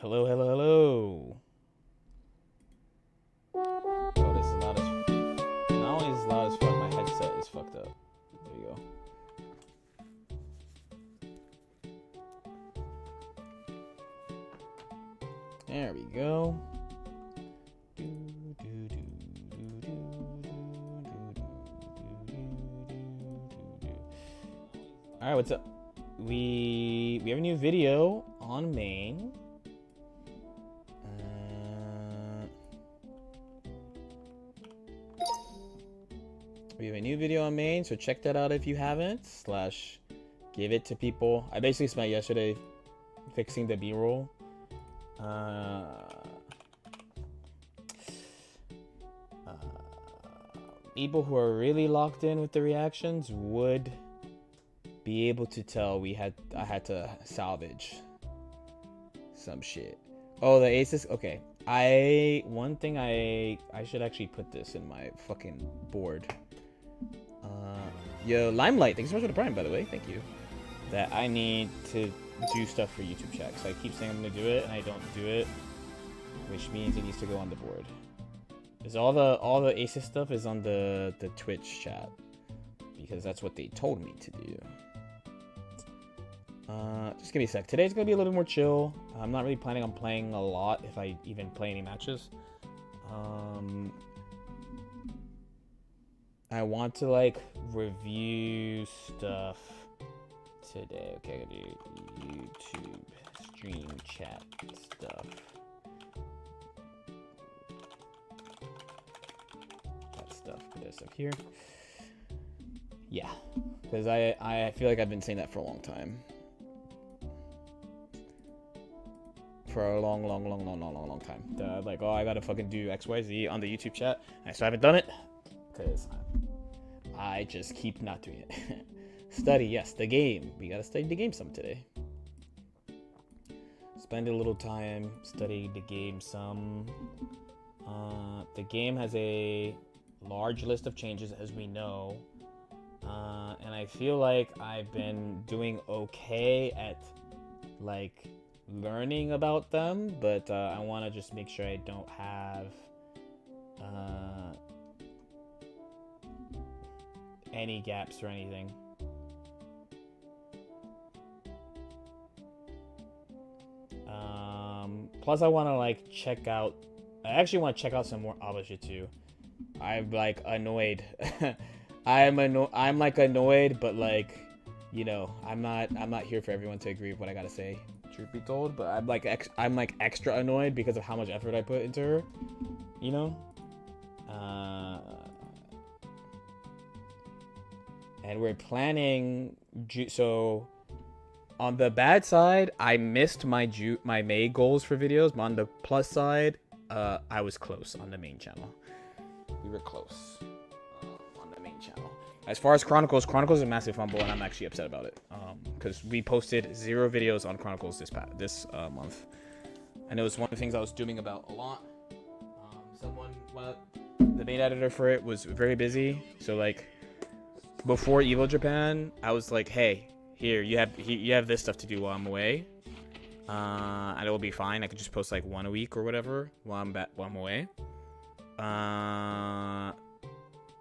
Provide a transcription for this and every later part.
Hello, hello, hello. Oh, this is loud as. Not only is it loud as fuck, my headset is fucked up. There you go. There we go. All right, what's up? We have a new video on main. We have a new video on main, so check that out if you haven't. Slash, give it to people. I basically spent yesterday fixing the B-roll. People who are really locked in with the reactions would be able to tell I had to salvage some shit. Oh, the asus. Okay, one thing I should actually put this in my fucking board. Yo, Limelight, thanks so much for the prime, by the way. Thank you. That I need to do stuff for YouTube chat. So I keep saying I'm gonna do it, and I don't do it, which means it needs to go on the board. Because all the Asus stuff is on the Twitch chat, because that's what they told me to do. Just give me a sec. Today's gonna be a little more chill. I'm not really planning on playing a lot, if I even play any matches. I want to like review stuff today. Okay, I'm gonna do YouTube stream chat stuff. That stuff. Put this up here. Yeah, because I feel like I've been saying that for a long time. For a long time. Like, oh, I gotta fucking do XYZ on the YouTube chat. I still haven't done it because I just keep not doing it. Study, yes, the game. We gotta study the game some today. Spend a little time studying the game some. The game has a large list of changes, as we know. And I feel like I've been doing okay at, like, learning about them, but I want to just make sure I don't have any gaps or anything. Plus I want to like check out, I actually want to check out some more Abba shit too. I'm like annoyed. I'm like annoyed, but like, you know, I'm not here for everyone to agree with what I gotta say, truth be told, but I'm like extra annoyed because of how much effort I put into her, you know. And we're planning, so on the bad side, I missed my May goals for videos, but on the plus side, I was close on the main channel. We were close on the main channel. As far as Chronicles is a massive fumble, and I'm actually upset about it. Because we posted 0 videos on Chronicles this month, and it was one of the things I was doing about a lot. The main editor for it was very busy, so like before Evo Japan, I was like, hey, here you have this stuff to do while I'm away, and it will be fine. I could just post like 1 a week or whatever while I'm away.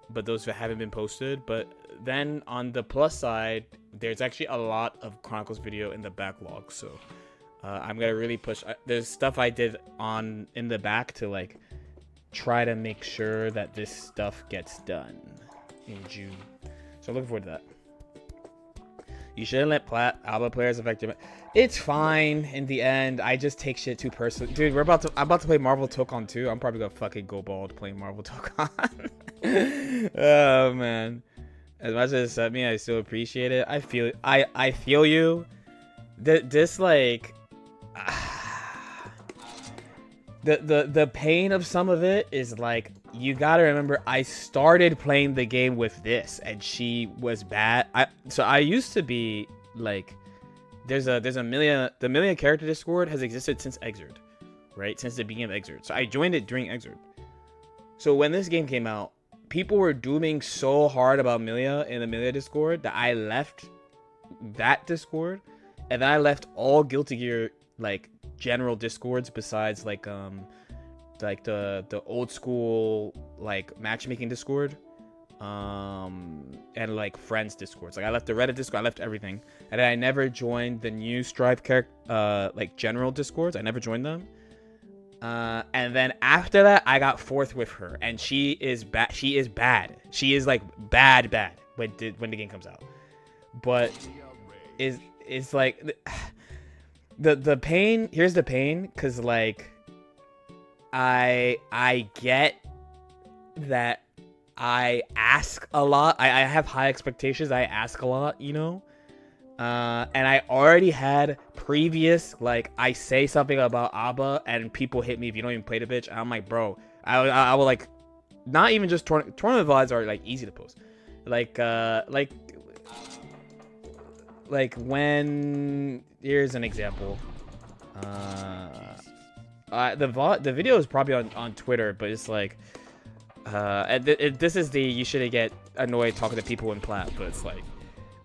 But those haven't been posted. But then on the plus side, there's actually a lot of Chronicles video in the backlog, so I'm gonna really push. There's stuff I did in the back to like try to make sure that this stuff gets done in June. So I'm looking forward to that. You shouldn't let Alba players affect your. It's fine in the end. I just take shit too personally, dude. I'm about to play Marvel Tokon 2. I'm probably gonna fucking go bald playing Marvel Tokon. Oh man, as much as it upset me, I still appreciate it. I feel you. This like the pain of some of it is like, you gotta remember, I started playing the game with this and she was bad. So I used to be like, there's a the million character Discord has existed since Exerd, right? Since the beginning of Exerd. So I joined it during Exerd. So when this game came out, people were dooming so hard about Milia in the Milia Discord that I left that Discord, and then I left all Guilty Gear like general discords besides like the old school like matchmaking discord and like friends discords. Like I left the Reddit discord, I left everything, and I never joined the new Strive like general discords. I never joined them. And then after that I got fourth with her, and she is bad. She is like bad when the game comes out. But is like the pain. Here's the pain, because like I get that I ask a lot. I have high expectations. I ask a lot, you know. And I already had previous, like, I say something about ABBA and people hit me if you don't even play the bitch. And I'm like, bro, I will like, not even just tournament vlogs are like easy to post. Like when, here's an example. The video is probably on Twitter, but it's like, this is the you shouldn't get annoyed talking to people in plat, but it's like,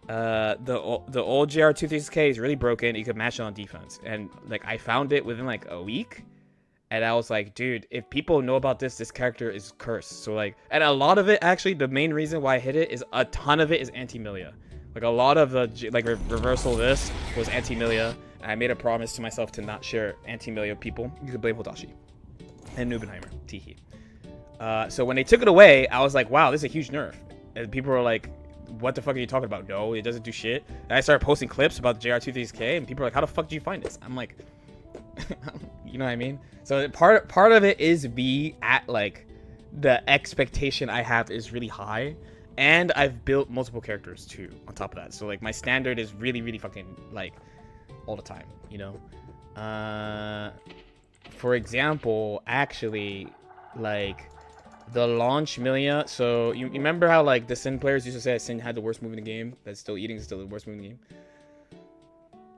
the old JR236K is really broken. You could match it on defense, and like I found it within like a week, and I was like, dude, if people know about this character is cursed. So like, and a lot of it, actually, the main reason why I hit it is a ton of it is anti-Milia. Like a lot of the like reversal of this was anti-Milia. I made a promise to myself to not share anti-Milia people. You could blame Hodashi and Nubenheimer. Teehee. So when they took it away, I was like, wow, this is a huge nerf. And people were like, what the fuck are you talking about? No, it doesn't do shit. And I started posting clips about the JR236K, and people are like, how the fuck did you find this? I'm like, you know what I mean? So part of it is me at like, the expectation I have is really high. And I've built multiple characters too on top of that. So like my standard is really, really fucking like all the time, you know? For example, actually, like the launch Milia. So you remember how like the Sin players used to say that Sin had the worst move in the game? That still eating is still the worst move in the game.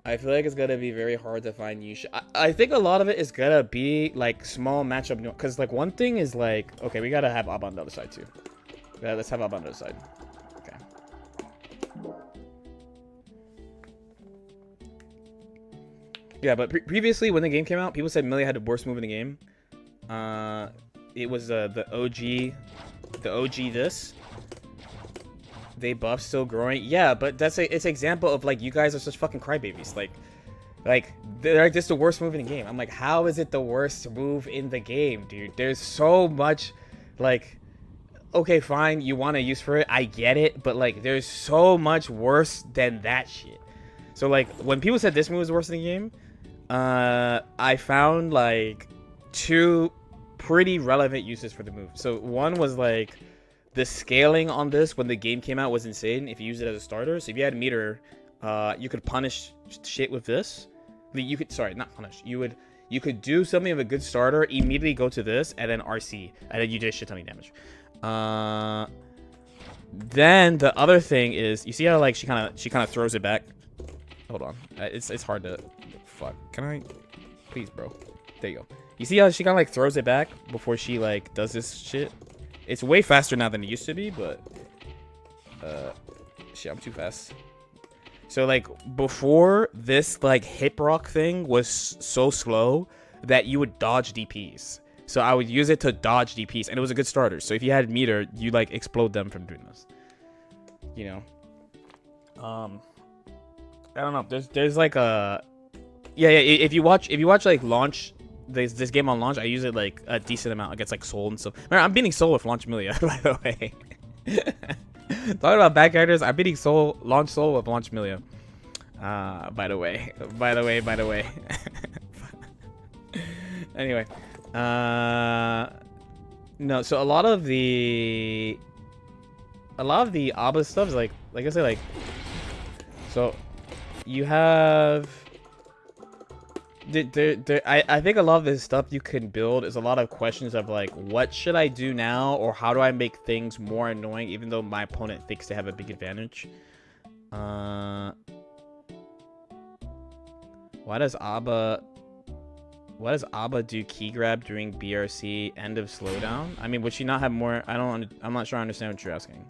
I feel like it's gonna be very hard to find new shit. I think a lot of it is gonna be like small matchup, because like one thing is like, okay, we gotta have Abba on the other side too. Yeah, let's have Abba on the other side. Okay. Yeah, but previously when the game came out, people said Milia had the worst move in the game. It was the OG this. They buff still growing. Yeah, but it's an example of like, you guys are such fucking crybabies. Like they're like, this is the worst move in the game. I'm like, how is it the worst move in the game, dude? There's so much, like, okay, fine, you want to use for it, I get it, but like there's so much worse than that shit. So like when people said this move was worse in the game, I found like two pretty relevant uses for the move. So one was like the scaling on this when the game came out was insane if you use it as a starter. So if you had meter, you could punish shit with this. You could, sorry, not punish, you could do something of a good starter, immediately go to this, and then RC, and then you did shit ton of damage. Then the other thing is, you see how like she kind of throws it back. Hold on, it's hard to, fuck. Can I, please, bro? There you go. You see how she kind of like throws it back before she like does this shit? It's way faster now than it used to be, but shit, I'm too fast. So like before, this like hip rock thing was so slow that you would dodge DPs. So I would use it to dodge DPs, and it was a good starter. So if you had meter, you like explode them from doing this. You know. I don't know. There's like a, yeah. If you watch like launch this game on launch, I use it like a decent amount against like Soul and stuff. Remember, I'm beating Soul with launch Milia, by the way. Talking about bad characters, I'm beating launch Soul with launch Milia. By the way. Anyway. No, so a lot of the ABBA stuff is like I say, like, so you have I think a lot of this stuff you can build is a lot of questions of like, what should I do now, or how do I make things more annoying even though my opponent thinks they have a big advantage. Why does ABBA do key grab during BRC end of slowdown? I mean, would she not have more? I'm not sure I understand what you're asking.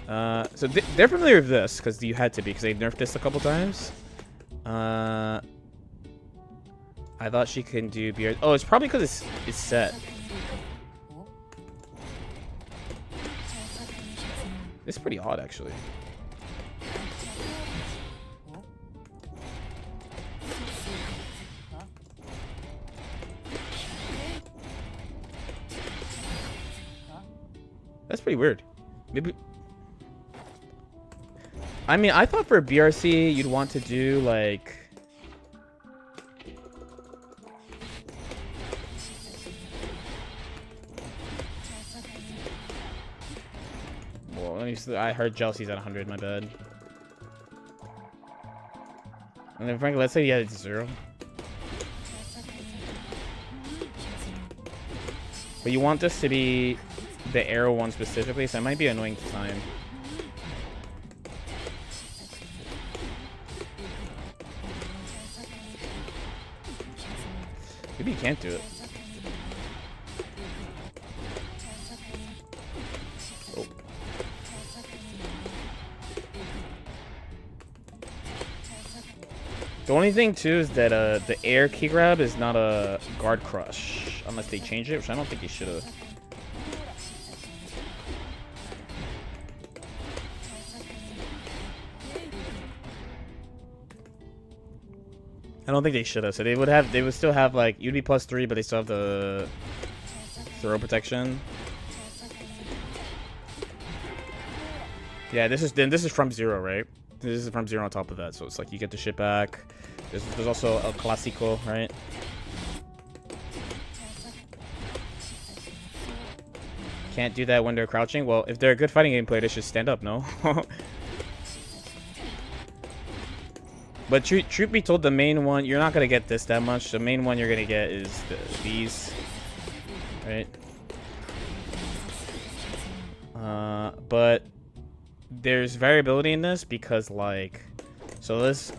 So they're familiar with this because you had to be, because they nerfed this a couple times. I thought she couldn't do BRC. Oh, it's probably because it's set. It's pretty odd, actually. That's pretty weird. Maybe. I mean, I thought for BRC you'd want to do like. Well, let me see. I heard Jealousy's at 100. My bad. And then, frankly, let's say yeah, it's 0. But you want this to be the arrow one specifically, so it might be annoying to time. Maybe you can't do it. Oh. The only thing too is that the air key grab is not a guard crush unless they change it, which I don't think they should have. I don't think they should have. So they would still have like you'd be +3, but they still have the throw protection. Yeah, this is from 0, right? This is from 0 on top of that, so it's like you get the shit back. There's also a Clásico, right? Can't do that when they're crouching. Well, if they're a good fighting game player, they should stand up, no? But truth be told, the main one, you're not going to get this that much. The main one you're going to get is these. Right? But there's variability in this because, like... So this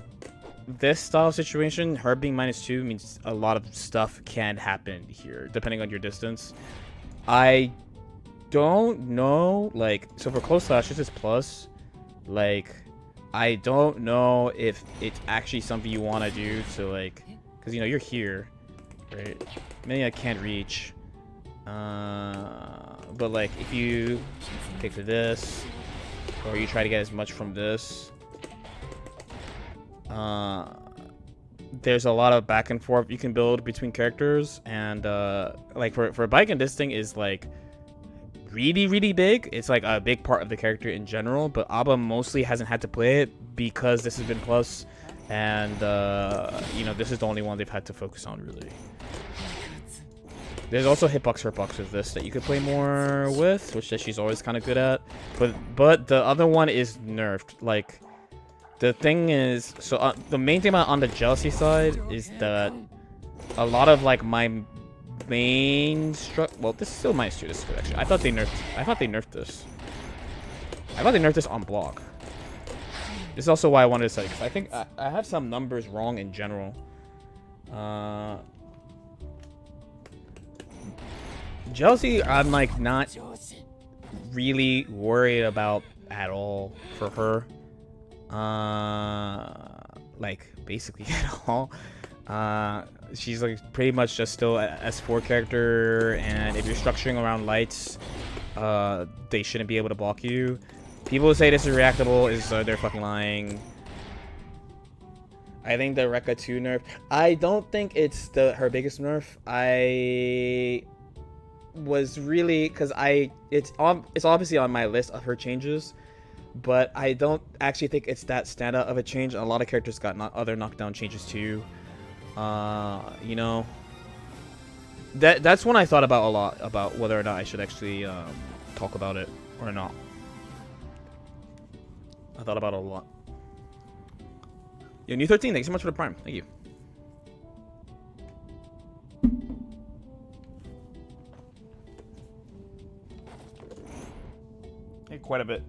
style of situation, her being -2 means a lot of stuff can happen here, depending on your distance. I don't know, like... So for close slash, this is plus. Like... I don't know if it's actually something you want to do to, like, because, you know, you're here, right? Maybe I can't reach. But, like, if you pick this, or you try to get as much from this, there's a lot of back and forth you can build between characters. And, like, for bike and this thing is, like, really big. It's like a big part of the character in general, but Abba mostly hasn't had to play it because this has been plus, and you know, this is the only one they've had to focus on, really. There's also hitbox hurtbox with this that you could play more with, which that she's always kind of good at, but the other one is nerfed. Like, the thing is, so the main thing on the Jealousy side is that a lot of, like, my main well, this is still -2. This is good, actually. I thought they nerfed this. I thought they nerfed this on block. This is also why I wanted to say, because I think I have some numbers wrong in general. Jealousy, I'm like not really worried about at all for her. Like basically at all. She's like pretty much just still a S4 character, and if you're structuring around lights, they shouldn't be able to block you. People who say this is reactable they're fucking lying. I think the Rekka 2 nerf. I don't think it's her biggest nerf. I was really because it's obviously on my list of her changes, but I don't actually think it's that standout of a change. A lot of characters got other knockdown changes too. You know, that's when I thought about a lot about whether or not I should actually talk about it or not. I thought about it a lot. Yo, New 13, thanks so much for the prime. Thank you. Hey, quite a bit.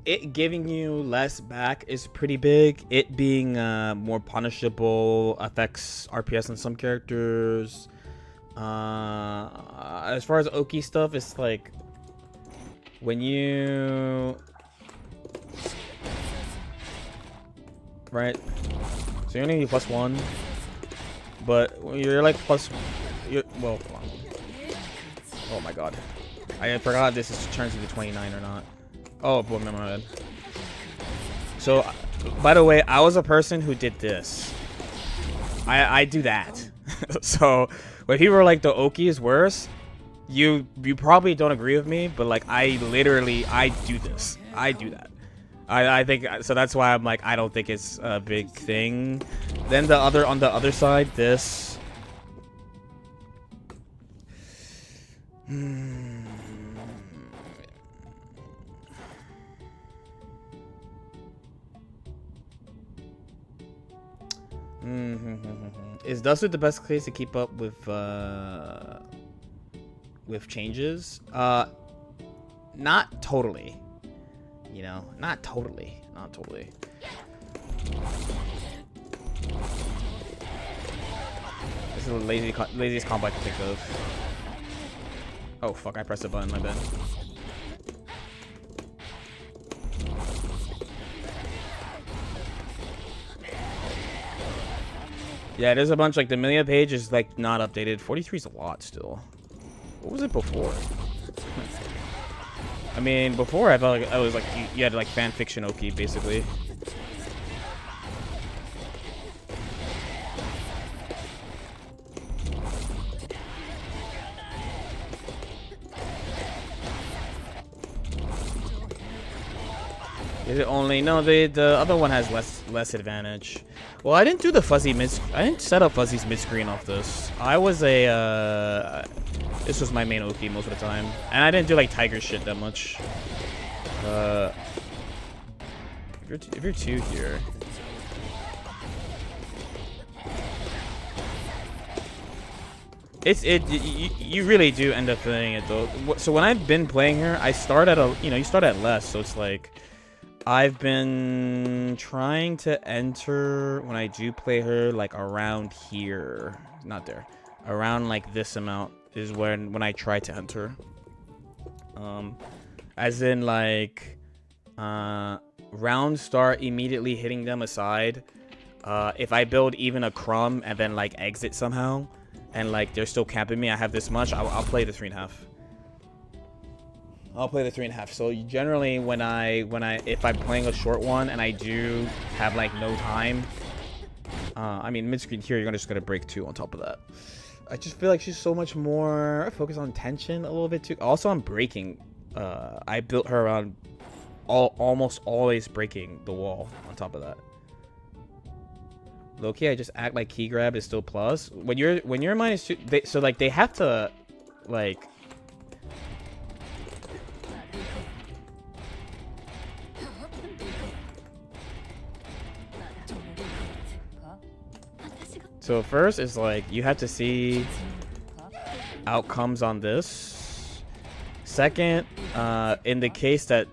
It giving you less back is pretty big. It being more punishable affects RPS on some characters. As far as Oki stuff, it's like when you right? So you're gonna need +1, but you're like well, hold on. Oh my god, I forgot this turns into 29 or not. Oh boy, my bad. So, by the way, I was a person who did this. I do that. So when people are like the Oki is worse, you probably don't agree with me, but like I do this. I do that. I think so. That's why I'm like I don't think it's a big thing. Then on the other side, this. Is Dustwood the best place to keep up with changes? Not totally. You know, not totally. This is the laziest combo I can think of. Oh fuck! I pressed a button. My bad. Yeah, there's a bunch, like, the Milia page is, like, not updated. 43 is a lot still. What was it before? I mean, before I felt like I was, like, you had, like, fan fiction Oki, basically. Is it only? No, the other one has less advantage. Well, I didn't do the fuzzy I didn't set up fuzzy's mid screen off this. I was a this was my main Oki most of the time, and I didn't do like tiger shit that much. If you're 2 here. You really do end up feeling it though. So when I've been playing her, I start at you start at less, so it's like I've been trying to enter when I do play her like around here, not there, around like this amount is when I try to enter. As in like round start immediately hitting them aside. If I build even a crumb and then like exit somehow, and like they're still camping me, I have this much, I'll play the 3.5. I'll play the 3.5. So generally if I'm playing a short one and I do have like no time, I mean mid screen here, you're just gonna break 2 on top of that. I just feel like she's so much more focused on tension a little bit too. Also on breaking. I built her around almost always breaking the wall on top of that. Low-key, I just act like key grab is still plus. When you're -2, so like they have to like. So first is like you have to see outcomes on this. Second, in the case that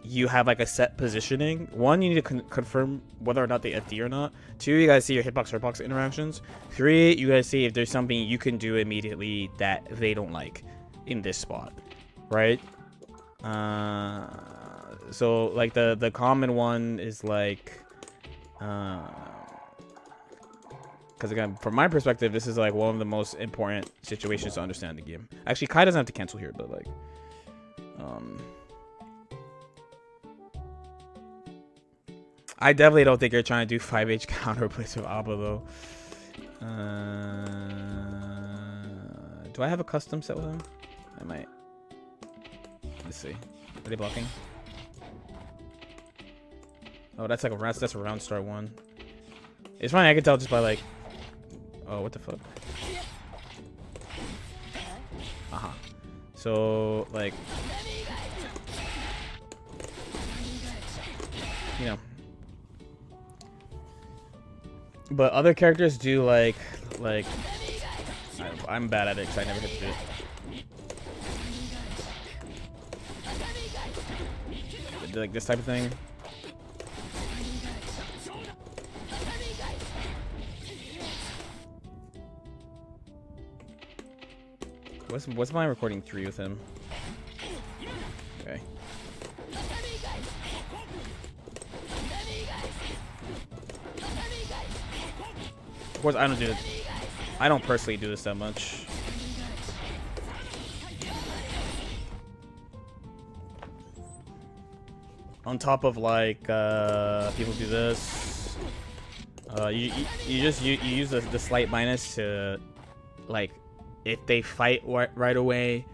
you have like a set positioning, 1, you need to confirm whether or not they FD or not. 2, you guys see your hitbox interactions. 3, you guys see if there's something you can do immediately that they don't like in this spot, right? So like the common one is like because again, from my perspective, this is like one of the most important situations to understand the game. Actually, Kai doesn't have to cancel here, but like I definitely don't think you're trying to do 5H counterplays with Abba though. Do I have a custom set with him? I might. Let's see. Are they blocking? Oh, that's like that's a round start one. It's fine. I can tell just by like. Oh, what the fuck? So like, you know. But other characters do like I'm bad at it because I never hit it. Like this type of thing. What's my recording 3 with him? Okay. Of course, I don't personally do this that much. On top of like people do this, you use the slight minus to, like, if they fight right away,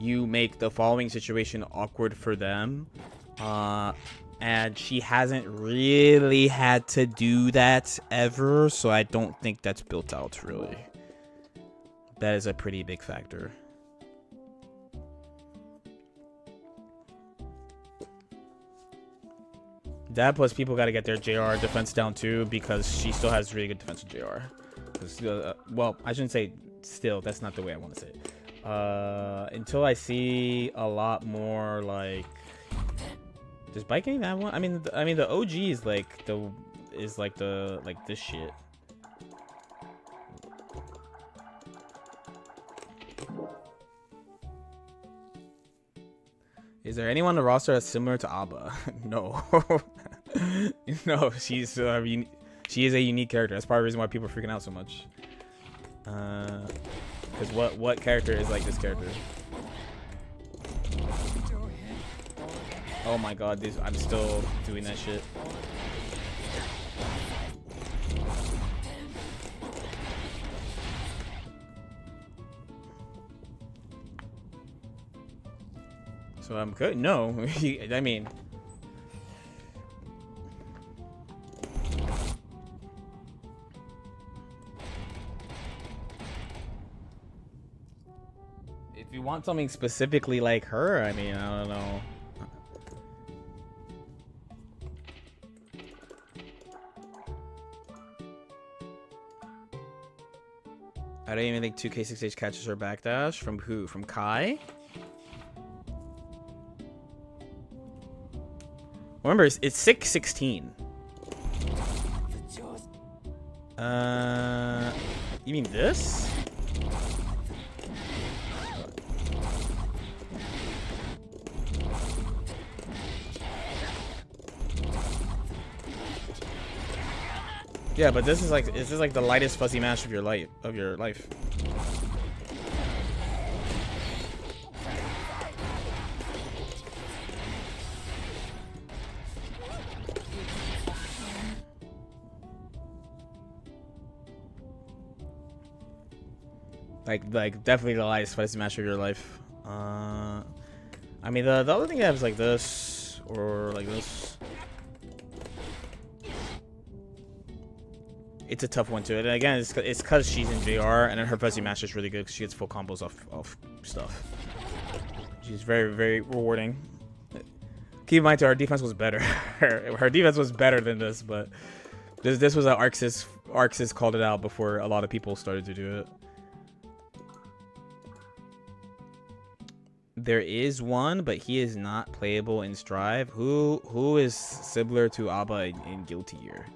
you make the following situation awkward for them. And she hasn't really had to do that ever, so I don't think that's built out really. That is a pretty big factor. That plus people got to get their JR defense down too, because she still has really good defense with JR. Well, I shouldn't say still. That's not the way I want to say it. Until I see a lot more like, does biking that one? I mean the OG is like this shit. Is there anyone on the roster that's similar to Abba? No. No, she is a unique character. That's part of the reason why people are freaking out so much. Because what character is like this character? Oh my god, I'm still doing that shit. So I'm good. No, I mean, if you want something specifically like her, I mean, I don't know. I don't even think 2K6H catches her backdash. From who? From Kai? Remember, it's 6-16. You mean this? Yeah, but this is like the lightest fuzzy mash of your life. Like definitely the lightest fuzzy mash of your life. I mean the other thing you have is like this or like this. It's a tough one too. And again, it's because she's in JR, and then her fuzzy mash is really good because she gets full combos off stuff. She's very, very rewarding. Keep in mind, too, her defense was better. her defense was better than this, but this was an Arxis called it out before a lot of people started to do it. There is one, but he is not playable in Strive. Who is similar to Abba in Guilty Gear?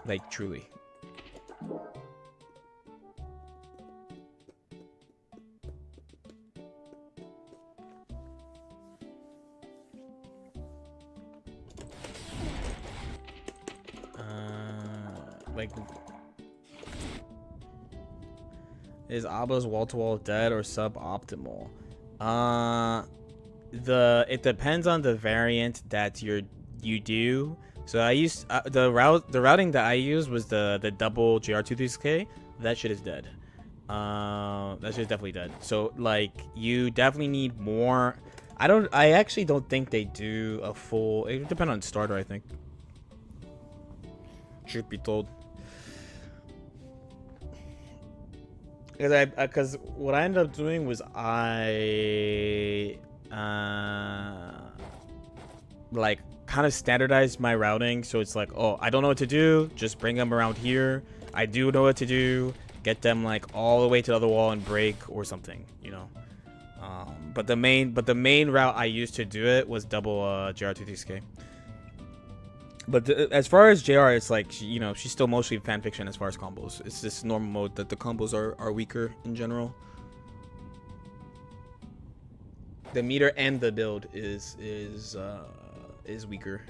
Like, truly. Like, is Abba's wall-to-wall dead or suboptimal? It depends on the variant that you do. So I used the routing that I used was the double JR23K. That shit is dead. That shit is definitely dead. So like you definitely need more. I actually don't think they do a full. It depends on starter, I think. Truth be told. Because what I ended up doing was like kind of standardized my routing, so it's like, oh, I don't know what to do, just bring them around here. I do know what to do, get them like all the way to the other wall and break or something, you know. But the main route I used to do it was double JR23K. But as far as JR, it's like, you know, she's still mostly fanfiction as far as combos. It's just normal mode that the combos are weaker in general. The meter and the build is weaker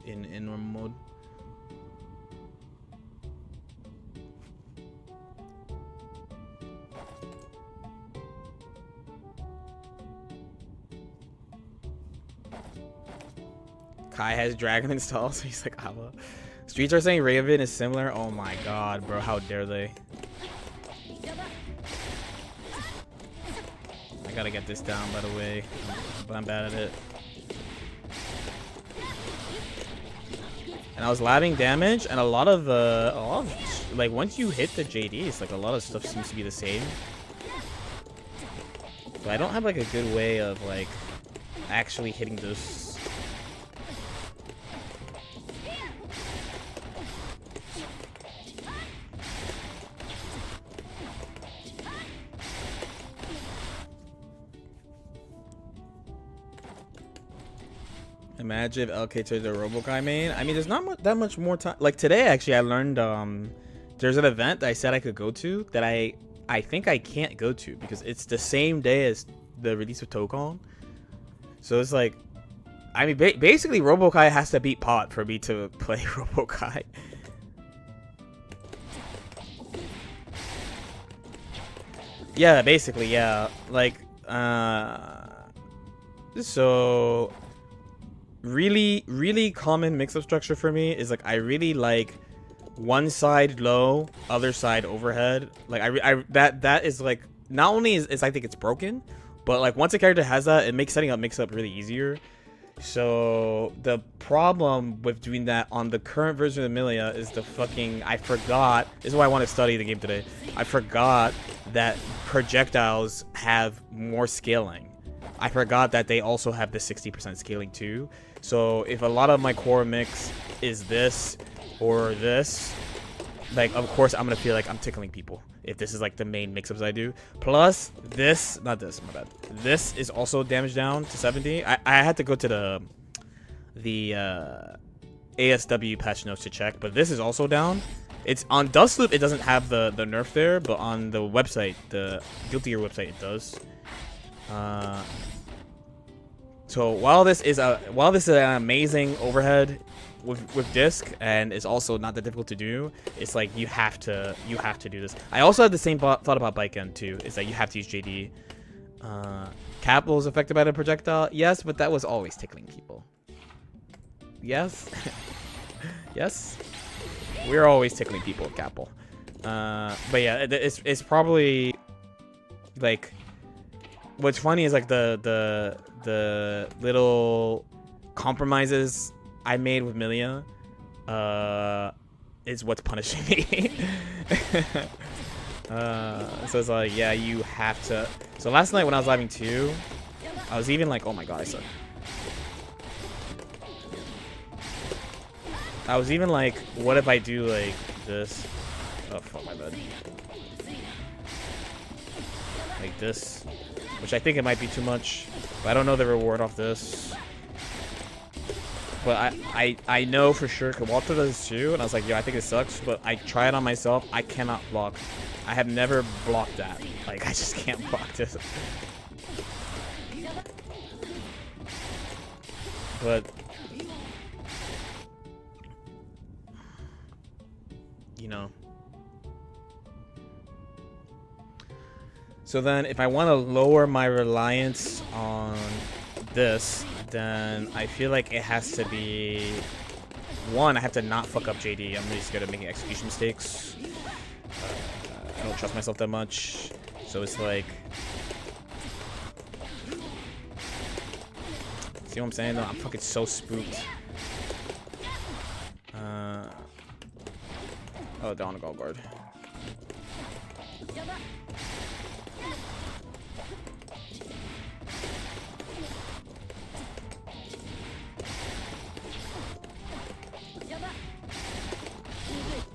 in normal mode. Kai has Dragon installed, so he's like, Ava. Streets are saying Raven is similar. Oh my god, bro. How dare they? I gotta get this down, by the way. But I'm bad at it. And I was labbing damage, and a lot of like, once you hit the JD, it's like a lot of stuff seems to be the same. But I don't have like a good way of like actually hitting those. Imagine if LK turns a Robokai main. I mean, there's not that much more time. Like today, actually, I learned there's an event that I said I could go to that I think I can't go to because it's the same day as the release of Tokon. So it's like, I mean, basically, Robokai has to beat Pot for me to play Robokai. Yeah, basically, yeah. Like, so really common mix-up structure for me is like I really like one side low, other side overhead. Like that is like, not only is I think it's broken, but like once a character has that, it makes setting up mix-up really easier. So the problem with doing that on the current version of Amelia is the fucking, I forgot, this is why I want to study the game today. I forgot that projectiles have more scaling. I forgot that they also have the 60% scaling too. So if a lot of my core mix is this or this, like of course I'm gonna feel like I'm tickling people if this is like the main mix-ups I do. Plus this, not this, my bad. This is also damage down to 70. I had to go to the ASW patch notes to check, but this is also down. It's on Dustloop, it doesn't have the nerf there, but on the website, the Guilty Gear website, it does. So while this is an amazing overhead with disc and is also not that difficult to do, it's like you have to do this. I also had the same thought about Bike End too. Is that you have to use JD. Capital is affected by the projectile. Yes, but that was always tickling people. Yes, yes, we're always tickling people with Capital. But yeah, it's probably like, what's funny is like the little compromises I made with Milia is what's punishing me. So it's like, yeah, you have to. So last night when I was living 2, I was even like, oh my god, I suck. I was even like, what if I do like this? Oh fuck, my bad. Like this, which I think it might be too much, but I don't know the reward off this. But I know for sure Kawalter does too, and I was like, yo, I think it sucks, but I try it on myself. I cannot block. I have never blocked that. Like, I just can't block this. But you know. So then if I want to lower my reliance on this, then I feel like it has to be, one, I have to not fuck up JD. I'm really scared of making execution mistakes. I don't trust myself that much. So it's like, see what I'm saying though? I'm fucking so spooked. Oh, they're on a gold guard.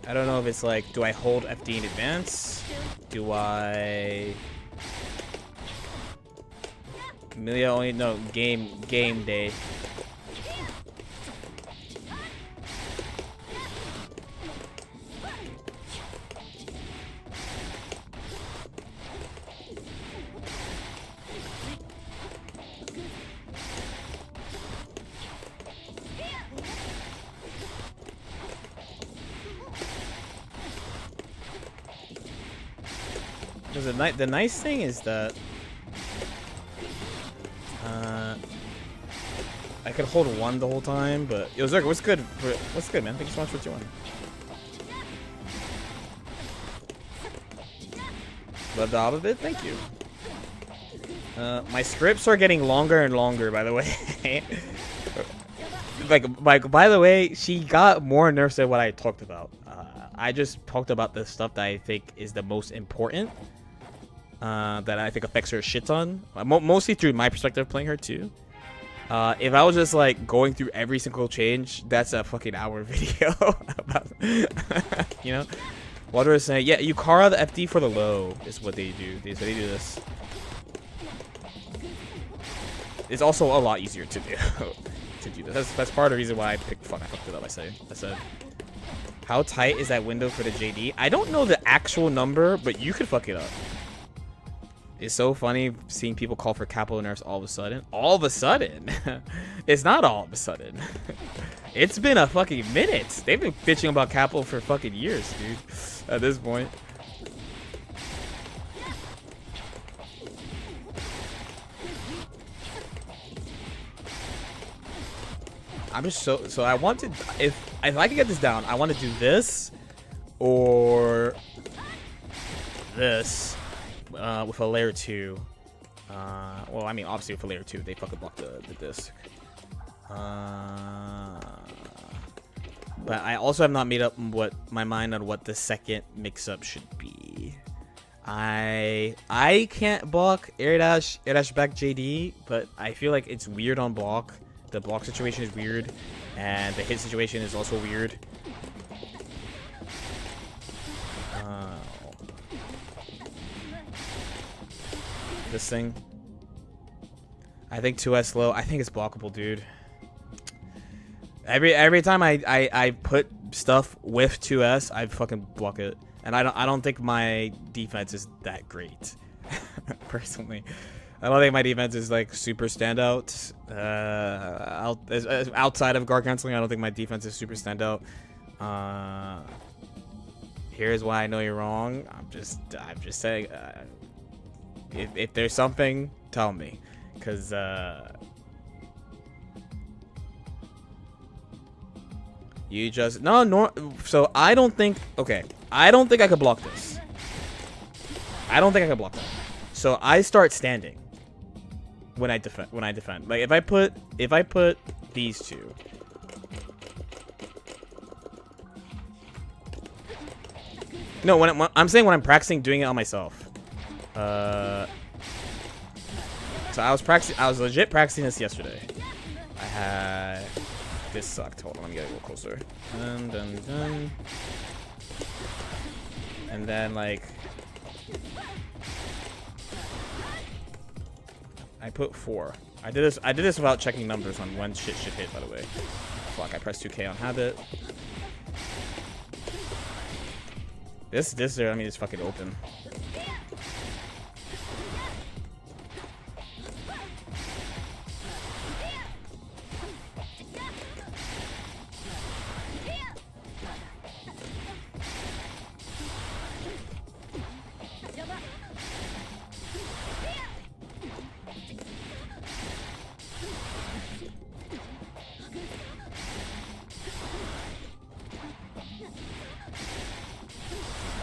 I don't know if it's like, do I hold FD in advance? Do I... Amelia only, no, game day. The nice thing is that I could hold one the whole time, but yo, Zerg, what's good? What's good, man? Thank you so much for joining. Love the of it. Thank you. My scripts are getting longer and longer, by the way. like, by the way, she got more nerfs than what I talked about. I just talked about the stuff that I think is the most important. That I think affects her a shit ton. Mostly through my perspective playing her too. If I was just like going through every single change, that's a fucking hour video. About, you know? Water is saying, yeah, you Kara the FD for the low is what they do. They do this. It's also a lot easier to do. To do this. That's part of the reason why I picked. Fuck, I fucked it up. I said. How tight is that window for the JD? I don't know the actual number, but you could fuck it up. It's so funny seeing people call for capital nerfs all of a sudden. All of a sudden? It's not all of a sudden. It's been a fucking minute. They've been bitching about capital for fucking years, dude. At this point. I'm just so I want to, if I can get this down, I want to do this or this with a layer 2. Well, I mean, obviously with a layer 2, they fucking block the disc. But I also have not made up my mind on what the second mix-up should be. I can't block air dash back JD, but I feel like it's weird on block. The block situation is weird, and the hit situation is also weird. This thing. I think 2S low. I think it's blockable, dude. Every time I put stuff with 2S, I fucking block it, and I don't think my defense is that great, personally. I don't think my defense is like super standout. Outside of guard canceling, I don't think my defense is super standout. Here's why I know you're wrong. I'm just saying. If there's something, tell me, cause you just no. So I don't think. Okay, I don't think I could block this. I don't think I could block that. So I start standing when I defend. Like if I put these two. No, I'm saying when I'm practicing doing it on myself. So I was legit practicing this yesterday. I had this sucked. Hold on, let me get a little closer. Dun. And then like I put 4. I did this without checking numbers on when shit should hit, by the way. Fuck, I pressed 2K on habit. This there, I mean, it's fucking open.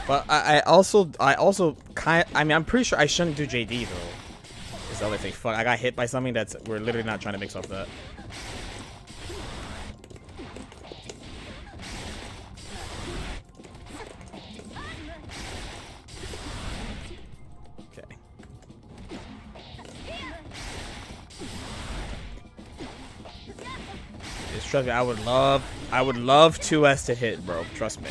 But I also I mean, I'm pretty sure I shouldn't do JD though. Is the other thing. Fuck, I got hit by something we're literally not trying to mix off that. Okay. Just trust me, I would love 2S to hit, bro. Trust me.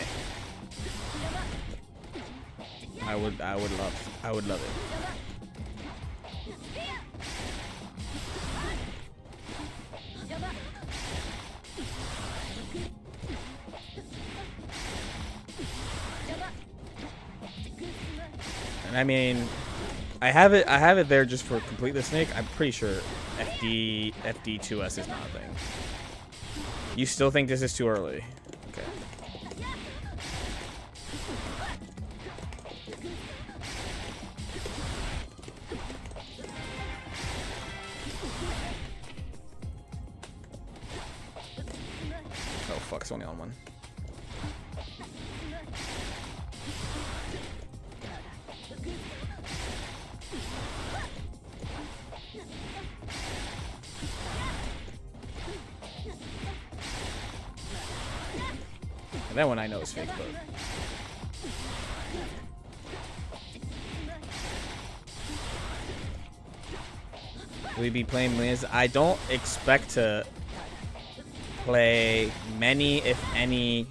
I would love it. And I mean, I have it there just for complete the snake. I'm pretty sure FD 2S is not a thing. You still think this is too early? Okay. It's only on one. And that one I know is fake, but... Will we be playing millions? I don't expect to play many, if any,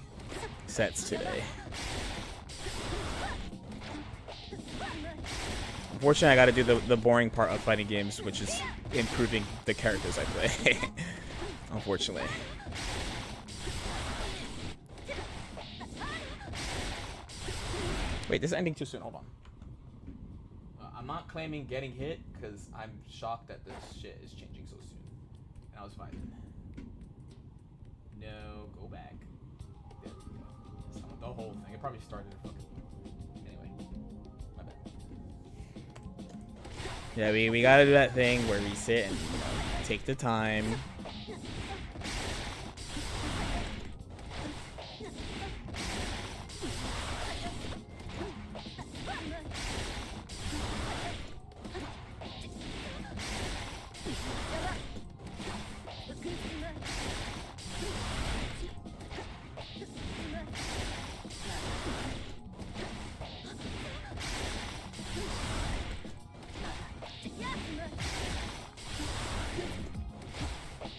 sets today. Unfortunately, I gotta do the boring part of fighting games, which is improving the characters I play. Unfortunately. Wait, this is ending too soon. Hold on. I'm not claiming getting hit because I'm shocked that this shit is changing so soon. And I was fine. No, go back. There we go. That's not the whole thing. It probably started fucking. Anyway, my bad. Yeah, we gotta do that thing where we sit and take the time.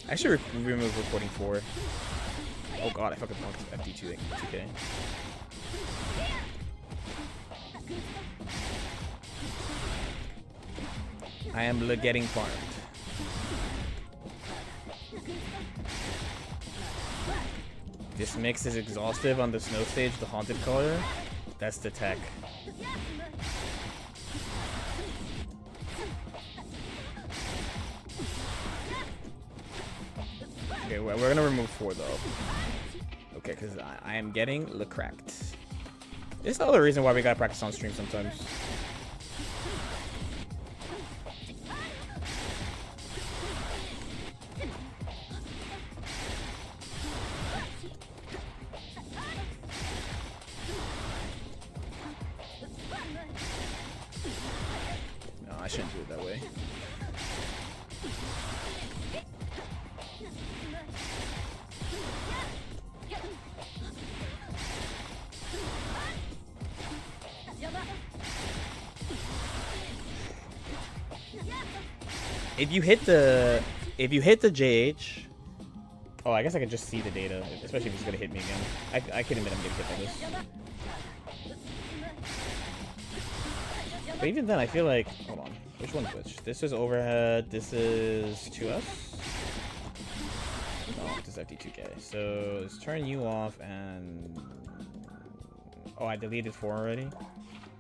I should remove recording 4. Oh god, I fucking blocked FD2K. I am getting farmed. This mix is exhaustive on the snow stage, the haunted color. That's the tech. Okay, we're gonna remove 4 though. Okay, because I am getting cracked. This is the other reason why we gotta practice on stream sometimes. No, I shouldn't do it that way. If you hit the JH, oh, I guess I can just see the data, especially if he's gonna hit me again. I can admit I'm getting hit by this. But even then, I feel like, hold on, which one's which? This is overhead. This is 2S. No, this is FD2K. So let's turn you off and oh, I deleted 4 already.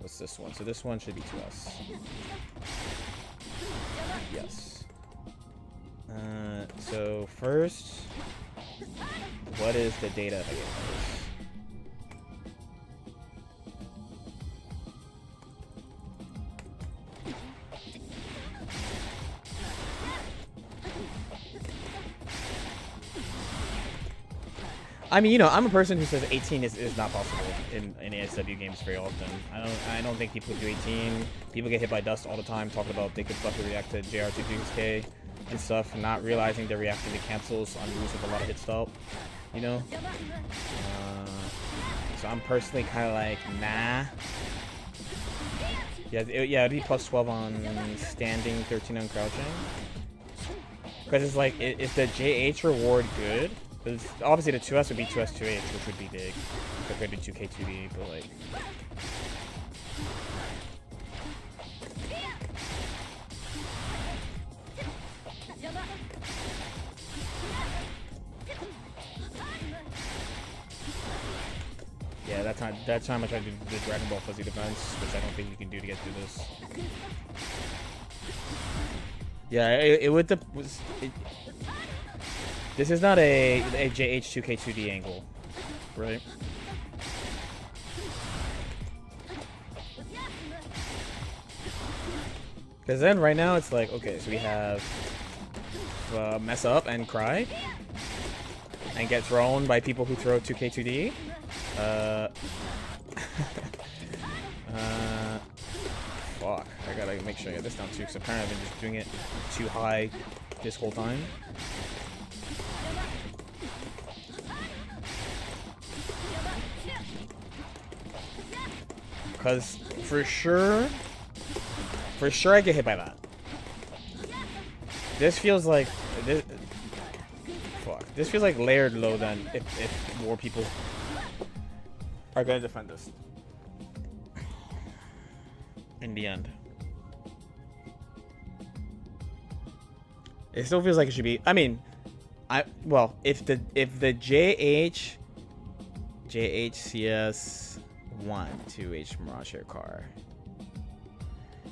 What's this one? So this one should be 2S. Yes. So first, what is the data again? I mean, you know, I'm a person who says 18 is not possible in ASW games very often. I don't think people do 18. People get hit by dust all the time, talking about they could fucking react to JR2K and stuff, not realizing they're reacting to cancels on rules with a lot of hit stop, you know? So I'm personally kind of like, nah. Yeah, it'd be plus 12 on standing, 13 on crouching. Because it's like, is the JH reward good? Because obviously the 2S would be 2S 2H, which would be big compared to 2K 2D, but like. Yeah, that time I tried to do the Dragon Ball Fuzzy defense, which I don't think you can do to get through this. Yeah, this is not a JH2K2D angle, right? Because then right now it's like, okay, so we have mess up and cry. and get thrown by people who throw 2K2D. Fuck. I gotta make sure I get this down too, because apparently I've been just doing it too high this whole time. Because for sure I get hit by that. This feels like this feels like layered low than if more people are gonna defend this in the end. It still feels like it should be. I mean, well, if the JHCS 2H Mirage Air car.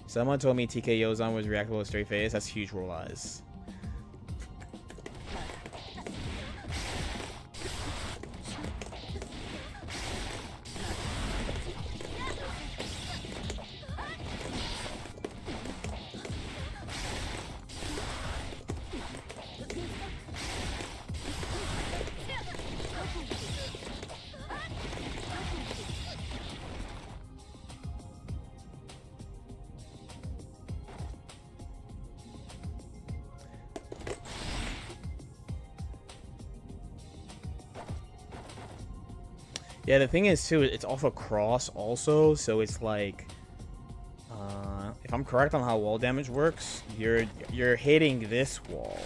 Someone told me TK Yozan was reactable with straight face. That's huge roll eyes. Yeah, the thing is too, it's off a cross also, so it's like, if I'm correct on how wall damage works, you're hitting this wall.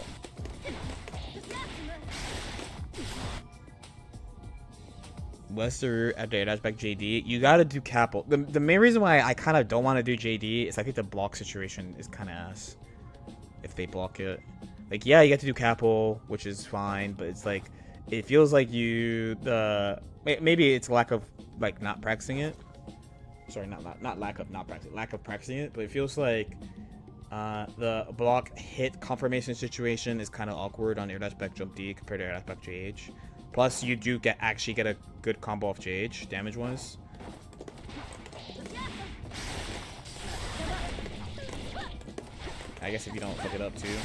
What's the route at the aspect JD? You gotta do capo. The main reason why I kind of don't want to do JD is I think the block situation is kind of ass. If they block it, like yeah, you get to do capo, which is fine, but it's like it feels like maybe it's lack of like not practicing it. Sorry, not lack of practicing it, but it feels like the block hit confirmation situation is kind of awkward on air dash back jump D compared to air dash back JH. Plus, you do actually get a good combo off JH damage wise. I guess if you don't fuck it up too.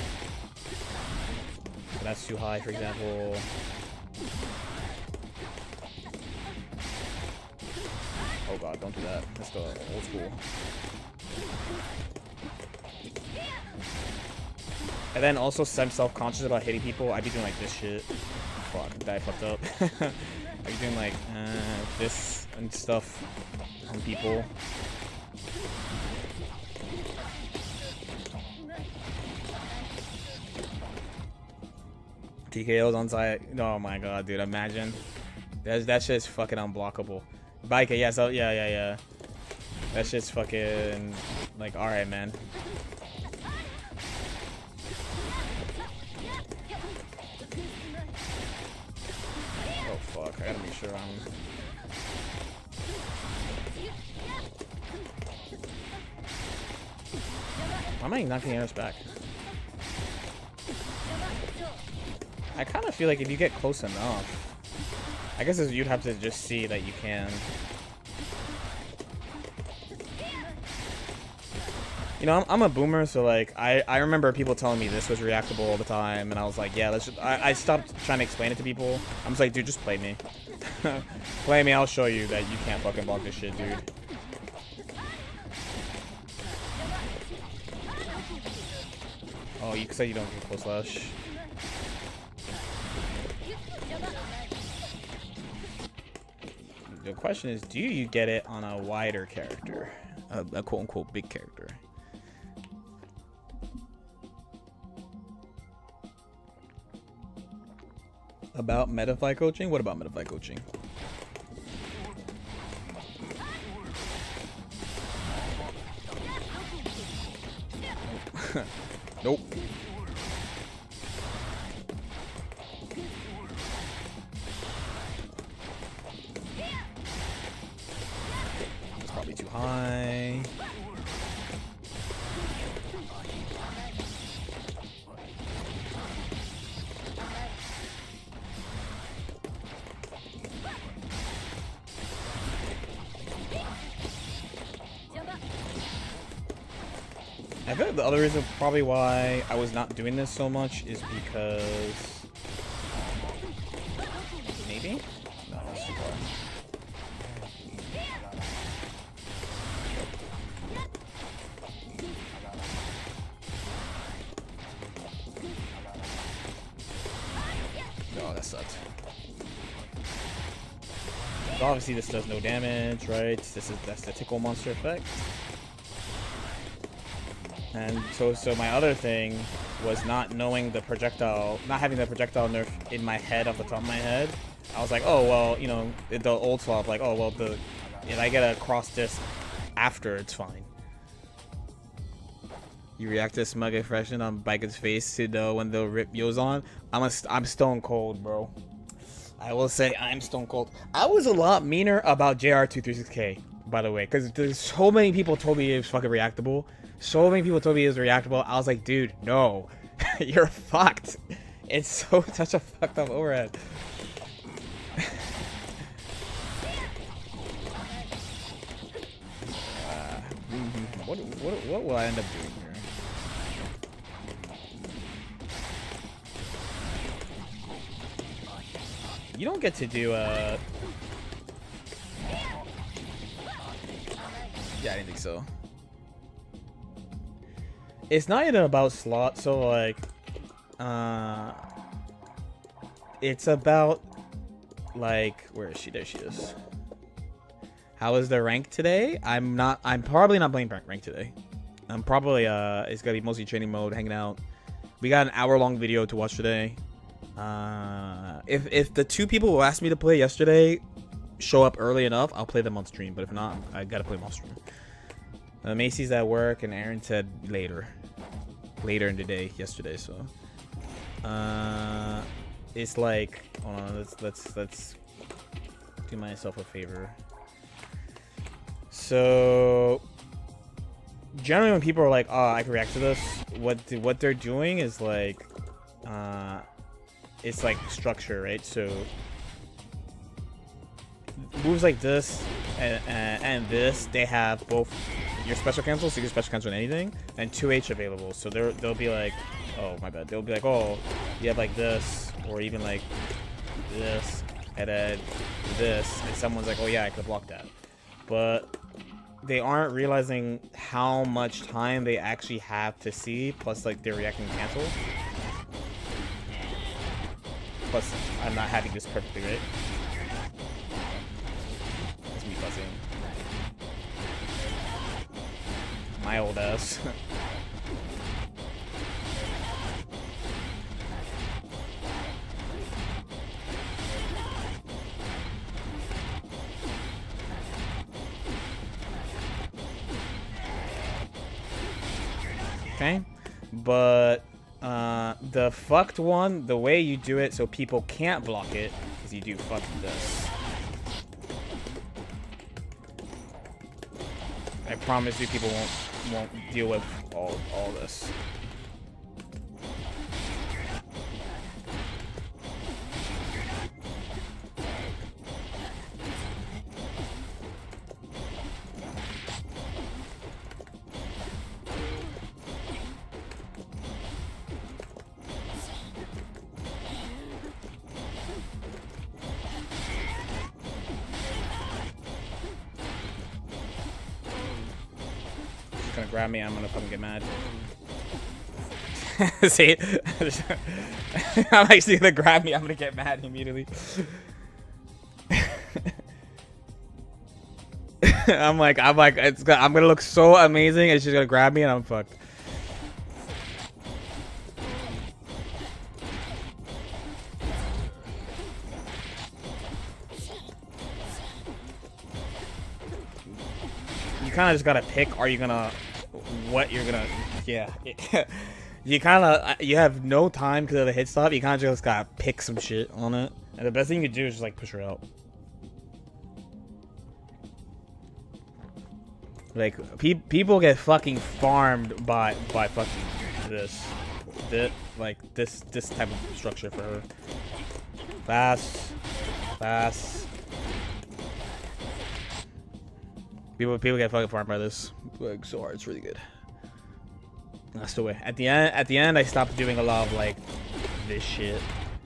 But that's too high, for example. Oh god, don't do that. That's the old school. And then also, I'm self-conscious about hitting people. I'd be doing like this shit. Fuck, I fucked up. I'd be doing like this and stuff on people. TKO's on site. Oh my god, dude, imagine. That shit's fucking unblockable. Bike, yeah, so yeah. That shit's fucking like alright, man. Oh fuck, I gotta make sure I'm why am I not getting us back? I kind of feel like if you get close enough, I guess you'd have to just see that you can. You know, I'm a boomer, so like I remember people telling me this was reactable all the time, and I was like, yeah, let's just, I stopped trying to explain it to people. I'm just like, dude, just play me. Play me, I'll show you that you can't fucking block this shit, dude. Oh, you said you don't get close slash. The question is, do you get it on a wider character? A quote-unquote big character. About meta-fight coaching? What about meta-fight coaching? Nope. It's probably too high. I feel like the other reason probably why I was not doing this so much is because Maybe? No, that's too far. Oh, that sucked. So obviously this does no damage, right? That's the tickle monster effect. And so my other thing was not knowing the projectile, not having the projectile nerf in my head off the top of my head. I was like, oh well, you know, the old swap, like, oh well, if I get a cross disc after, it's fine. You react to smug expression on Biker's face to know when they'll rip yours on. I'm stone cold, bro. I will say I'm stone cold. I was a lot meaner about JR236K, by the way, because there's so many people told me it was fucking reactable. So many people told me it was reactable. I was like, dude, no, you're fucked. It's such a fucked up overhead. What will I end up doing here? You don't get to do yeah, I didn't think so. It's not even about slot, so like it's about like, where is she? There she is. How is the rank today? I'm probably not playing rank today. I'm probably it's gonna be mostly training mode, hanging out. We got an hour-long video to watch today. If the two people who asked me to play yesterday show up early enough, I'll play them on stream. But if not, I gotta play them off stream. Macy's at work, and Aaron said later in the day yesterday. So it's like, hold on, let's do myself a favor. So generally when people are like, oh, I can react to this, what they're doing is like it's like structure, right? So moves like this and this, they have both your special cancel, so you can special cancel on anything, and 2H available. So they'll be like, oh my bad, they'll be like, oh, you have like this, or even like this, and then this, and someone's like, oh yeah, I could block that. But they aren't realizing how much time they actually have to see, plus like they're reacting to cancel. Plus, I'm not having this perfectly, right? That's me fussing. My old ass. Okay, but the fucked one, the way you do it so people can't block it is you do fuck this. I promise you people won't deal with all this. Gonna grab me, I'm gonna fucking get mad. See? I'm actually gonna grab me, I'm gonna get mad immediately. I'm like, I'm gonna look so amazing, and she's gonna grab me, and I'm fucked. You kind of just gotta pick, are you gonna, what you're gonna, yeah. You kind of, you have no time because of the hit stop, you kind of just gotta pick some shit on it. And the best thing you can do is just like push her out. Like, people get fucking farmed by fucking this type of structure for her. Fast. People get fucking farmed by this. Like, so hard, it's really good. That's the way. At the end, I stopped doing a lot of like this shit.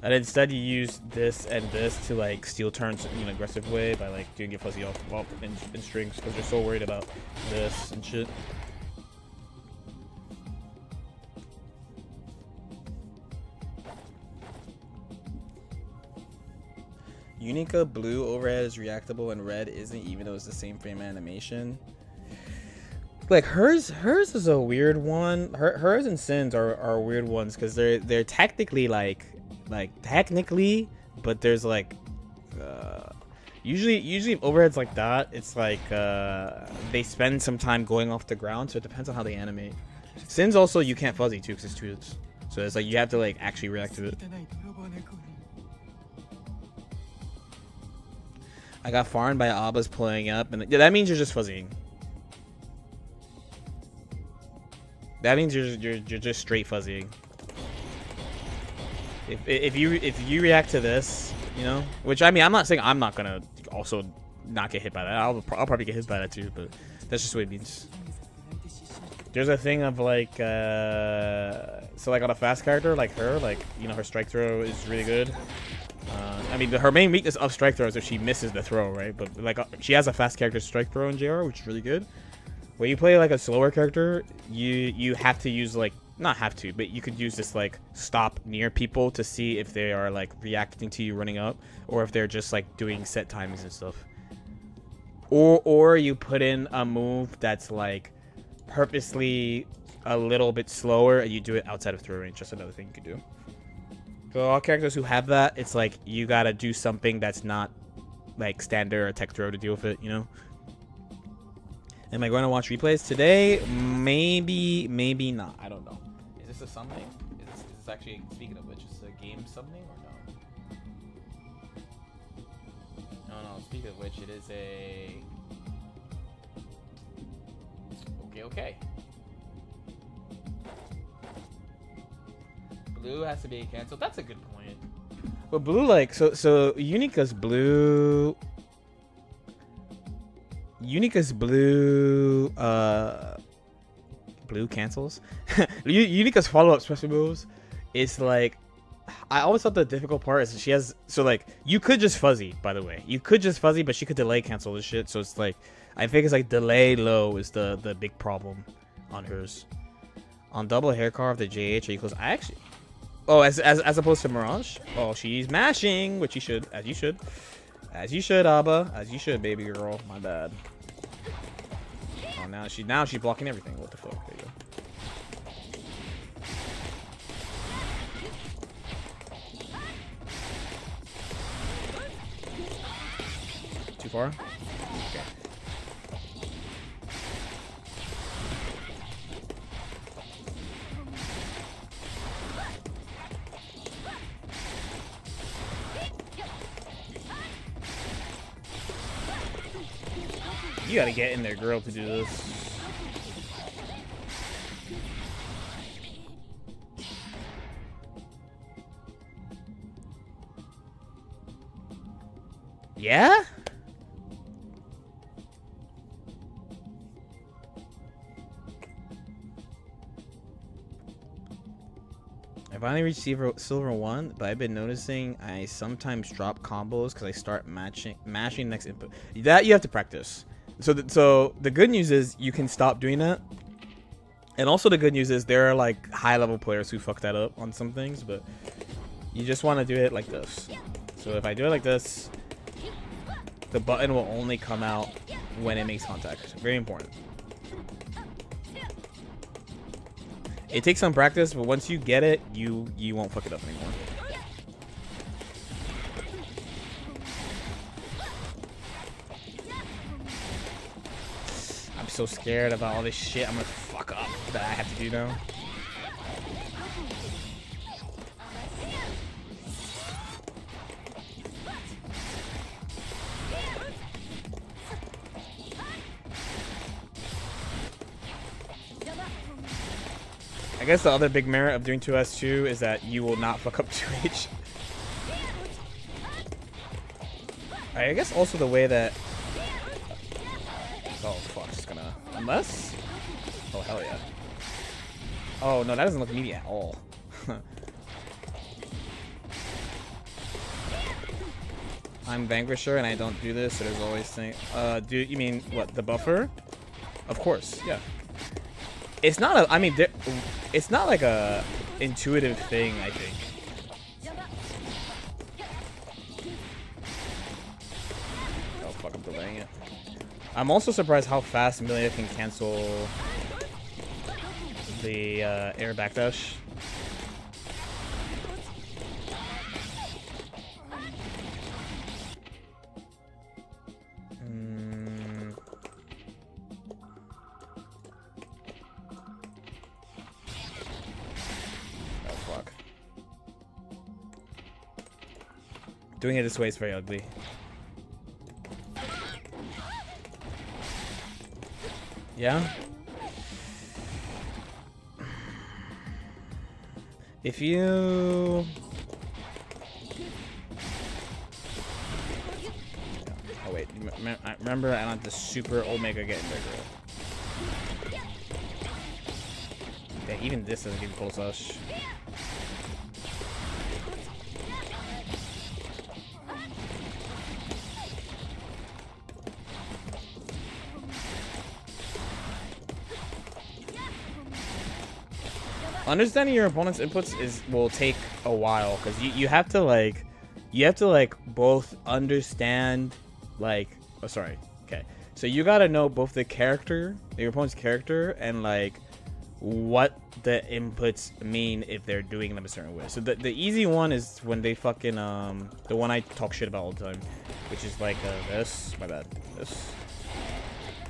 And instead you use this and this to like steal turns in an aggressive way by like doing it fuzzy off in strings because you're so worried about this and shit. Unica blue overhead is reactable and red isn't, even though it's the same frame animation. Like hers is a weird one. Hers and Sin's are weird ones because they're technically like technically, but there's like usually overheads like that, it's like they spend some time going off the ground, so it depends on how they animate. Sin's also you can't fuzzy too because it's 2 hits, so it's like you have to like actually react to it. I got farmed by Abba's pulling up, and yeah, that means you're just fuzzying. That means you're just straight fuzzying. If you react to this, you know, which I mean, I'm not saying I'm not gonna also not get hit by that. I'll probably get hit by that too, but that's just what it means. There's a thing of like, so like on a fast character like her, like, you know, her strike throw is really good. I mean, her main weakness of strike throw is if she misses the throw, right? But like she has a fast character strike throw in JR, which is really good. When you play like a slower character, you have to use like, not have to, but you could use this like stop near people to see if they are like reacting to you running up, or if they're just like doing set timings and stuff. Or you put in a move that's like purposely a little bit slower and you do it outside of throw range. Just another thing you could do. So all characters who have that, it's like you gotta do something that's not like standard or tech throw to deal with it, you know? Am I going to watch replays today? Maybe, maybe not. I don't know. Is this a something? Is this actually, speaking of which, is this a game something or no? No, speaking of which, it is a... Okay. Blue has to be canceled. That's a good point. But blue, like, so Unica's blue... Unica's blue blue cancels. Unica's follow-up special moves is like, I always thought the difficult part is she has, so like you could just fuzzy, by the way, you could just fuzzy, but she could delay cancel this shit. So it's like, I think it's like delay low is the big problem on hers. On double hair carve, the JH equals, I actually, oh, as opposed to Mirage, oh, she's mashing, which you should, as you should. As you should, Abba. As you should, baby girl. My bad. Oh, now she's blocking everything. What the fuck? There you go. Too far? Okay. You gotta get in there, girl, to do this. Yeah? I finally reached silver 1, but I've been noticing I sometimes drop combos because I start mashing next input. That you have to practice. So the good news is you can stop doing that. And also the good news is there are like high level players who fuck that up on some things, but you just want to do it like this. So if I do it like this, the button will only come out when it makes contact. Very important. It takes some practice, but once you get it, you won't fuck it up anymore. I'm so scared about all this shit I'm gonna fuck up that I have to do now. I guess the other big merit of doing 2S2 is that you will not fuck up 2H. I guess also the way that... Oh, fuck. It's gonna... Unless... Oh, hell yeah. Oh, no, that doesn't look meaty at all. I'm Vanquisher and I don't do this, so there's always thing. Do you mean what? The buffer? Of course, yeah. It's not a. I mean, it's not like a intuitive thing. I think. Oh fuck! I'm delaying it. I'm also surprised how fast Amelia can cancel the air backdash. Doing it this way is very ugly. Yeah? If you... Oh wait, remember I want the super Omega getting bigger. Yeah, even this doesn't give full slash. Understanding your opponent's inputs will take a while because you have to like both understand like so you gotta know both the character, your opponent's character, and like what the inputs mean if they're doing them a certain way. So the easy one is when they fucking the one I talk shit about all the time, which is like this.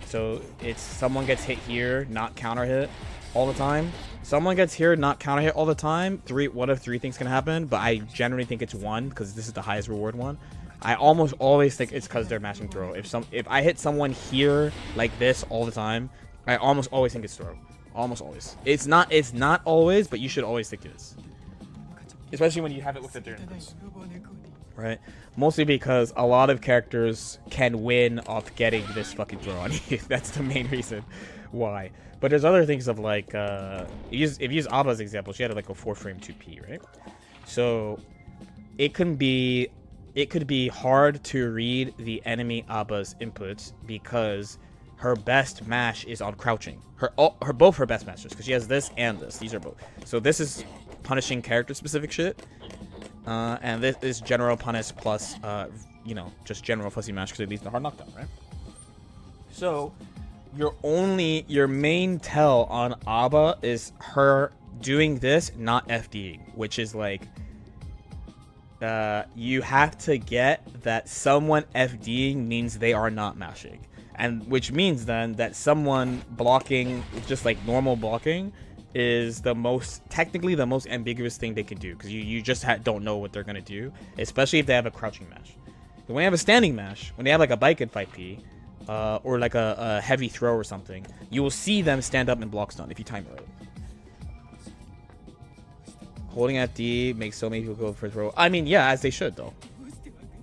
So it's someone gets hit here, not counter hit all the time. Someone gets here, not counter hit all the time. One of three things can happen, but I generally think it's one because this is the highest reward one. I almost always think it's because they're mashing throw. If I hit someone here like this all the time, I almost always think it's throw. Almost always. It's not always, but you should always think it is. Especially when you have it with the their inputs. Right? Mostly because a lot of characters can win off getting this fucking throw on you. That's the main reason why. But there's other things of like, if you use Abba's example, she had like a 4-frame 2P, right? So it could be hard to read the enemy Abba's inputs because her best mash is on crouching. Both her best masters, because she has this and this. These are both. So this is punishing character specific shit, and this is general punish plus, just general fuzzy mash because it leads to hard knockdown, right? So your main tell on Abba is her doing this, not FDing, which is like, you have to get that someone FDing means they are not mashing, and which means then that someone blocking just like normal blocking is technically the most ambiguous thing they can do, because you just don't know what they're gonna do, especially if they have a crouching mash. When they have a standing mash, when they have like a bike in 5P, or like a heavy throw or something, you will see them stand up and block stun if you time it right. Holding at D makes so many people go for throw. I mean, yeah, as they should though.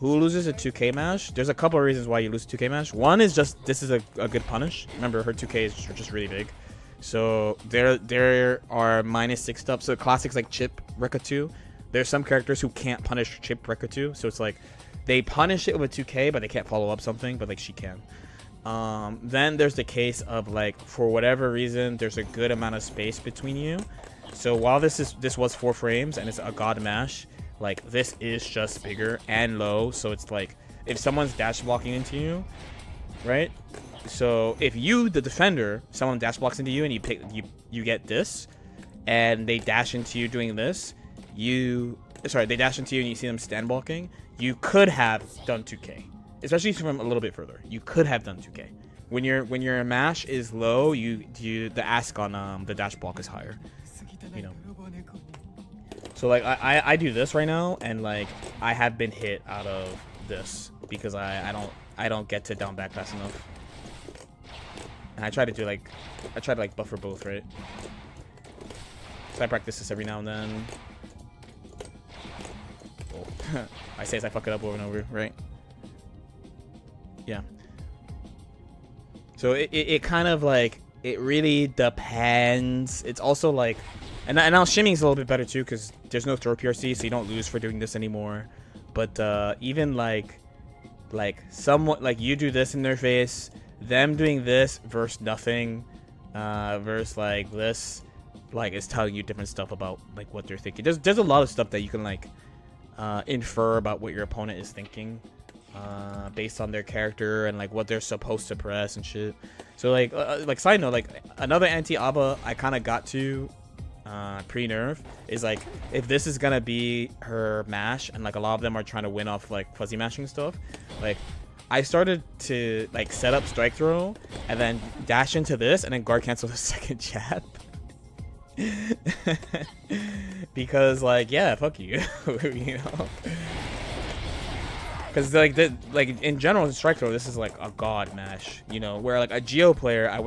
Who loses a 2K mash? There's a couple of reasons why you lose a 2K mash. One is just this is a good punish. Remember, her 2K is just really big. So there are -6 stuff. So classics like Chip, Rekka 2. There's some characters who can't punish Chip, Rekka 2. So it's like they punish it with a 2K, but they can't follow up something, but like she can. Then there's the case of like, for whatever reason, there's a good amount of space between you. So while this was 4 frames and it's a god mash, like this is just bigger and low. So it's like if someone's dash blocking into you, right? So if you, the defender, someone dash blocks into you and you get this, and they dash into you doing this, they dash into you and you see them stand blocking, you could have done 2K. Especially from a little bit further, you could have done 2K. When your mash is low, the ask on the dash block is higher. You know. So like I do this right now, and like I have been hit out of this because I don't get to down back fast enough. And I try to buffer both, right? So I practice this every now and then. Oh. I say as I fuck it up over and over, right? Yeah. So it kind of like, it really depends. It's also like, and now shimmying's a little bit better too, because there's no throw PRC, so you don't lose for doing this anymore. But even like like somewhat like you do this in their face, them doing this versus nothing, versus like this, like is telling you different stuff about like what they're thinking. There's a lot of stuff that you can like infer about what your opponent is thinking, based on their character and like what they're supposed to press and shit. So like side note, like another anti-Aba I kind of got to pre-nerf is like, if this is gonna be her mash and like a lot of them are trying to win off like fuzzy mashing stuff, like I started to like set up strike throw and then dash into this and then guard cancel the second jab. Because like, yeah, fuck you. You know, because like in general in strike throw this is like a god mash, you know, where like a Geo player I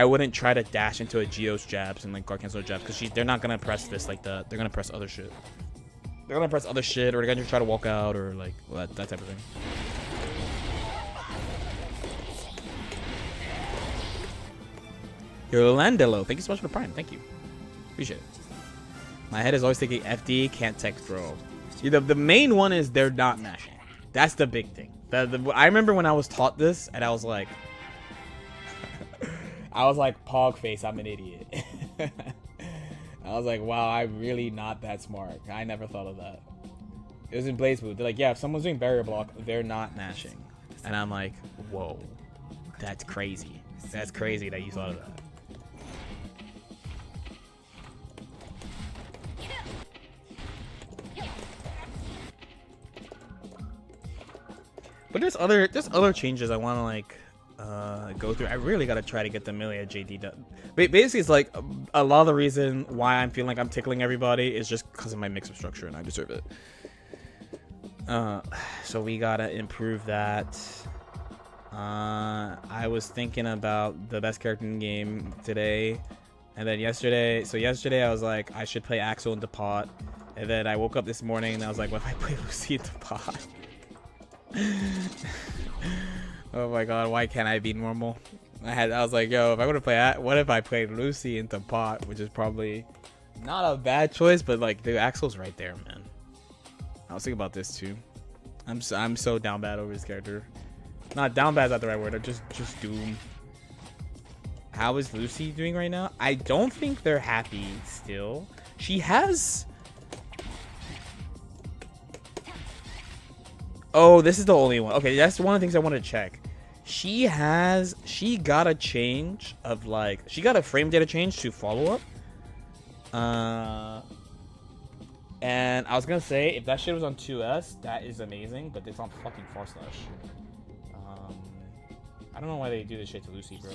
wouldn't try to dash into a Geo's jabs and like guard cancel jabs, because they're not gonna press this like they're gonna press other shit. They're gonna press other shit, or they're gonna try to walk out, or like that type of thing. Yolandelo, thank you so much for the prime. Thank you, appreciate it. My head is always thinking FD can't tech throw. See, the main one is they're not mashing. That's the big thing. I remember when I was taught this and I was like, pog face, I'm an idiot. I was like, wow, I'm really not that smart. I never thought of that. It was in Blaze Boot. They're like, yeah, if someone's doing barrier block, they're not mashing. And I'm like, whoa, that's crazy. That's crazy that you thought of that. But there's other changes I want to like go through. I really gotta try to get the Millia JD done. But basically, it's like a lot of the reason why I'm feeling like I'm tickling everybody is just because of my mix-up structure, and I deserve it. So we gotta improve that. I was thinking about the best character in the game today, and then yesterday. So yesterday I was like, I should play Axel into pot, and then I woke up this morning and I was like, what if I play Lucy into pot? Oh my god, why can't I be normal? I was like, yo, if I want to play, what if I played Lucy into pot, which is probably not a bad choice, but like the Axel's right there, man. I was thinking about this too. I'm so down bad over this character. Not down bad is not the right word. I'm just doom. How is Lucy doing right now? I don't think they're happy still. She has. Oh, this is the only one. Okay, that's one of the things I want to check. She got a change of like, she got a frame data change to follow up. And I was gonna say, if that shit was on 2S, that is amazing, but it's on fucking /. I don't know why they do this shit to Lucy, bro.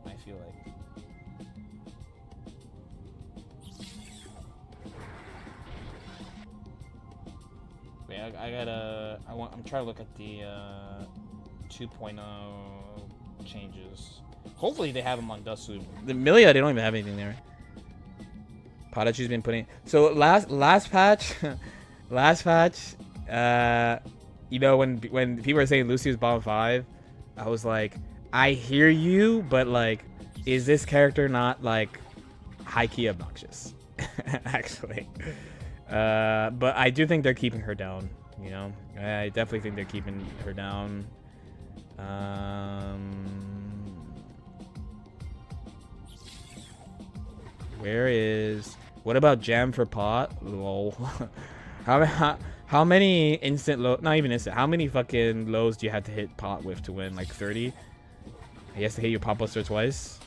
I feel like. Wait, I'm trying to look at the 2.0 changes. Hopefully they have them on Dustsuit. The Millia, they don't even have anything there. Padachi's been putting. So last patch, you know, when people were saying Lucy was bottom 5, I was like, I hear you, but like, is this character not like high key obnoxious? Actually, but I do think they're keeping her down. You know, I definitely think they're keeping her down. What about jam for pot? Lol. How many instant low? Not even instant. How many fucking lows do you have to hit pot with to win? Like 30? He has to hit your pot buster twice.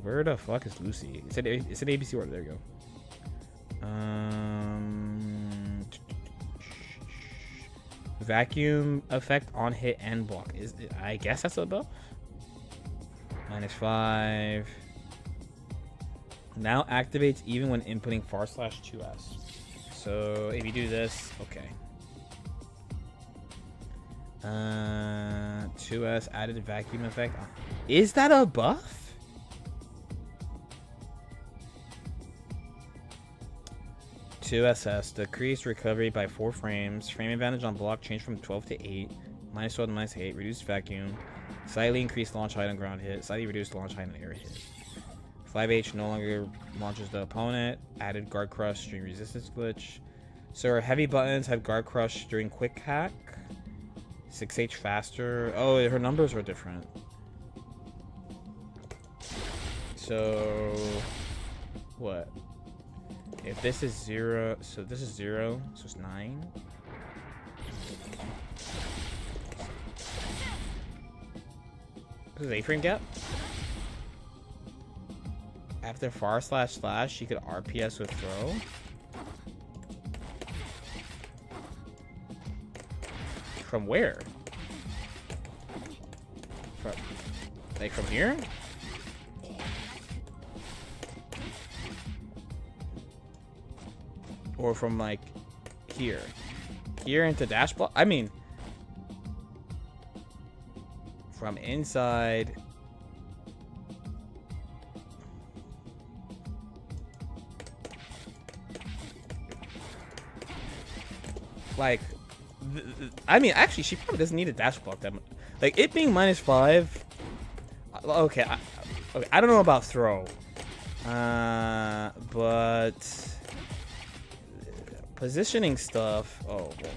Where the fuck is Lucy? It's an ABC order. There you go. Vacuum effect on hit and block. I guess that's a buff. -5. Now activates even when inputting /2S. So if you do this, okay. 2S added vacuum effect. Is that a buff? (2SS) decrease recovery by 4 frames. Frame advantage on block change from 12 to 8. -12 to -8. Reduced vacuum. Slightly increased launch height on ground hit. Slightly reduced launch height on air hit. 5H no longer launches the opponent. Added guard crush during resistance glitch. So her heavy buttons had guard crush during quick hack. 6H faster. Oh, her numbers are different. So what? If this is 0, so this is 0, so it's 9. This is A-frame gap. After //, she could RPS with throw. From where? From, like from here? Or from like here? Here into dash block? I mean, from inside. Like, I mean, actually, she probably doesn't need a dash block that much. Like, it being -5. Okay, I don't know about throw. But positioning stuff. Oh, well.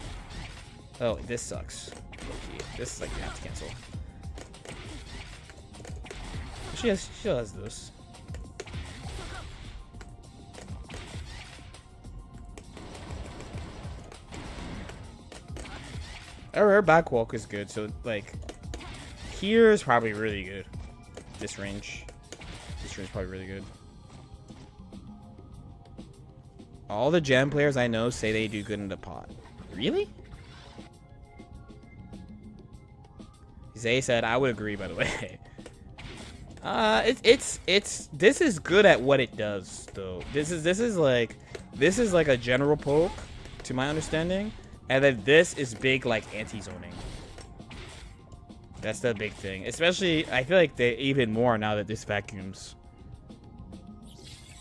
Oh, this sucks. Okay, this is like you have to cancel. She has this. Her back walk is good, so like here is probably really good. This range is probably really good. All the Gen players I know say they do good in the pot. Really? Zay said I would agree, by the way. This is good at what it does though. This is like a general poke to my understanding. And then this is big, like, anti-zoning. That's the big thing. Especially, I feel like they even more now that this vacuums.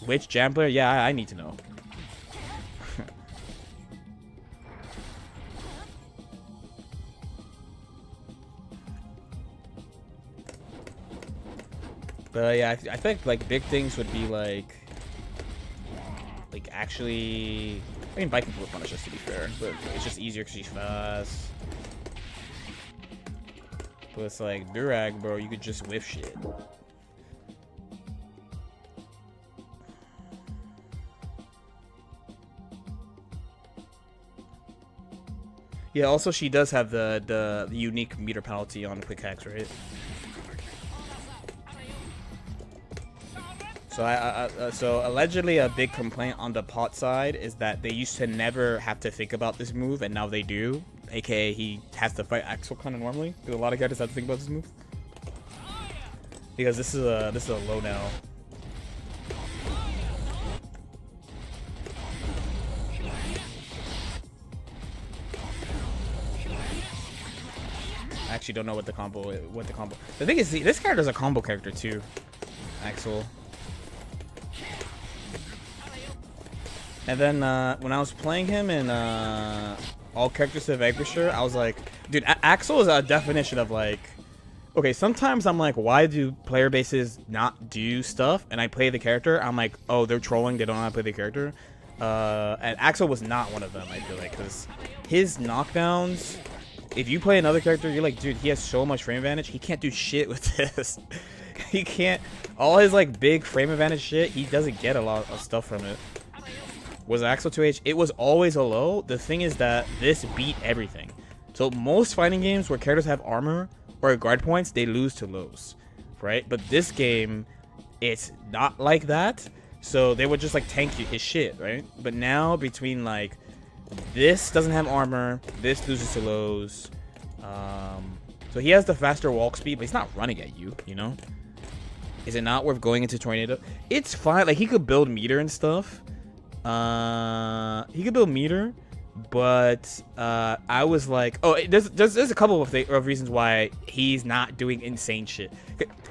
Which jam player? Yeah, I need to know. But yeah, I think, like, big things would be, like actually... I mean, Viking will punish us, to be fair, but it's just easier because she's fast. But it's like, Durag, bro, you could just whiff shit. Yeah, also she does have the unique meter penalty on quick hacks, right? So so allegedly a big complaint on the pot side is that they used to never have to think about this move, and now they do. AKA he has to fight Axel kind of normally. Because a lot of characters have to think about this move. Because this is a low now. I actually don't know what the combo. The thing is, this character's a combo character too, Axel. And then when I was playing him in all characters of Vanquisher, I was like, dude, Axel is a definition of like, okay, sometimes I'm like, why do player bases not do stuff? And I play the character, I'm like, oh, they're trolling, they don't know how to play the character. And Axel was not one of them, I feel like, because his knockdowns, if you play another character, you're like, dude, he has so much frame advantage, he can't do shit with this. He can't, all his like big frame advantage shit, he doesn't get a lot of stuff from it. Was Axel 2H? It was always a low. The thing is that this beat everything. So most fighting games where characters have armor or guard points, they lose to lows, right? But this game, it's not like that. So they would just like tank you his shit, right? But now between like this doesn't have armor, this loses to lows. So he has the faster walk speed, but he's not running at you, you know? Is it not worth going into Tornado? It's fine. Like he could build meter and stuff. He could build meter, but I was like, oh, there's a couple of reasons why he's not doing insane shit.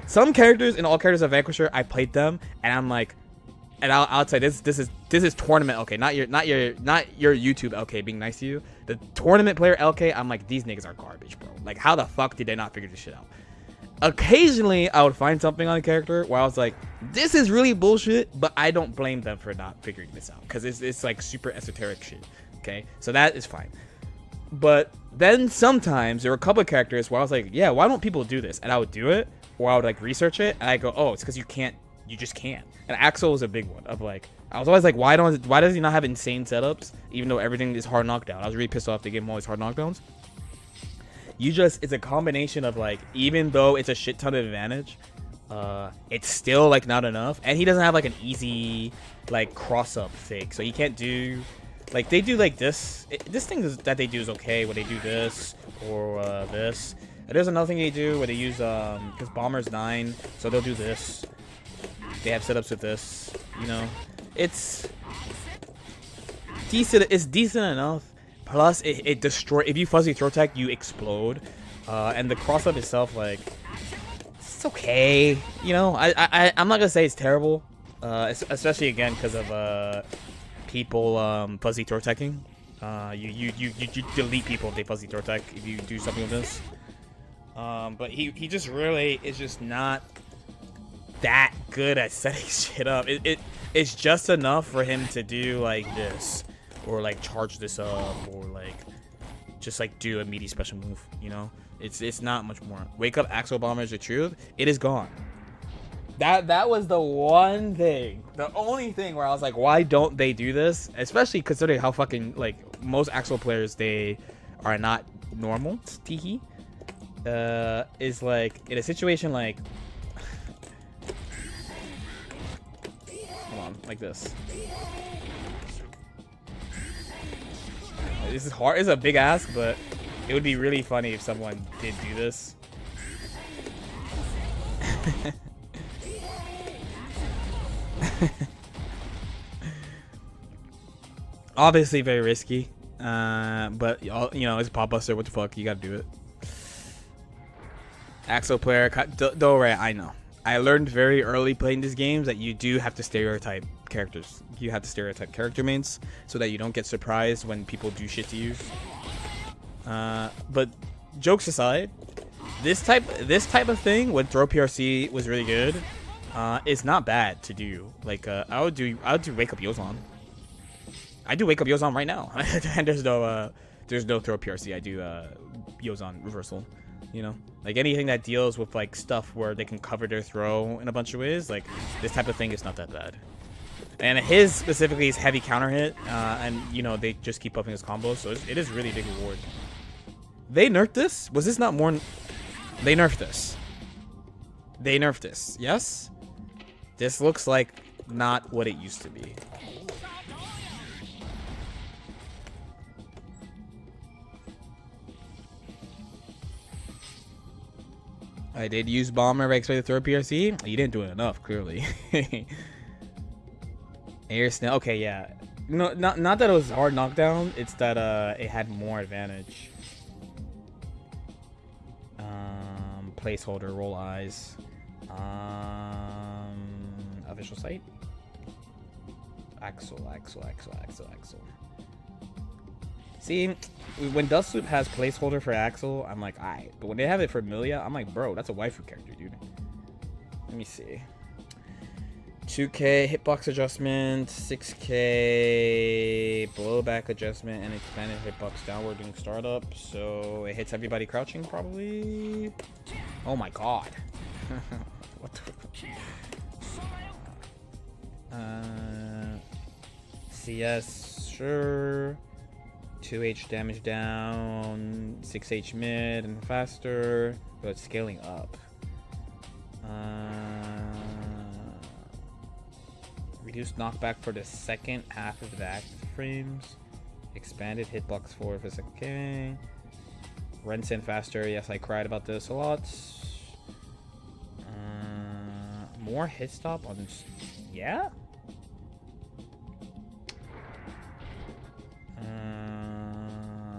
Some characters in all characters of Vanquisher, I played them, and I'm like, and I'll say this is tournament LK, not your YouTube LK being nice to you. The tournament player LK, I'm like, these niggas are garbage, bro. Like, how the fuck did they not figure this shit out? occasionally I would find something on a character where I was like, this is really bullshit, but I don't blame them for not figuring this out because it's like super esoteric shit. Okay, so that is fine. But then sometimes there were a couple of characters where I was like, yeah, why don't people do this? And I would do it, or I would like research it, and I go, oh, it's because you just can't. And Axel was a big one of like, I was always like, why does he not have insane setups even though everything is hard knockdown? I was really pissed off they gave him all these hard knockdowns. It's a combination of like, even though it's a shit ton of advantage, it's still like not enough, and he doesn't have like an easy like cross up thing, so he can't do like they do like this. This thing that they do is okay when they do this or this. And there's another thing they do where they use because Bomber's 9, so they'll do this. They have setups with this, you know. It's decent. It's decent enough. Plus, it destroy. If you fuzzy throw attack, you explode. And the cross up itself, like, it's okay. You know, I'm not gonna say it's terrible. Especially again because of people fuzzy throw attacking. You delete people if they fuzzy throw attack if you do something with this. But he just really is just not that good at setting shit up. It's just enough for him to do like this, or like charge this up, or like just like do a meaty special move. You know, it's not much more. Wake up, Axel Bomber is the truth. It is gone. That was the one thing, the only thing where I was like, why don't they do this? Especially considering how fucking like most Axel players, they are not normal. Tiki is like in a situation like. Like this. This is hard. It's a big ask, but it would be really funny if someone did do this. Obviously very risky, but you know, it's a pop buster. What the fuck? You gotta do it. Axel player, don't worry. I know. I learned very early playing these games that you do have to stereotype characters. You have to stereotype character mains so that you don't get surprised when people do shit to you. But jokes aside, this type of thing when throw PRC was really good. It's not bad to do. Like I would do wake up Yozan. I do wake up Yozan right now, and there's no throw PRC. I do Yozan reversal. You know, like anything that deals with like stuff where they can cover their throw in a bunch of ways, like this type of thing is not that bad. And his specifically is heavy counter hit, and you know, they just keep upping his combos, so it is really big reward. They nerfed this? Was this not more? They nerfed this. They nerfed this. Yes? This looks like not what it used to be. I did use Bomber, I expected to throw PRC. You didn't do it enough, clearly. Air Snail. Okay, yeah. No, not that it was hard knockdown. It's that it had more advantage. Placeholder, roll eyes. Official site. Axel. See, when Dustloop has placeholder for Axel, I'm like, alright. But when they have it for Milia, I'm like, bro, that's a waifu character, dude. Let me see. 2K hitbox adjustment, 6K blowback adjustment, and expanded hitbox downward during startup. So it hits everybody crouching, probably. Oh my god. What the? CS, sure. 2H damage down, 6H mid and faster, but it's scaling up. Reduced knockback for the second half of the active frames. Expanded hitbox for the second. Okay. Rensen faster. Yes, I cried about this a lot. More hit stop on. Yeah.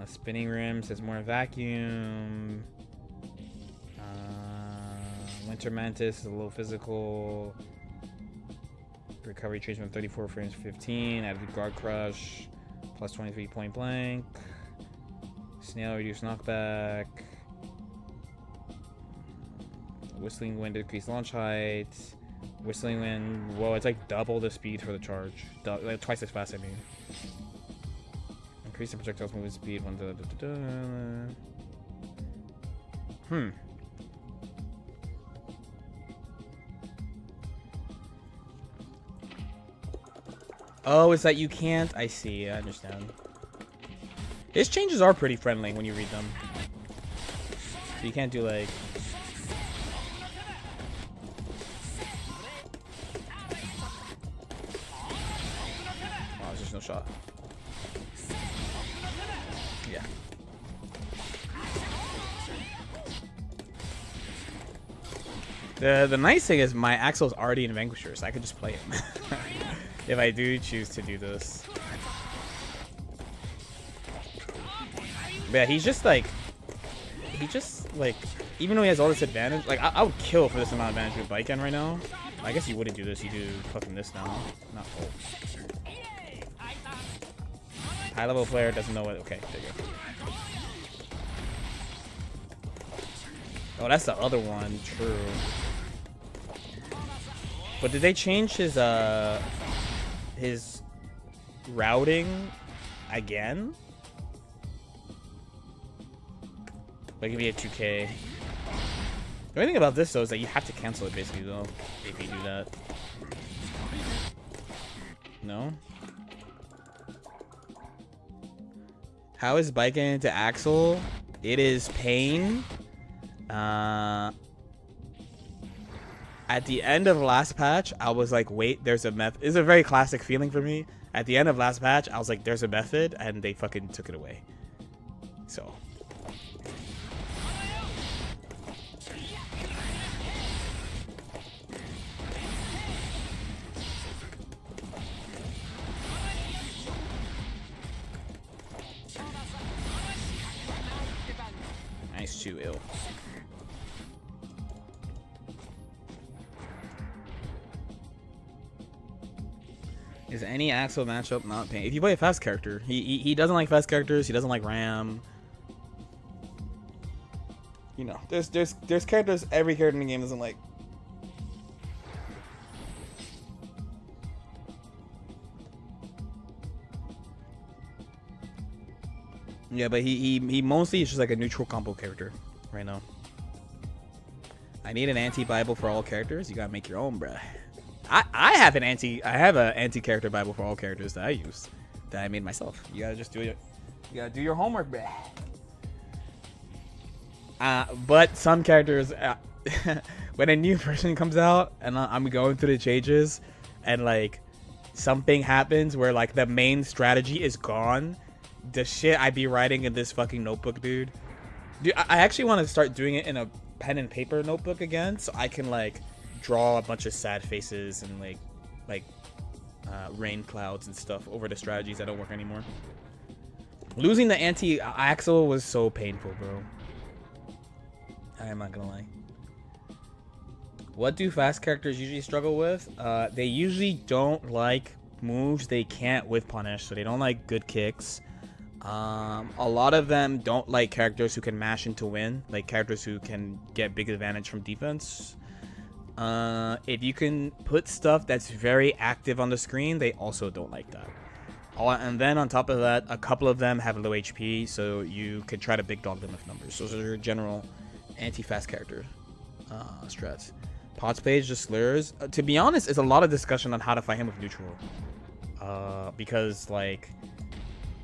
Spinning rims has more vacuum. Winter Mantis is a little physical. Recovery change from 34 frames to 15. Added guard crush. Plus 23 point blank. Snail reduced knockback. Whistling Wind decrease launch height. Whistling Wind, whoa, it's like double the speed for the charge. Like twice as fast, I mean. Increase the projectile's movement speed. Oh, it's that you can't? I see, I understand. His changes are pretty friendly when you read them. So you can't do like... Oh, there's just no shot. Yeah. The nice thing is my Axel's already in Vanquisher, so I could just play him. If I do choose to do this. But yeah, he's just like... even though he has all this advantage, like, I would kill for this amount of advantage with Baiken right now. I guess you wouldn't do this, you do fucking this now. Not full. High level player doesn't know what... Okay, there you go. Oh, that's the other one, true. But did they change his routing again? Like if you get 2K. The only thing about this though is that you have to cancel it basically though, if you do that. No? How is Baiken into Axel? It is pain. At the end of last patch, I was like, wait, there's a method. It's a very classic feeling for me. At the end of last patch, I was like, there's a method, and they fucking took it away. So. Nice, too ill. Is any Axel matchup not pain? If you play a fast character, he doesn't like fast characters. He doesn't like Ram. You know, there's characters every character in the game doesn't like. Yeah, but he mostly is just like a neutral combo character right now. I need an anti-Bible for all characters. You gotta make your own, bruh. I have an anti character Bible for all characters that I use, that I made myself. You gotta just do it. You gotta do your homework, bruh. But some characters, when a new version comes out and I'm going through the changes, and like something happens where like the main strategy is gone, the shit I be writing in this fucking notebook, dude. I actually want to start doing it in a pen and paper notebook again, so I can like draw a bunch of sad faces and like rain clouds and stuff over the strategies that don't work anymore. Losing the anti-Axel was so painful, bro. I am not gonna lie. What do fast characters usually struggle with? They usually don't like moves they can't with punish, so they don't like good kicks. A lot of them don't like characters who can mash into win, like characters who can get big advantage from defense. If you can put stuff that's very active on the screen, they also don't like that. And then on top of that, a couple of them have low HP, so you can try to big dog them with numbers. Those are your general anti-fast character strats. Pot's page just slurs. To be honest, it's a lot of discussion on how to fight him with neutral. Because like,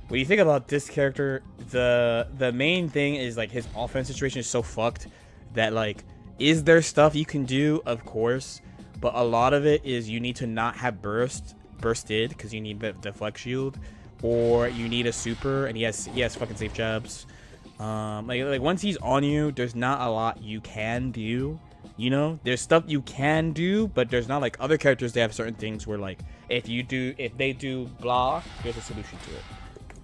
when you think about this character, the main thing is like his offense situation is so fucked that like, is there stuff you can do? Of course, but a lot of it is you need to not have bursted because you need the flex shield, or you need a super, and he has fucking safe jabs. Like once he's on you, there's not a lot you can do. You know, there's stuff you can do, but there's not like other characters. They have certain things where like if they do blah, there's a solution to it.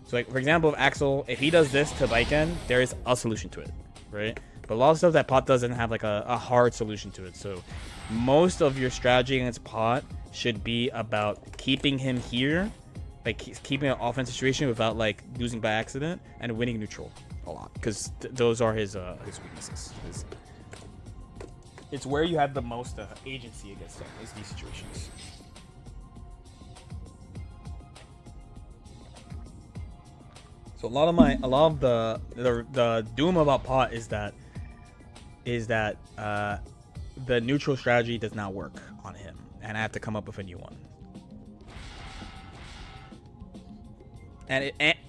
So like for example, if Axel, if he does this to Baiken, there is a solution to it, right? But a lot of stuff that Pot doesn't have like a hard solution to it. So most of your strategy against Pot should be about keeping him here, like keeping an offense situation without like losing by accident, and winning neutral a lot, because those are his weaknesses. It's where you have the most agency against them, is these situations. So a lot of the doom about pot is that the neutral strategy does not work on him, and I have to come up with a new one.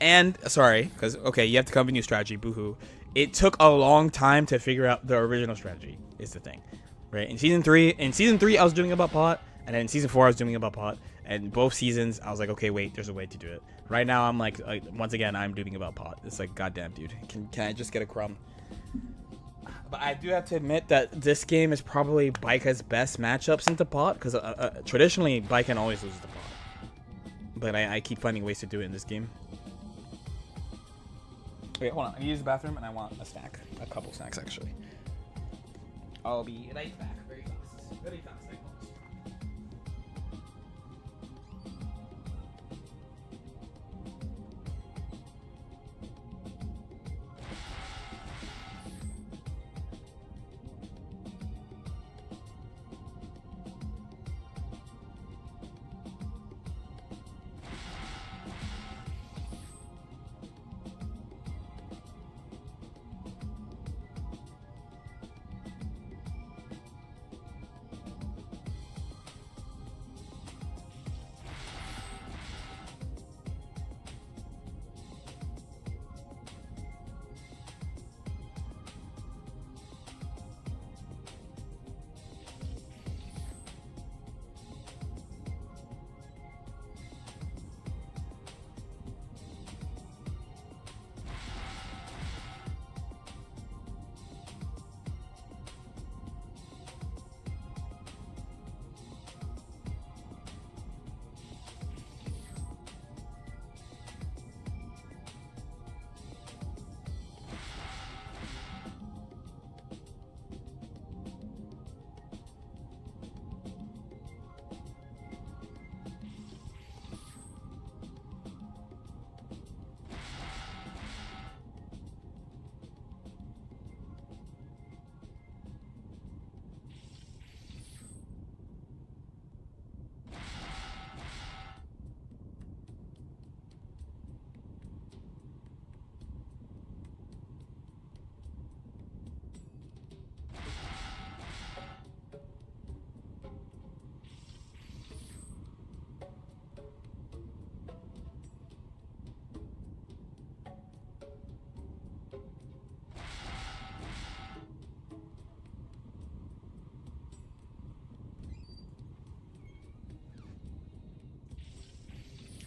And sorry, because okay, you have to come up with a new strategy. Boohoo! It took a long time to figure out the original strategy. Is the thing, right? In season three, I was doing about pot, and then in season 4, I was doing about pot. And both seasons, I was like, okay, wait, there's a way to do it. Right now, I'm like once again, I'm doing about pot. It's like, goddamn, dude, can I just get a crumb? But I do have to admit that this game is probably Baika's best matchups into pot, because traditionally, Baikan always loses to pot. But I keep finding ways to do it in this game. Wait, hold on. I need to use the bathroom, and I want a snack. A couple snacks, actually. I'll be right back. Very fast. Very fast. I promise.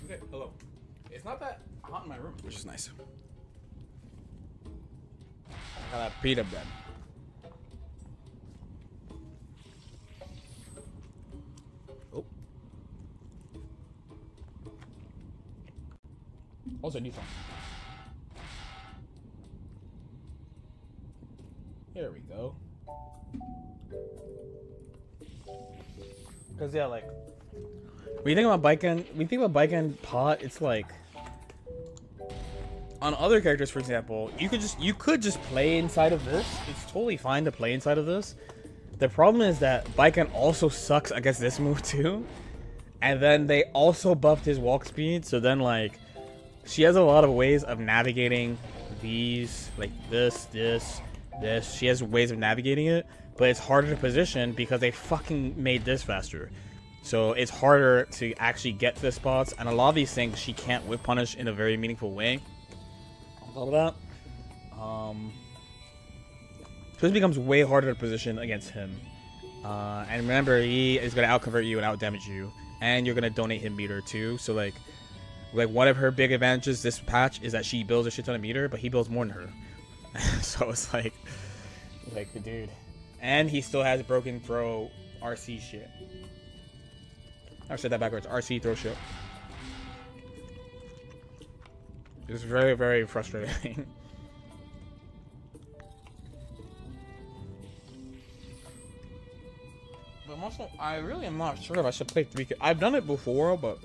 Okay, hello. It's not that hot in my room, which is nice. I got a pita bread. Oh. Also, new phone. Here we go. Because, yeah, like, when you think about Baikan pot, it's like, on other characters, for example, you could just play inside of this. It's totally fine to play inside of this. The problem is that Baikan also sucks against this move too. And then they also buffed his walk speed, so then like, she has a lot of ways of navigating these, like this. She has ways of navigating it, but it's harder to position because they fucking made this faster. So it's harder to actually get to the spots, and a lot of these things she can't whip punish in a very meaningful way. On top of that, so this becomes way harder to position against him. And remember, he is going to outconvert you and outdamage you, and you're going to donate him meter too. So like one of her big advantages this patch is that she builds a shit ton of meter, but he builds more than her. So it's like the dude, and he still has broken throw RC shit. I said that backwards. RC throw shit. It's very, very frustrating. But also, I really am not sure if I should play 3. I've done it before, but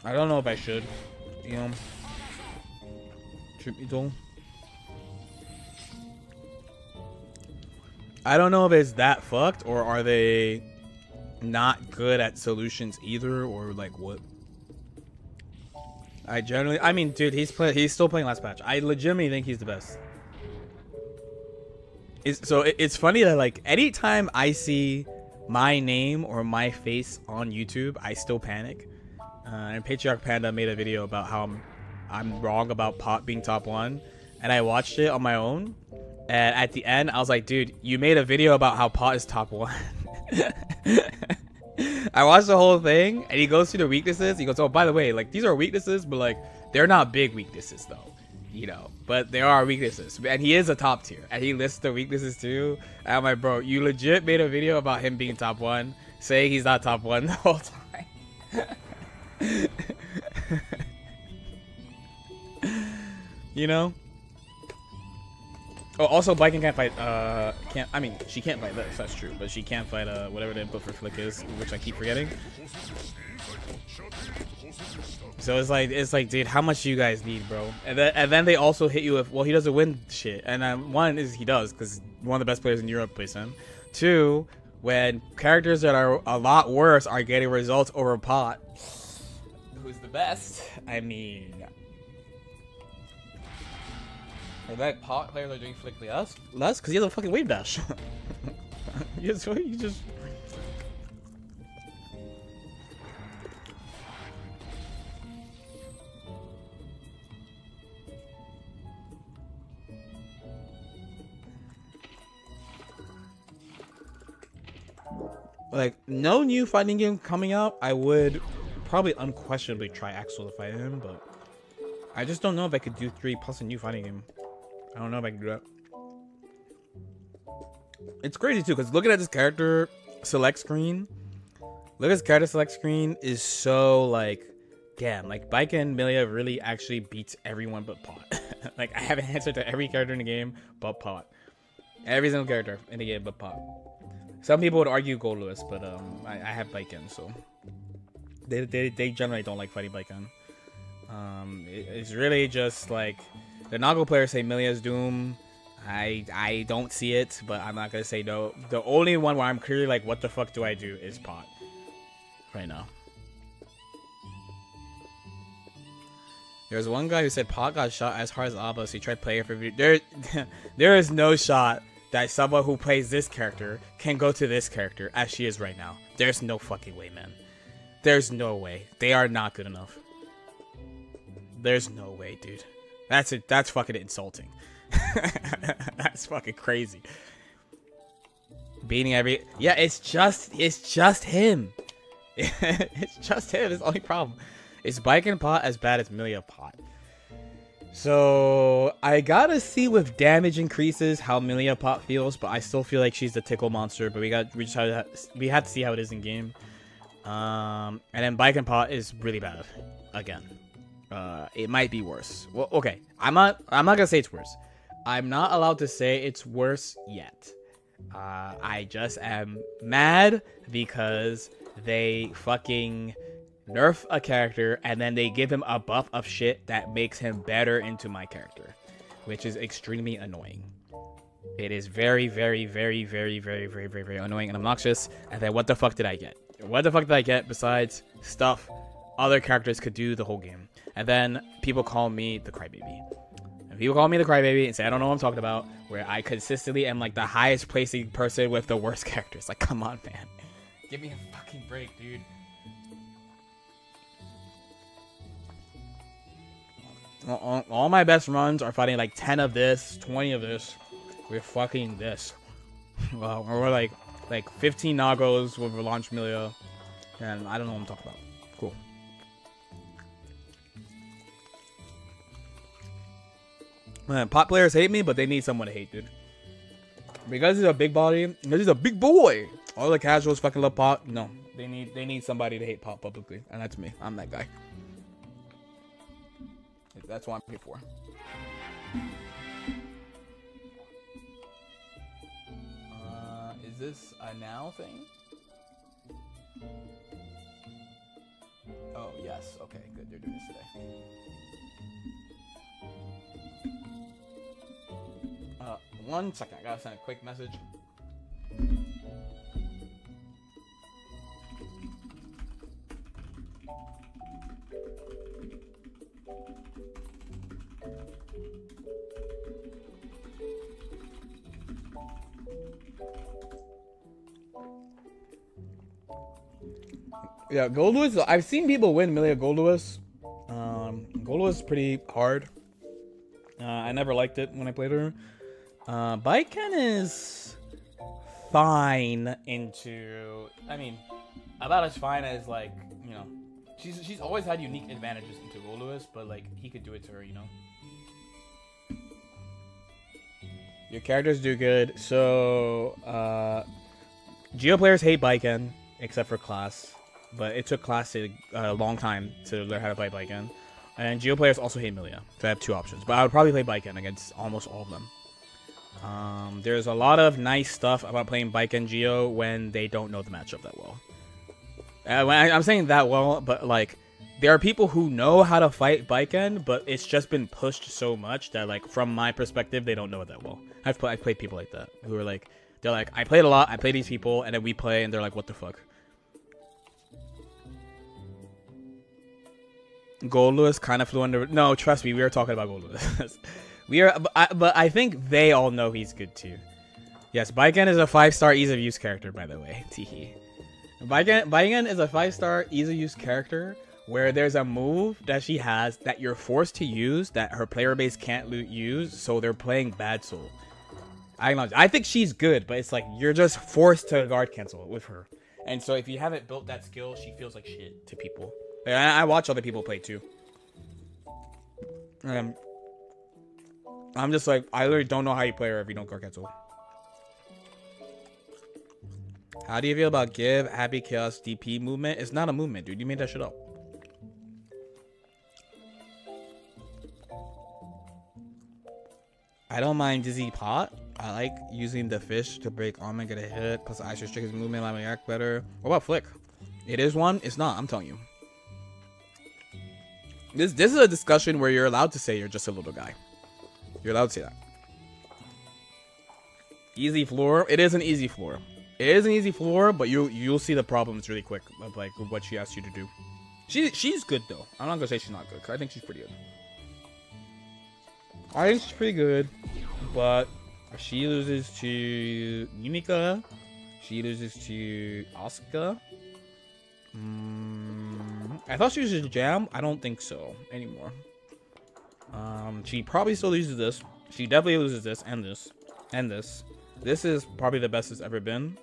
I don't know if I should. You know, truth be told. I don't know if it's that fucked or are they not good at solutions either, or like what. I mean, dude, he's still playing last patch. I legitimately think he's the best. It's funny that like anytime I see my name or my face on YouTube, I still panic. And Patriarch Panda made a video about how I'm wrong about Pot being top 1, and I watched it on my own. And at the end, I was like, dude, you made a video about how Pot is top 1. I watched the whole thing, and he goes through the weaknesses. He goes, oh, by the way, like, these are weaknesses, but, like, they're not big weaknesses, though. You know, but there are weaknesses. And he is a top tier. And he lists the weaknesses, too. And I'm like, bro, you legit made a video about him being top 1, saying he's not top 1 the whole time. You know? Oh, also, Viking can't fight, I mean, she can't fight this, that's true, but she can't fight, whatever the input for Flick is, which I keep forgetting. So it's like, dude, how much do you guys need, bro? And then they also hit you with, well, he doesn't win shit. And one is he does, because one of the best players in Europe plays him. 2, when characters that are a lot worse are getting results over Pot, who's the best? I mean... That Pot players are doing Flick less? Because he has a fucking wave dash. you just... Like, no new fighting game coming out, I would probably unquestionably try Axel to fight him, but I just don't know if I could do 3 plus a new fighting game. I don't know if I can do that. It's crazy too, because looking at this character select screen, look at this character select screen is so like, damn, like Baika and Milia really actually beats everyone but Pot. Like, I have an answer to every character in the game but Pot. Every single character in the game but Pot. Some people would argue Gold Lewis, but I have Baiken, so they generally don't like fighting Baiken. It's really just like the Nago players say Milia's Doom. I don't see it, but I'm not gonna say no. The only one where I'm clearly like, what the fuck do I do is Pot right now. There's one guy who said Pot got shot as hard as Abba, so he tried playing for there is no shot that someone who plays this character can go to this character as she is right now. There's no fucking way, man. There's no way. They are not good enough. There's no way, dude. That's it. That's fucking insulting. That's fucking crazy. Beating every... Yeah, it's just him. It's just him. It's the only problem. Is Baiken Pot as bad as Milia Pot? So I gotta see with damage increases how Milia Pot feels, but I still feel like she's the tickle monster. But we have to see how it is in game. And then Baiken Pot is really bad again. It might be worse. Well, okay, I'm not gonna say it's worse. I'm not allowed to say it's worse yet. I just am mad because they fucking nerf a character and then they give him a buff of shit that makes him better into my character, which is extremely annoying. It is very, very, very, very, very, very, very, very annoying and obnoxious. And then what the fuck did I get? What the fuck did I get besides stuff other characters could do the whole game? And then people call me the crybaby. And people call me the crybaby and say I don't know what I'm talking about, where I consistently am like the highest placing person with the worst characters. Like, come on, man. Give me a fucking break, dude. All my best runs are fighting like 10 of this, 20 of this. We're fucking this. Well, we're like 15 Nagos with launch Milia. And I don't know what I'm talking about. Cool. Man, Pot players hate me, but they need someone to hate, dude. Because he's a big body, because he's a big boy. All the casuals fucking love Pot. No, they need somebody to hate Pot publicly, and that's me. I'm that guy. That's what I'm here for. Is this a now thing? Oh, yes. Okay, good. They're doing this today. One second. I gotta send a quick message. Yeah, Gold Lewis. I've seen people win Millia Gold Lewis. Gold Lewis is pretty hard. I never liked it when I played her. Baiken is fine into. I mean, about as fine as like, you know, she's always had unique advantages into Gold Lewis, but like he could do it to her, you know. Your characters do good. So, Geo players hate Baiken, except for Class. But it took Class a long time to learn how to play Baiken. And Geo players also hate Millia. So I have two options. But I would probably play Baiken against almost all of them. There's a lot of nice stuff about playing Baiken Geo when they don't know the matchup that well. I'm saying that well, but like, there are people who know how to fight Baiken, but it's just been pushed so much that, like, from my perspective, they don't know it that well. I've played people like that who are like, they're like, I played a lot, I play these people, and then we play, and they're like, what the fuck? Gold Lewis kind of flew under. No, trust me, we were talking about Gold Lewis. but I think they all know he's good too. Yes, Baiken is a 5-star ease of use character, by the way. Teehee. Baiken is a 5-star ease of use character where there's a move that she has that you're forced to use that her player base can't use, so they're playing Bad Soul. I acknowledge. I think she's good, but it's like you're just forced to guard cancel with her. And so if you haven't built that skill, she feels like shit to people. I watch other people play too. I'm just like, I literally don't know how you play her if you don't guard cancel. How do you feel about Give, Happy Chaos, DP movement? It's not a movement, dude. You made that shit up. I don't mind Dizzy Pot. I like using the fish to break arm and get a hit. Plus, ice restrict his movement, let me act better. What about Flick? It is one. It's not. I'm telling you. This is a discussion where you're allowed to say you're just a little guy. You're allowed to say that. Easy floor. It is an easy floor. It is an easy floor, but you'll see the problems really quick of like what she asks you to do. She's good though. I'm not gonna say she's not good, because I think she's pretty good. I think she's pretty good, but she loses to Yumika. She loses to Asuka. I thought she was just Jam. I don't think so anymore. She probably still loses this. She definitely loses this and this and this. This is probably the best it's ever been.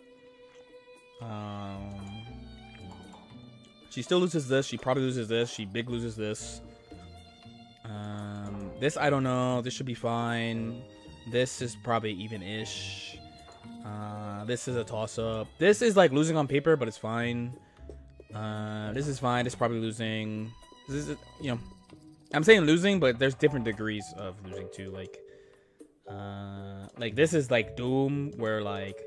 She still loses this. She probably loses this. She big loses this. This I don't know. This should be fine. This is probably even-ish. This is a toss-up. This is like losing on paper, but it's fine. This is fine. This is probably losing. This is, you know, I'm saying losing, but there's different degrees of losing too. Like this is like Doom, where like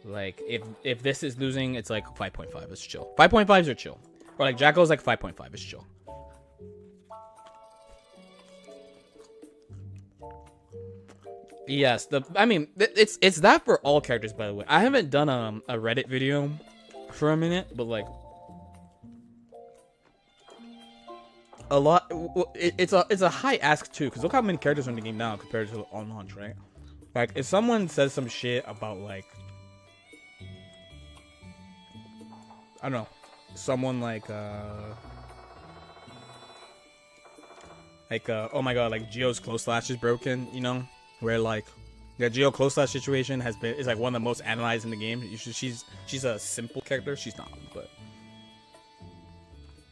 if this is losing, it's like 5.5. It's chill. 5.5s are chill. Or like Jacko's like 5.5 is chill. Yes, I mean it's that for all characters, by the way. I haven't done a Reddit video for a minute, but like a lot. It's a high ask too, because look how many characters are in the game now compared to on launch, right? Like if someone says some shit about like, I don't know, someone like oh my god, like Geo's close slash is broken, you know, where like the Geo close slash situation is like one of the most analyzed in the game. She's a simple character. She's not, but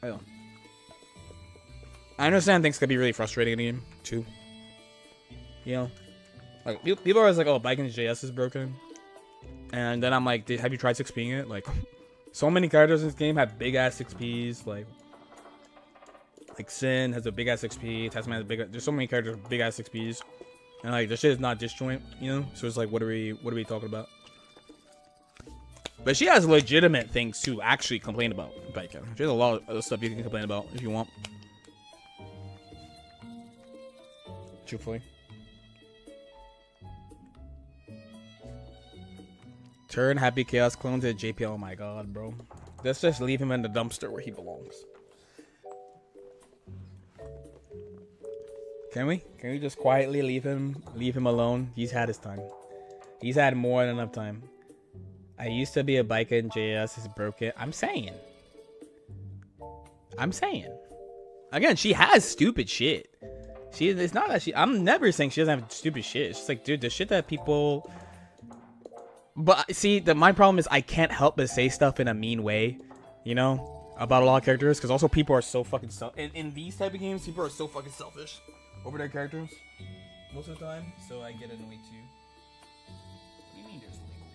I don't know. I understand things could be really frustrating in the game too. You know, like people are always like, "Oh, Baiken's JS is broken," and then I'm like, "Have you tried 6Ping it?" Like, so many characters in this game have big ass 6Ps. Like Sin has a big ass 6P. Tasman has a big. There's so many characters with big ass 6Ps, and like this shit is not disjoint. You know, so it's like, what are we talking about? But she has legitimate things to actually complain about. Baiken. There's a lot of other stuff you can complain about if you want. Truthfully. Turn Happy Chaos clone to JP. Oh my god, bro. Let's just leave him in the dumpster where he belongs. Can we? Can we just quietly leave him alone? He's had his time. He's had more than enough time. I used to be a biker and JS is broken. I'm saying. Again, she has stupid shit. It's not that I'm never saying she doesn't have stupid shit. It's just like, dude, the shit that people. But see, my problem is I can't help but say stuff in a mean way, you know, about a lot of characters, because also people are so fucking in these type of games, people are so fucking selfish over their characters most of the time. So I get annoyed too. What do you mean there's legal?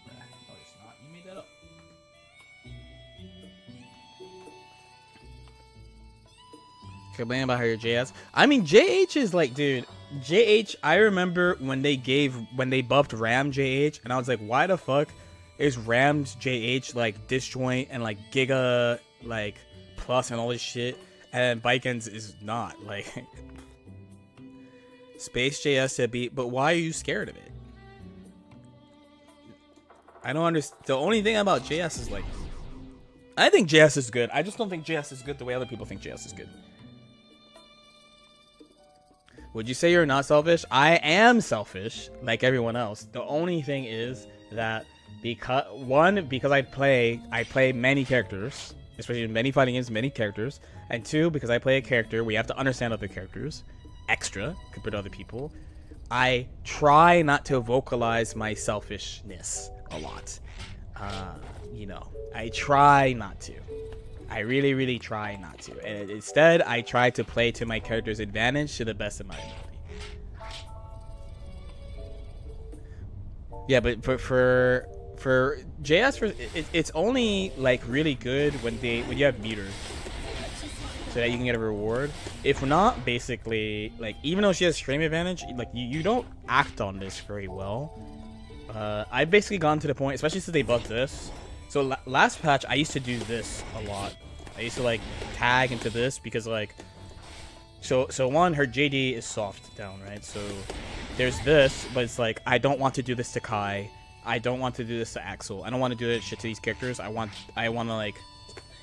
No, there's not. You made that up. Complain about her JS. I mean, JH is like, dude, JH, I remember when they buffed Ram JH, and I was like, why the fuck is Ram's JH like disjoint and like Giga like plus and all this shit, and Bikens is not like Space JS to beat, but why are you scared of it? I don't understand. The only thing about JS is like, I think JS is good. I just don't think JS is good the way other people think JS is good. Would you say you're not selfish? I am selfish, like everyone else. The only thing is that because I play many characters, especially in many fighting games, many characters, and two, because I play a character, we have to understand other characters extra compared to other people. I try not to vocalize my selfishness a lot. You know, I try not to. I really, really try not to. And instead, I try to play to my character's advantage to the best of my ability. Yeah, but for JS, it's only like really good when you have meter, so that you can get a reward. If not, basically, like, even though she has stream advantage, like you don't act on this very well. I've basically gotten to the point, especially since they buffed this. So last patch, I used to do this a lot. I used to like tag into this because like, so one, her JD is soft down, right? So there's this, but it's like, I don't want to do this to Kai. I don't want to do this to Axel. I don't want to do this shit to these characters. I want to like,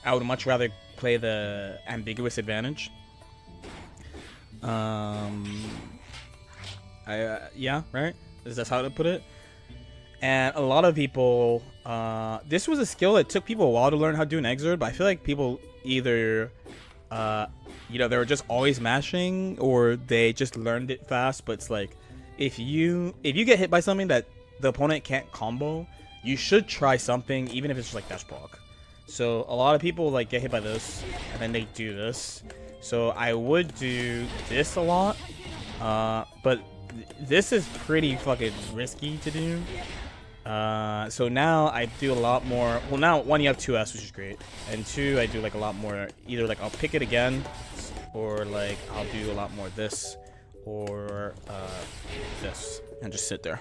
I would much rather play the ambiguous advantage. Yeah, right? Is that how to put it? And a lot of people, this was a skill that took people a while to learn how to do in Exord, but I feel like people either, you know, they were just always mashing, or they just learned it fast. But it's like, if you get hit by something that the opponent can't combo, you should try something, even if it's just like dash block. So a lot of people like get hit by this, and then they do this. So I would do this a lot, but this is pretty fucking risky to do. So now I do a lot more. Well, now one, you have 2S, which is great, and two, I do like a lot more. Either like I'll pick it again, or like I'll do a lot more this, or this, and just sit there.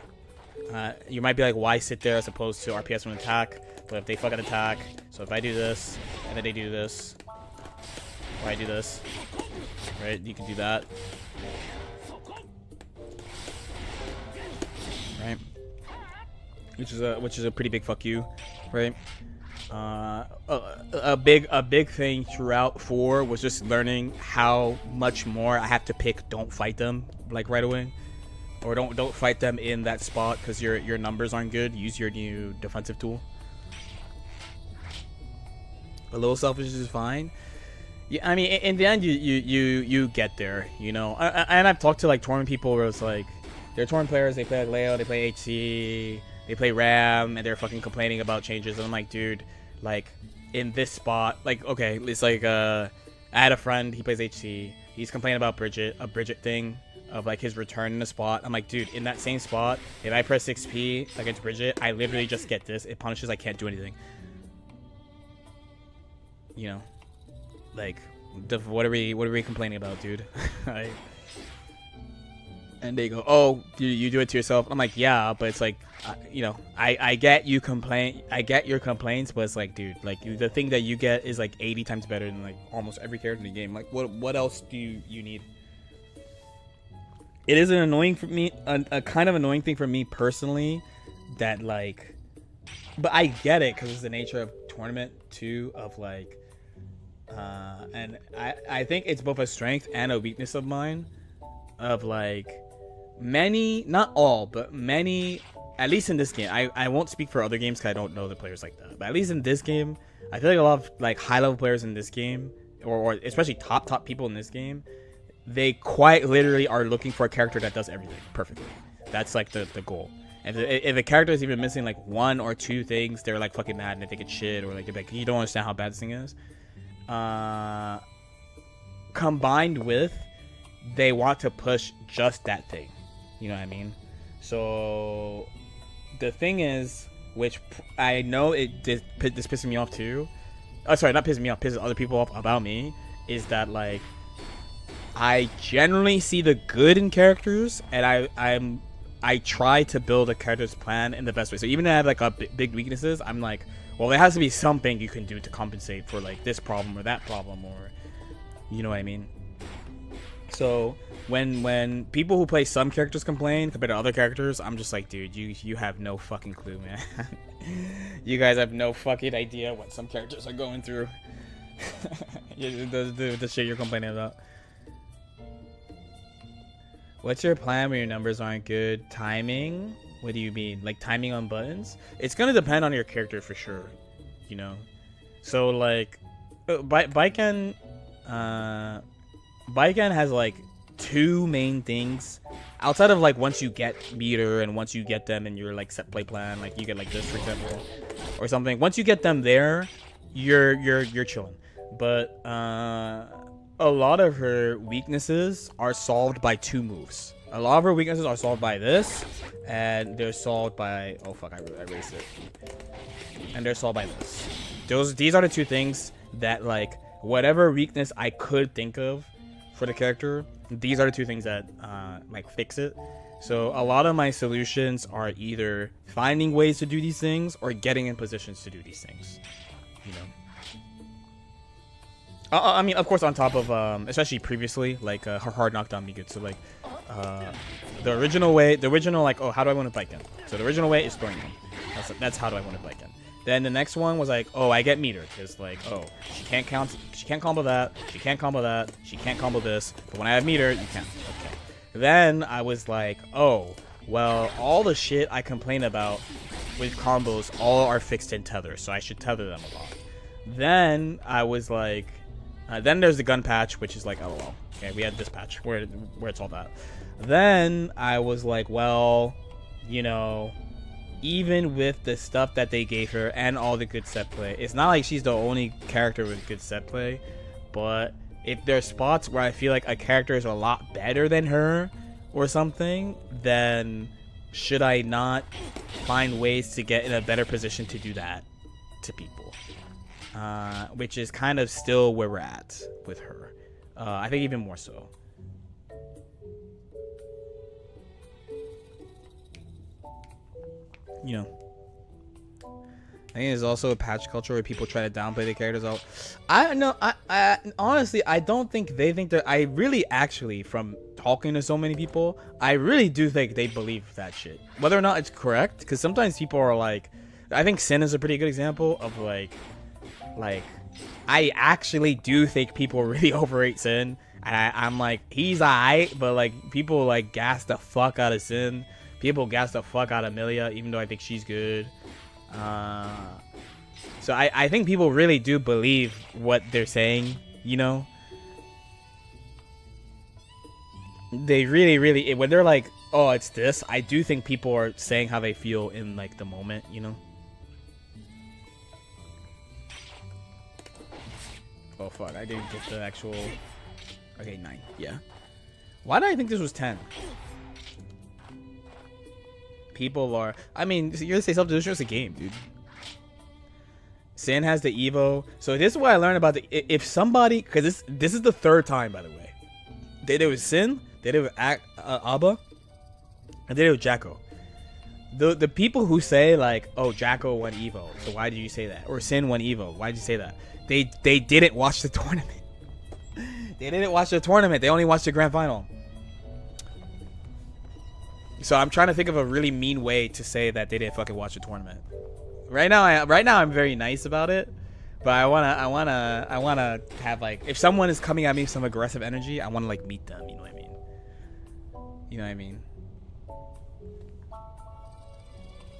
You might be like, why sit there as opposed to RPS when attack? But if they fucking attack, so if I do this, and then they do this, or I do this, right? You can do that, right? Which is a pretty big fuck you, right? A big thing throughout 4 was just learning how much more I have to pick. Don't fight them like right away, or don't fight them in that spot because your numbers aren't good. Use your new defensive tool. A little selfish is fine. Yeah, I mean, in the end, you get there, you know. And I've talked to like tournament people where it's like, they're tournament players. They play like Leo, they play HC. They play Ram, and they're fucking complaining about changes. And I'm like, dude, like, in this spot, like, okay, it's like, I had a friend, he plays HC. He's complaining about a Bridget thing of, like, his return in the spot. I'm like, dude, in that same spot, if I press 6P against Bridget, I literally just get this. It punishes, I can't do anything. You know? Like, what are we complaining about, dude? And they go, oh, you do it to yourself. I'm like, yeah, but it's like, you know, I get you I get your complaints, but it's like, dude, like, the thing that you get is like 80 times better than like almost every character in the game. Like, what else do you need? It is an annoying for me, a kind of annoying thing for me personally, that like, but I get it because it's the nature of tournament too, of like, And I think it's both a strength and a weakness of mine, of like many, not all, but many, at least in this game. I won't speak for other games because I don't know the players like that, but at least in this game, I feel like a lot of like high level players in this game, or especially top people in this game, they quite literally are looking for a character that does everything perfectly. That's like the goal. And if a character is even missing like one or two things, they're like fucking mad and they think it's shit, or like they're like, you don't understand how bad this thing is. Combined with, they want to push just that thing. You know what I mean? So the thing is, which I know this pisses me off too. Oh, sorry, not pissing me off, pisses other people off about me, is that like I generally see the good in characters, and I try to build a character's plan in the best way. So even if I have like big weaknesses, I'm like, well, there has to be something you can do to compensate for like this problem or that problem, or you know what I mean. So when people who play some characters complain compared to other characters, I'm just like, dude, you have no fucking clue, man. You guys have no fucking idea what some characters are going through. The shit you're complaining about. What's your plan when your numbers aren't good? Timing? What do you mean? Like timing on buttons? It's gonna depend on your character for sure, you know. So like, Baiken has like two main things outside of like once you get meter and once you get them in your like set play plan, like you get like this for example or something. Once you get them there, you're chilling. But a lot of her weaknesses are solved by two moves. A lot of her weaknesses are solved by this, and they're solved by, oh fuck, I erased it. And they're solved by this. These are the two things that like whatever weakness I could think of for the character, these are the two things that like fix it. So a lot of my solutions are either finding ways to do these things or getting in positions to do these things, you know. I mean, of course, on top of, especially previously, like, her hard knockdown be good. So, like, the original like, oh, how do I want to bike in? So, the original way is throwing them. That's how do I want to bike in. Then the next one was like, oh, I get meter. Because, like, oh, she can't combo that, she can't combo that, she can't combo this. But when I have meter, you can. Okay. Then I was like, oh, well, all the shit I complain about with combos all are fixed in tether. So, I should tether them a lot. Then I was like, then there's the gun patch, which is like, oh well, okay, we had this patch where it's all that. Then I was like, well, you know, even with the stuff that they gave her and all the good set play, it's not like she's the only character with good set play. But if there's spots where I feel like a character is a lot better than her or something, then should I not find ways to get in a better position to do that to people? Which is kind of still where we're at with her. I think even more so. You know, I think there's also a patch culture where people try to downplay the characters out. I honestly, I don't think they think that. I really actually, from talking to so many people, I really do think they believe that shit. Whether or not it's correct, because sometimes people are like, I think Sin is a pretty good example of like I actually do think people really overrate Sin, and I'm like, he's alright, but like people like gas the fuck out of Sin, people gas the fuck out of Milia, even though I think she's good. So I think people really do believe what they're saying, you know. They really when they're like, oh, it's this, I do think people are saying how they feel in like the moment, you know. Oh fuck, I didn't get the actual. Okay, 9. Yeah. Why did I think this was 10? People are. I mean, you're gonna say something. It's just a game, dude. Sin has the Evo. So this is what I learned about the. If somebody, because this is the third time, by the way. They did it with Sin. They did it with Abba. And they did it with Jacko. The people who say like, oh, Jacko won Evo, so why did you say that? Or Sin won Evo, why did you say that? They didn't watch the tournament. They didn't watch the tournament. They only watched the grand final. So I'm trying to think of a really mean way to say that they didn't fucking watch the tournament. Right now I'm very nice about it, But I wanna have like, if someone is coming at me with some aggressive energy, I wanna like meet them. You know what I mean? You know what I mean?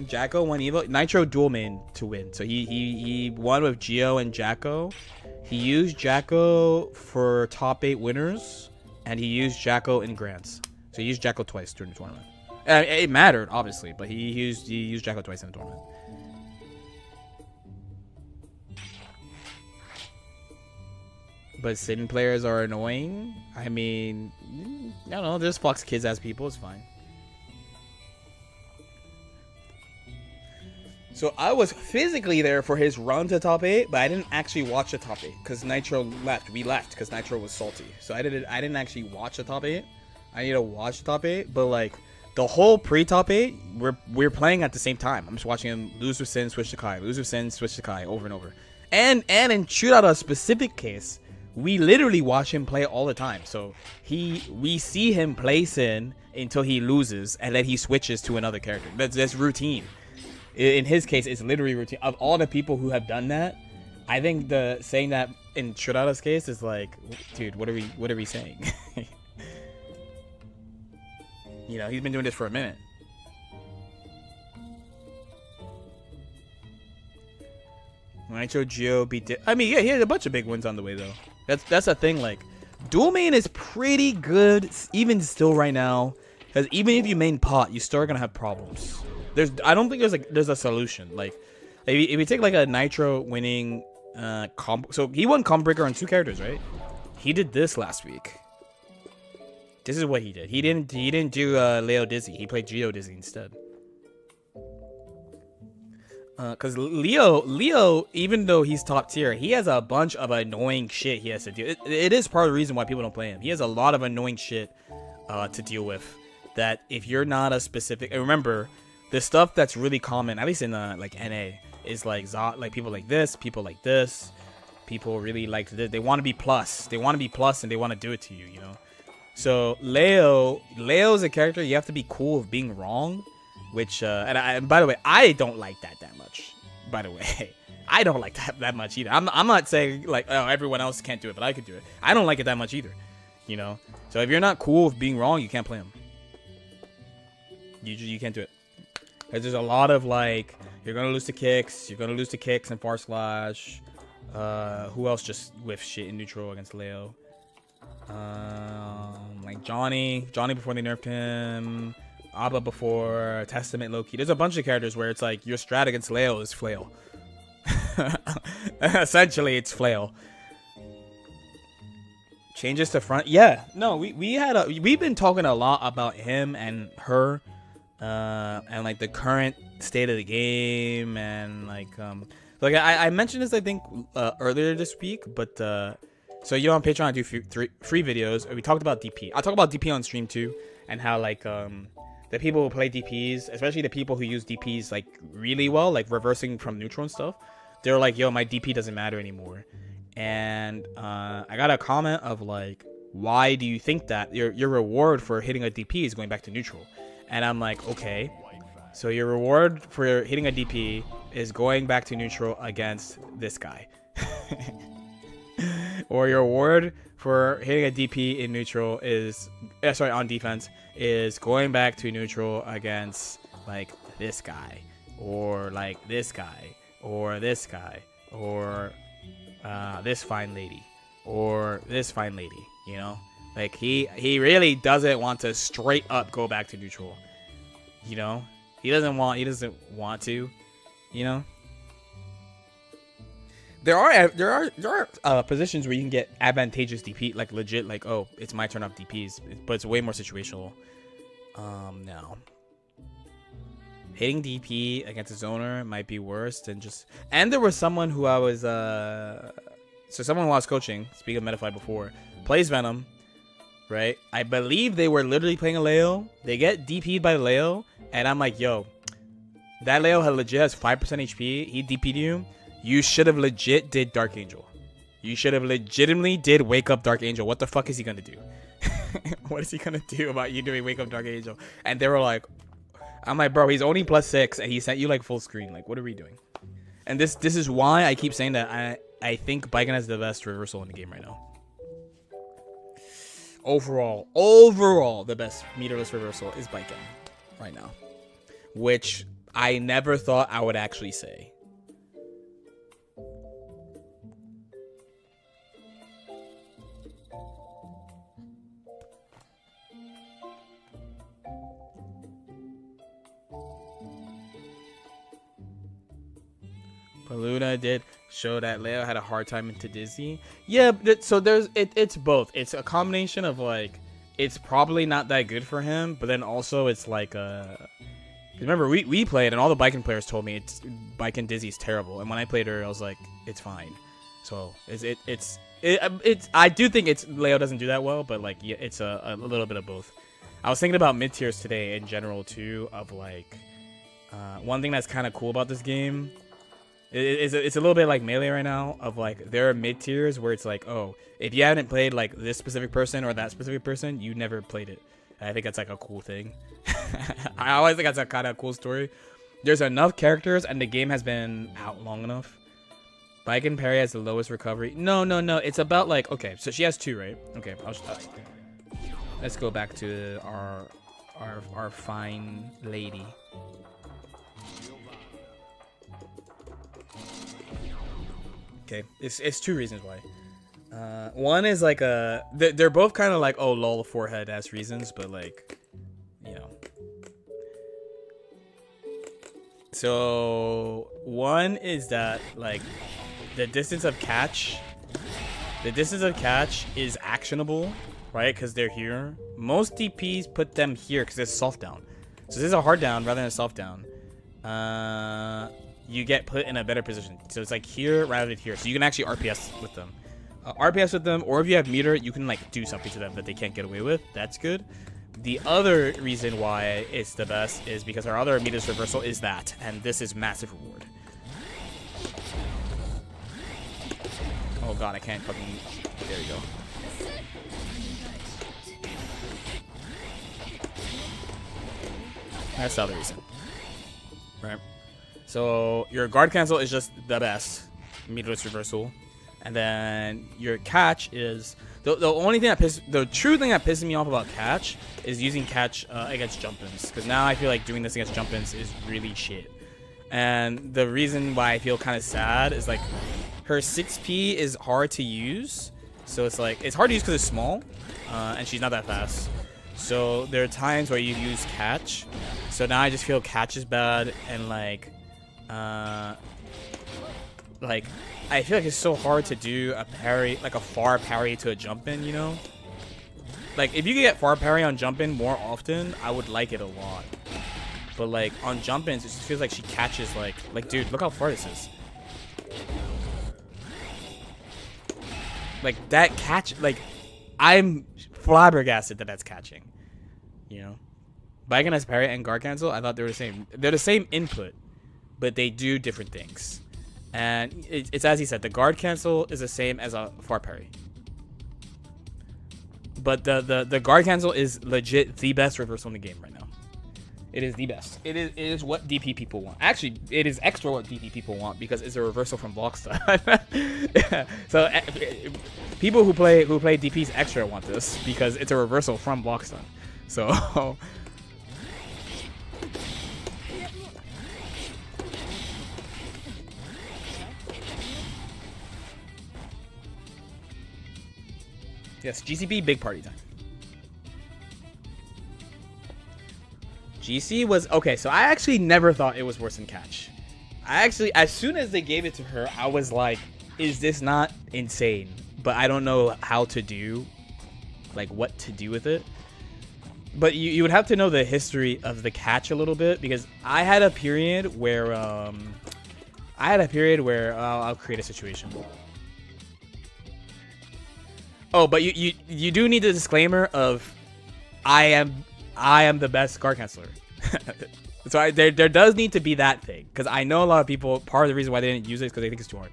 Jacko won Evo. Nitro dual main to win. So he won with Geo and Jacko. He used Jacko for top 8 winners, and he used Jacko in grants. So he used Jacko twice during the tournament. It mattered, obviously, but he used Jacko twice in the tournament. But Sin players are annoying. I mean, I don't know. There's Fox kids as people. It's fine. So I was physically there for his run to top 8, but I didn't actually watch the top 8 because Nitro left. We left because Nitro was salty. So I didn't actually watch the top 8. I need to watch the top 8, but like the whole pre-top 8, we're playing at the same time. I'm just watching him lose with Sin, switch to Kai, lose with Sin, switch to Kai over and over. And in shootout a specific case, we literally watch him play all the time. So we see him play Sin until he loses, and then he switches to another character. That's routine. In his case, it's literally routine. Of all the people who have done that, I think saying that in Shredada's case is like, dude, what are we saying? You know, he's been doing this for a minute. Nitro Geo beat I mean, yeah, he had a bunch of big wins on the way though. That's a thing. Like, dual main is pretty good even still right now, because even if you main pot, you still are gonna have problems. I don't think there's a solution. Like, if you take like a Nitro winning so he won comp breaker on 2 characters, right? He did this last week. This is what he did. He didn't do Leo Dizzy. He played Geo Dizzy instead. Because Leo, even though he's top tier, he has a bunch of annoying shit he has to do. It is part of the reason why people don't play him. He has a lot of annoying shit to deal with. That if you're not a specific, and remember, the stuff that's really common, at least in like NA, is like people like this, people really like this. They want to be plus. They want to be plus, and they want to do it to you. You know. So Leo's a character you have to be cool with being wrong, which and by the way, I don't like that much. By the way, I don't like that much either. I'm not saying like, oh, everyone else can't do it, but I could do it. I don't like it that much either. You know. So if you're not cool with being wrong, you can't play him. You can't do it. Because there's a lot of like, you're gonna lose to kicks, and far slash. Who else just whiffs shit in neutral against Leo? Like Johnny before they nerfed him, Abba before, Testament Loki. There's a bunch of characters where it's like your strat against Leo is flail. Essentially, it's flail. Changes to front. Yeah, no, we've been talking a lot about him and her, and like the current state of the game, and like I mentioned this I think earlier this week, but so you know on Patreon I do free videos. We talked about DP. I'll talk about DP on stream too, and how like the people who play DPs, especially the people who use DPs like really well, like reversing from neutral and stuff, they're like, yo, my DP doesn't matter anymore. And I got a comment of like, why do you think that your reward for hitting a DP is going back to neutral? And I'm like, okay, so your reward for hitting a DP is going back to neutral against this guy. Or your reward for hitting a DP in neutral is, on defense, is going back to neutral against like this guy, or like this guy, or this guy, or this fine lady, or this fine lady, you know? Like, he really doesn't want to straight up go back to neutral, you know? He doesn't want to, you know? There are positions where you can get advantageous DP, like legit, like, oh, it's my turn off DPs, but it's way more situational. No. Hitting DP against a zoner might be worse than just... And there was someone who I was... So someone who I was coaching, speaking of Metafly before, plays Venom, right? I believe they were literally playing a Leo. They get DP'd by Leo, and I'm like, yo, that Leo legit has 5% HP. He DP'd you. You should have legit did Dark Angel. You should have legitimately did Wake Up Dark Angel. What the fuck is he gonna do? What is he gonna do about you doing Wake Up Dark Angel? And they were like... I'm like, bro, he's only +6, and he sent you like full screen. Like, what are we doing? And this is why I keep saying that I think Baiken has the best reversal in the game right now. Overall, the best meterless reversal is Baiken right now, which I never thought I would actually say. Luna did show that Leo had a hard time into Dizzy. Yeah, so it's both. It's a combination of like, it's probably not that good for him, but then also it's like remember we played and all the Baiken players told me Baiken Dizzy's terrible, and when I played her I was like, it's fine. So it's I do think it's Leo doesn't do that well, but like yeah, it's a little bit of both. I was thinking about mid tiers today in general too, of like one thing that's kind of cool about this game. It's a little bit like Melee right now, of like there are mid tiers where it's like, oh, if you haven't played like this specific person or that specific person, you never played it. And I think that's like a cool thing. I always think that's a kind of cool story. There's enough characters and the game has been out long enough. Baiken Parry has the lowest recovery. No. It's about like, okay, so she has 2, right? Okay, let's go back to our fine lady. Okay, it's 2 reasons why. One is like they're both kind of like, oh lol, forehead ass reasons, but like, you know. So one is that like the distance of catch is actionable, right? Because they're here. Most DPs put them here because it's soft down. So this is a hard down rather than a soft down. You get put in a better position. So it's like here rather than here. So you can actually RPS with them. Or if you have meter, you can like do something to them that they can't get away with. That's good. The other reason why it's the best is because our other meter's reversal is that. And this is massive reward. Oh god, I can't fucking... There you go. That's the other reason. Right. So your guard cancel is just the best meterless reversal, and then your catch is the only thing the true thing that pisses me off about catch is using catch against jump-ins, because now I feel like doing this against jump-ins is really shit. And the reason why I feel kind of sad is like her 6P is hard to use, so it's like it's hard to use because it's small, and she's not that fast. So there are times where you use catch. So now I just feel catch is bad, and like I feel like it's so hard to do a parry, like a far parry to a jump in, you know? Like if you could get far parry on jump in more often, I would like it a lot. But like on jump ins, it just feels like she catches like dude, look how far this is. Like that catch, like I'm flabbergasted that that's catching, you know? Baiken has parry and guard cancel. I thought they were the same. They're the same input, but they do different things. And it's as he said, the guard cancel is the same as a far parry. But the guard cancel is legit the best reversal in the game right now. It is the best. It is what DP people want. Actually, it is extra what DP people want because it's a reversal from block stun. Yeah. So people who play DPs extra want this because it's a reversal from block stun. So yes, GCB big party time. GC was okay, so I actually never thought it was worse than catch. I actually, as soon as they gave it to her, I was like, is this not insane? But I don't know how to do, like what to do with it. But you would have to know the history of the catch a little bit, because I had a period where I'll create a situation. Oh, but you do need the disclaimer of I am the best guard canceller. So there does need to be that thing, because I know a lot of people, part of the reason why they didn't use it is because they think it's too hard.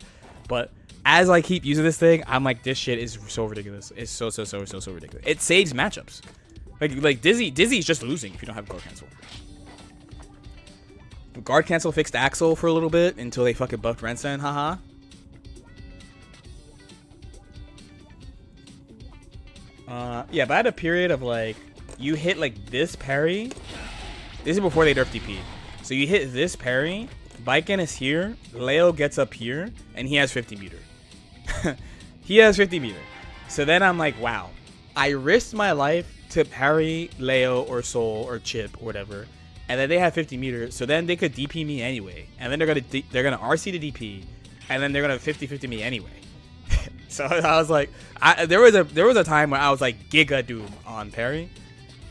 But as I keep using this thing, I'm like, this shit is so ridiculous. It's so ridiculous. It saves matchups. Like Dizzy's just losing if you don't have guard cancel. Guard cancel fixed Axel for a little bit until they fucking buffed Rensen, haha. Yeah, but I had a period of like, you hit like this parry. This is before they nerfed DP. So you hit this parry, Baiken is here, Leo gets up here, and he has 50 meter. He has 50 meter. So then I'm like, wow, I risked my life to parry Leo or Soul or Chip or whatever, and then they have 50 meters, so then they could DP me anyway, and then they're gonna RC to DP, and then they're gonna 50-50 me anyway. So I was like, there was a time where I was like Giga Doom on parry,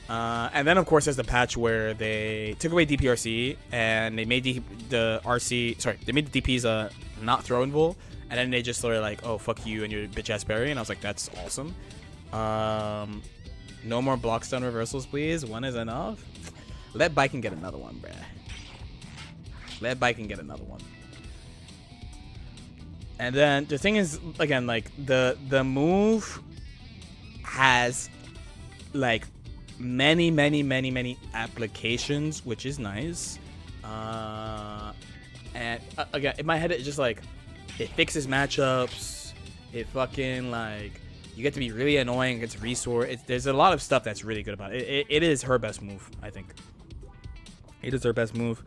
and then of course there's the patch where they took away DPRC and they made they made the DPs not throwable, and then they just sort of like, oh fuck you and your bitch ass parry, and I was like, that's awesome. No more block stun reversals, please. One is enough. Let Baiken get another one, bruh. Let Baiken get another one. And then the thing is, again, like the move has like many applications, which is nice. And again, in my head, it's just like it fixes matchups. It fucking like. You get to be really annoying against Resort. There's a lot of stuff that's really good about it. It is her best move, I think. It is her best move.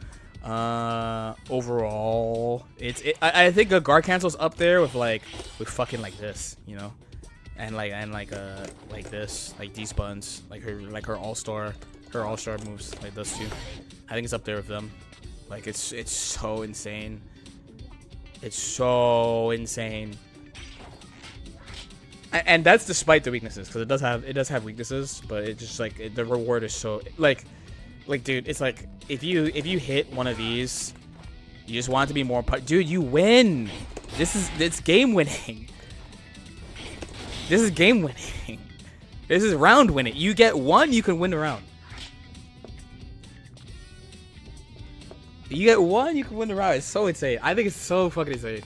Overall, I think a guard cancel's up there with fucking like this, you know, and like this, like these buns, like her all-star moves, like those two. I think it's up there with them. Like it's so insane. It's so insane. And that's despite the weaknesses, because it does have weaknesses, but it just like the reward is so like dude, it's like if you hit one of these, you just want it to be more dude, you win. It's game winning. This is game winning. This is round winning. You get one, you can win the round. You get one, you can win the round. It's so insane. I think it's so fucking insane.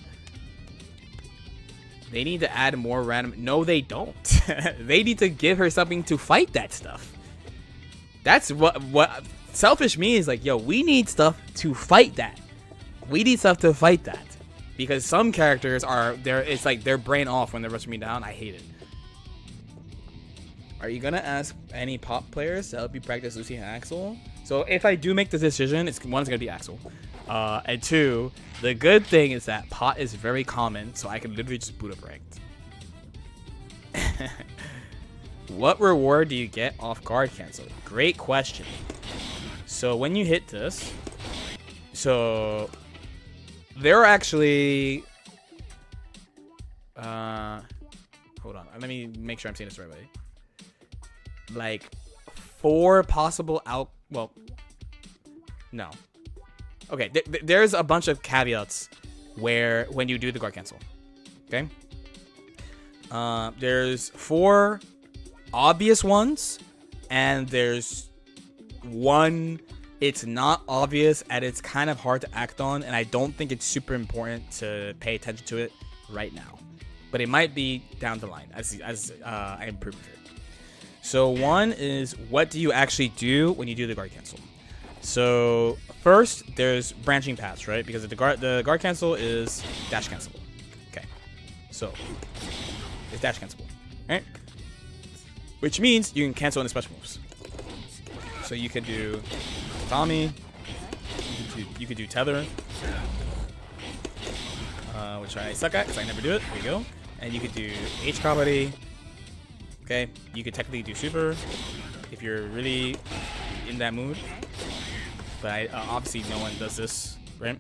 They need to add more random. No, they don't. They need to give her something to fight that stuff. That's what selfish me is like. Yo, we need stuff to fight that. We need stuff to fight that, because some characters are there. It's like their brain off when they're rushing me down. I hate it. Are you gonna ask any pop players to help you practice Lucy and Axel? So if I do make the decision, it's gonna be Axel. And two, the good thing is that pot is very common, so I can literally just boot up ranked. What reward do you get off guard cancel? Great question. So when you hit this, so there are actually hold on, let me make sure I'm saying this the right way. Like 4 possible no. Okay, there's a bunch of caveats where when you do the guard cancel. Okay. There's 4 obvious ones, and there's one it's not obvious and it's kind of hard to act on, and I don't think it's super important to pay attention to it right now. But it might be down the line as I improve it. So one is, what do you actually do when you do the guard cancel? So first, there's branching paths, right? Because the guard cancel is dash cancelable. Okay, so it's dash cancelable, right? Which means you can cancel in the special moves. So you could do Tommy, you could do Tether, which I suck at because I never do it. There you go. And you could do H comedy. Okay, you could technically do super if you're really in that mood. But obviously no one does this, right?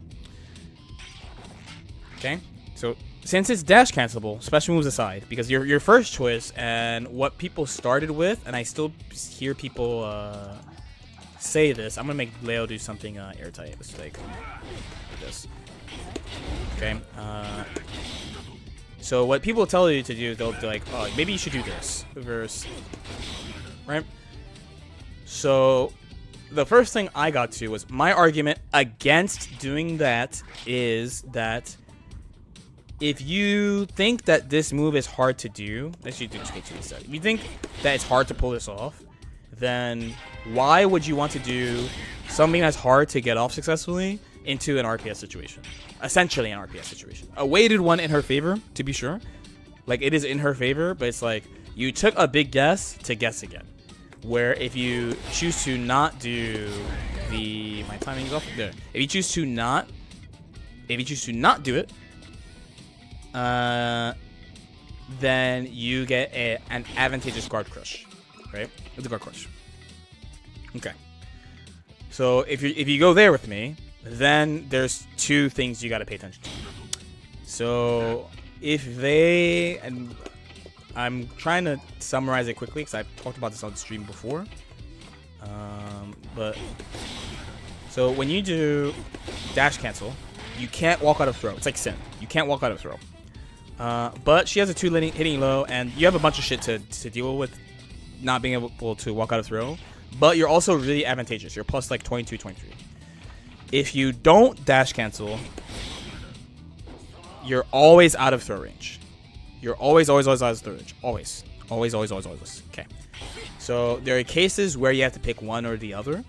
Okay, so since it's dash cancelable, special moves aside, because your first choice and what people started with, and I still hear people say this, I'm gonna make Leo do something airtight. Let's like this. Okay. So what people tell you to do, they'll be like, oh, maybe you should do this reverse, right? So the first thing I got to was my argument against doing that is that if you think that this move is hard to do, let's do K2 instead. If you think that it's hard to pull this off, then why would you want to do something that's hard to get off successfully into an RPS situation? Essentially an RPS situation. A weighted one in her favor, to be sure. Like, it is in her favor, but it's like, you took a big guess to guess again. Where if you choose to not do the, my timing is off there. If you choose to not do it, then you get an advantageous guard crush, right? It's a guard crush. Okay. So if you go there with me, then there's two things you got to pay attention to. So if they, and I'm trying to summarize it quickly because I've talked about this on the stream before. But so when you do dash cancel, you can't walk out of throw. It's like Sin. You can't walk out of throw. But she has a 2 hitting low, and you have a bunch of shit to deal with not being able to walk out of throw. But you're also really advantageous. You're plus like 22, 23. If you don't dash cancel, you're always out of throw range. You're always out of throw range. Always. Okay. So there are cases where you have to pick one or the other.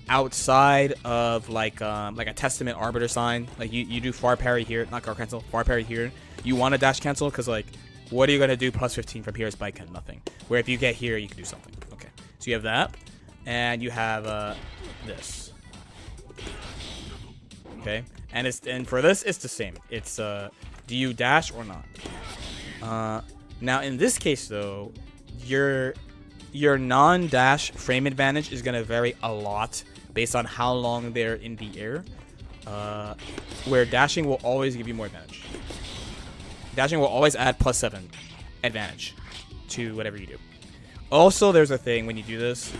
Outside of like a Testament Arbiter sign, like you do far parry here, not guard cancel, far parry here. You want to dash cancel because like, what are you gonna do plus 15 from here? Is bike and nothing. Where if you get here, you can do something. Okay, so you have that, and you have this. Okay, and for this, it's the same. It's do you dash or not? Now in this case though, your non-dash frame advantage is gonna vary a lot based on how long they're in the air. Where dashing will always give you more advantage. Dashing will always add +7 advantage to whatever you do. Also, there's a thing when you do this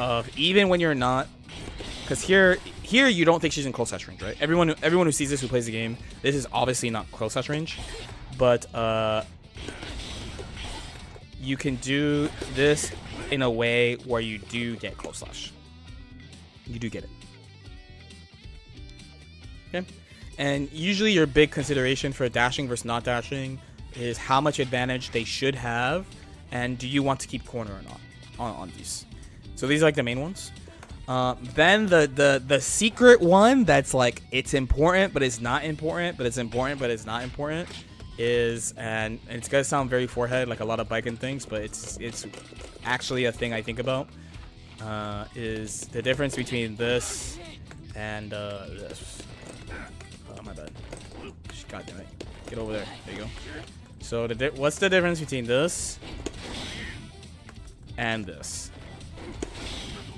of even when you're not, because here you don't think she's in close touch range, right? Everyone who sees this, who plays the game, this is obviously not close touch range, but you can do this in a way where you do get close slash. You do get it. Okay. And usually your big consideration for dashing versus not dashing is how much advantage they should have, and do you want to keep corner or not on these. So these are like the main ones. Then the secret one that's like it's important but it's not important, but it's important but it's not important is, and it's gonna sound very forehead like a lot of biking things, but it's actually a thing I think about, is the difference between this and this. Oh, my bad. God damn it. Get over there. There you go. So what's the difference between this and this?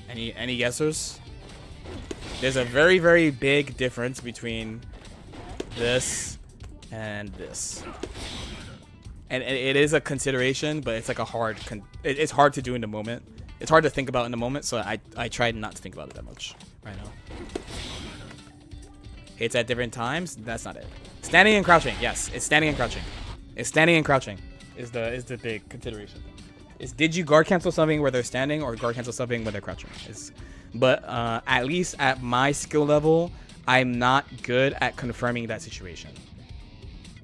Any guessers? There's a very, very big difference between this and this. And it is a consideration, but it's like a hard it's hard to do in the moment. It's hard to think about in the moment, so I tried not to think about it that much right now. Hits at different times, that's not it. Standing and crouching, yes, it's standing and crouching. It's standing and crouching is the big consideration. Is did you guard cancel something where they're standing or guard cancel something where they're crouching? But at least at my skill level, I'm not good at confirming that situation.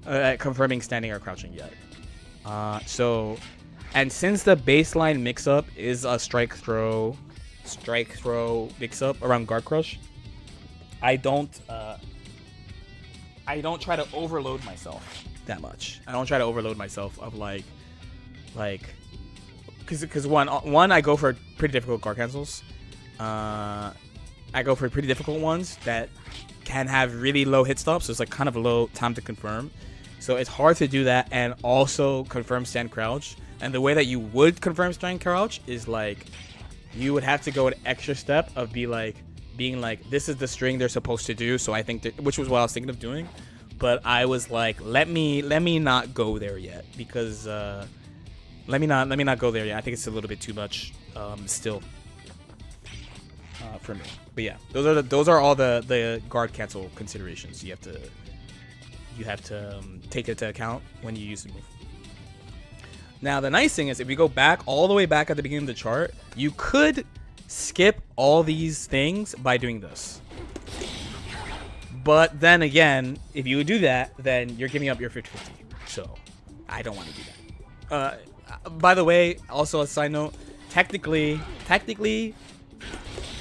At confirming standing or crouching yet. And since the baseline mix-up is a strike throw mix-up around guard crush, I don't try to overload myself that much. I don't try to overload myself of like because one I go for pretty difficult guard cancels. I go for pretty difficult ones that can have really low hit stops, so it's like kind of low time to confirm. So it's hard to do that and also confirm stand crouch. And the way that you would confirm stand crouch is like you would have to go an extra step of being like this is the string they're supposed to do. So I think that, which was what I was thinking of doing, but I was like, let me not go there yet, because let me not go there yet. I think it's a little bit too much still for me. But yeah, those are all the guard cancel considerations you have to take into account when you use the move. Now the nice thing is, if you go back all the way back at the beginning of the chart, you could skip all these things by doing this. But then again, if you would do that, then you're giving up your 50-50. So I don't want to do that. By the way, also a side note, technically,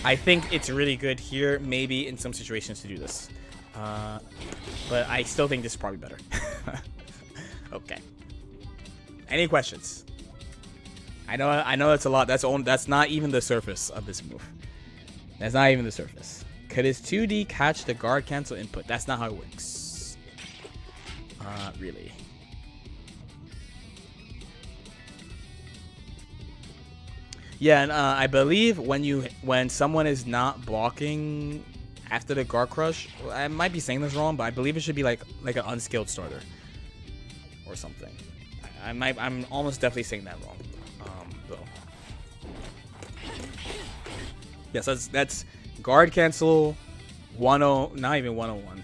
I think it's really good here, maybe in some situations, to do this. But I still think this is probably better. Okay. Any questions? I know it's a lot. That's not even the surface of this move. That's not even the surface. Could his 2D catch the guard cancel input? That's not how it works. Really. Yeah, and I believe when someone is not blocking after the guard crush, I might be saying this wrong, but I believe it should be like an unskilled starter or something. I'm almost definitely saying that wrong. Though. Yes, that's guard cancel 10, not even 101.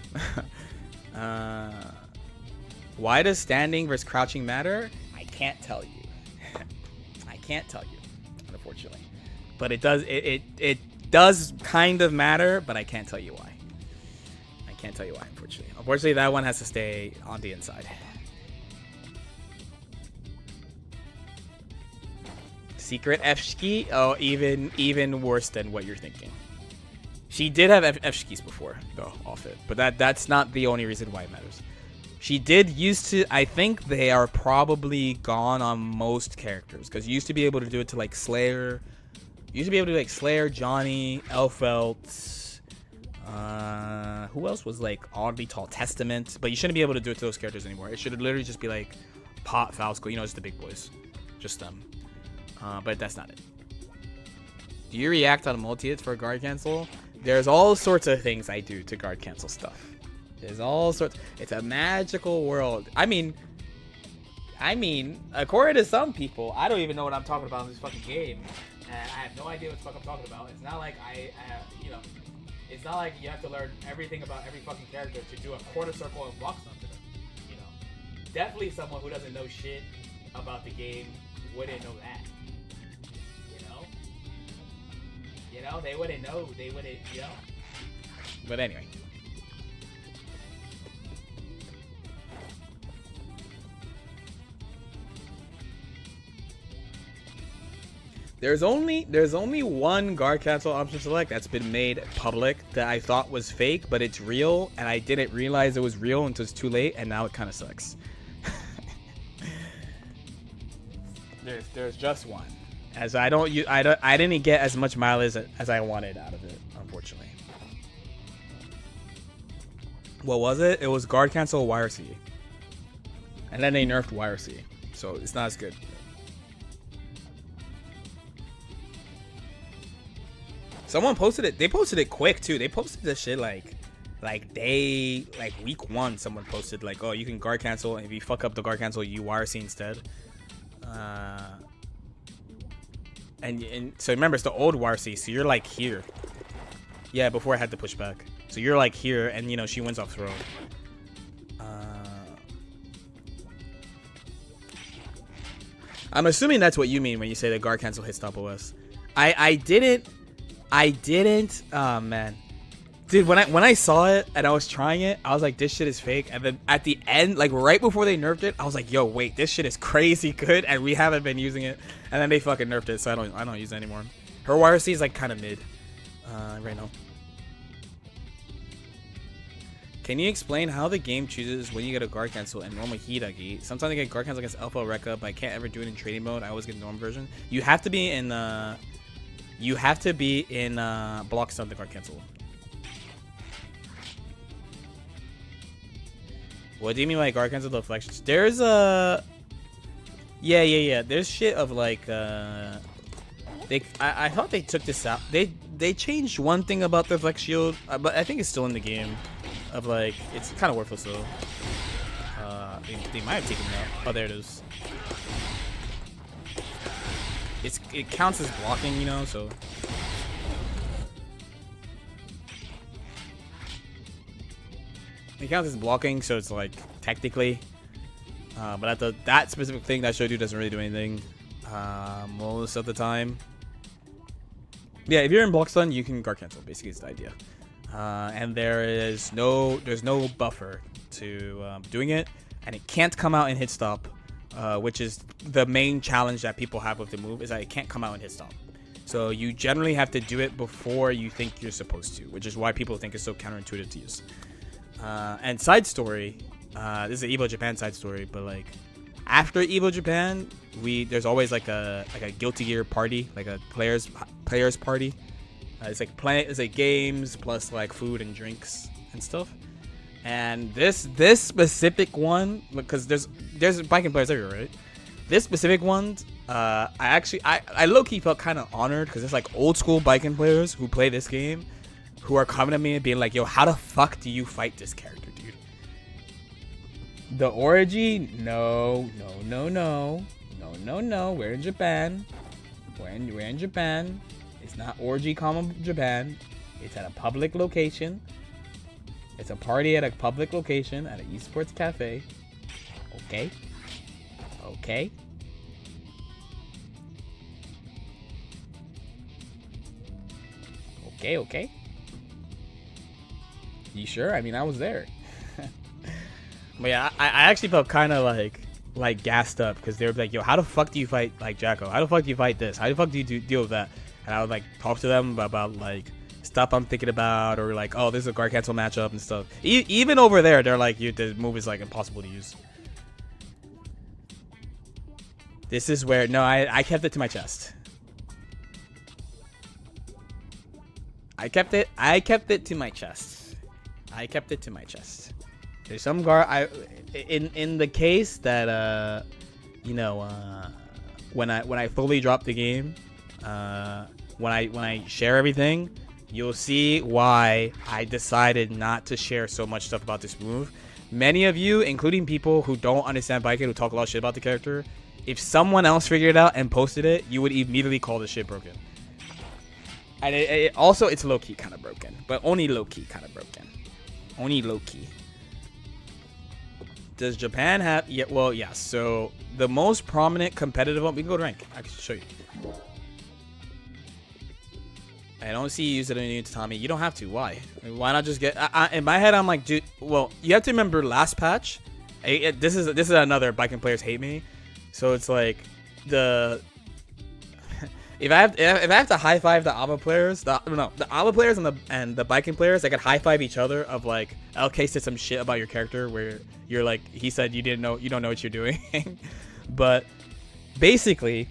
Why does standing versus crouching matter? I can't tell you. I can't tell you, unfortunately. But it does kind of matter, but I can't tell you why. I can't tell you why, unfortunately. Unfortunately, that one has to stay on the inside. Secret F-ski? Oh, even worse than what you're thinking. She did have F-skis before, though, off it. But that's not the only reason why it matters. She did used to... I think they are probably gone on most characters. Because you used to be able to do it to, like, Slayer. You used to be able to do, like, Slayer, Johnny, Elfelt. Who else was, like, oddly tall? Testament. But you shouldn't be able to do it to those characters anymore. It should literally just be, like, Pot, Falsco. You know, just the big boys. Just them. But that's not it. Do you react on multi-hits for guard cancel? There's all sorts of things I do to guard cancel stuff. There's all sorts. It's a magical world. I mean, according to some people, I don't even know what I'm talking about in this fucking game, and I have no idea what the fuck I'm talking about. It's not like it's not like you have to learn everything about every fucking character to do a quarter circle and block something. You know, definitely someone who doesn't know shit about the game wouldn't know that. You know, they wouldn't know. They wouldn't, you know. But anyway. There's only one guard cancel option select that's been made public that I thought was fake, but it's real, and I didn't realize it was real until it's too late, and now it kind of sucks. There's just one. As I didn't get as much mileage as I wanted out of it, unfortunately. What was it? It was guard cancel YRC. And then they nerfed YRC. So it's not as good. Someone posted it. They posted it quick too. They posted this shit like week 1. Someone posted like, oh, you can guard cancel, and if you fuck up the guard cancel, you YRC instead. And so remember, it's the old YRC, so you're like here. Yeah, before I had to push back. So you're like here, and you know, she wins off throw. I'm assuming that's what you mean when you say the guard cancel hit stop OS. I didn't, oh man. Dude, when I saw it and I was trying it, I was like, this shit is fake. And then at the end, like right before they nerfed it, I was like, yo, wait, this shit is crazy good, and we haven't been using it. And then they fucking nerfed it, so I don't use it anymore. Her YRC is like kind of mid right now. Can you explain how the game chooses when you get a guard cancel and normal Hidagi? Sometimes I get guard cancel against Alpha Rekka, but I can't ever do it in trading mode. I always get normal version. You have to be in block stun the guard cancel. What do you mean by guard cancel deflections? There's a... Yeah. There's shit of like... I thought they took this out. They changed one thing about the flex shield, but I think it's still in the game. Of like... It's kind of worthless though. They might have taken it out. Oh, there it is. It counts as blocking, you know, so... It counts as blocking, so it's like technically, but at that specific thing that Shodu doesn't really do anything most of the time. Yeah, if you're in block stun, you can guard cancel. Basically, it's the idea, and there's no buffer to doing it, and it can't come out in hit stop, which is the main challenge that people have with the move, is that it can't come out in hit stop. So you generally have to do it before you think you're supposed to, which is why people think it's so counterintuitive to use. And side story, this is an Evo Japan side story, but like after Evo Japan, there's always like a Guilty Gear party, like a players party. It's like games plus like food and drinks and stuff. And this specific one, because there's biking players everywhere, right? This specific one, I low-key felt kind of honored because there's like old school biking players who play this game who are coming to me and being like, yo, how the fuck do you fight this character, dude? The origin? No. We're in Japan. We're in Japan. It's not orgy, Japan. It's at a public location. It's a party at a public location at an esports cafe. Okay. Okay. You sure? I mean, I was there. But yeah, I actually felt kind of like gassed up because they were like, yo, how the fuck do you fight like Jacko? How the fuck do you fight this? How the fuck do you deal with that? And I would like talk to them about like stuff I'm thinking about, or like, oh, this is a guard cancel matchup and stuff. Even over there, they're like, the move is like impossible to use. This is where I kept it to my chest. I kept it to my chest. There's some guard in the case that when I fully drop the game, when I share everything, you'll see why I decided not to share so much stuff about this move. Many of you, including people who don't understand Biken, who talk a lot of shit about the character, if someone else figured it out and posted it, you would immediately call this shit broken. And it's low-key kind of broken, but only low-key kind of broken. Only low-key. Does Japan have... Yeah, well, yeah. So the most prominent competitive one... We can go to rank. I can show you. I don't see you use it in new Tatami. You don't have to. Why? I mean, why not just get... in my head, I'm like, dude... Well, you have to remember last patch. This is another Biken players hate me. So it's like the... If I have to high five the ABBA players, the ABBA players and the Biking players, they could high five each other of like, LK said some shit about your character where you're like, he said you don't know what you're doing. But basically,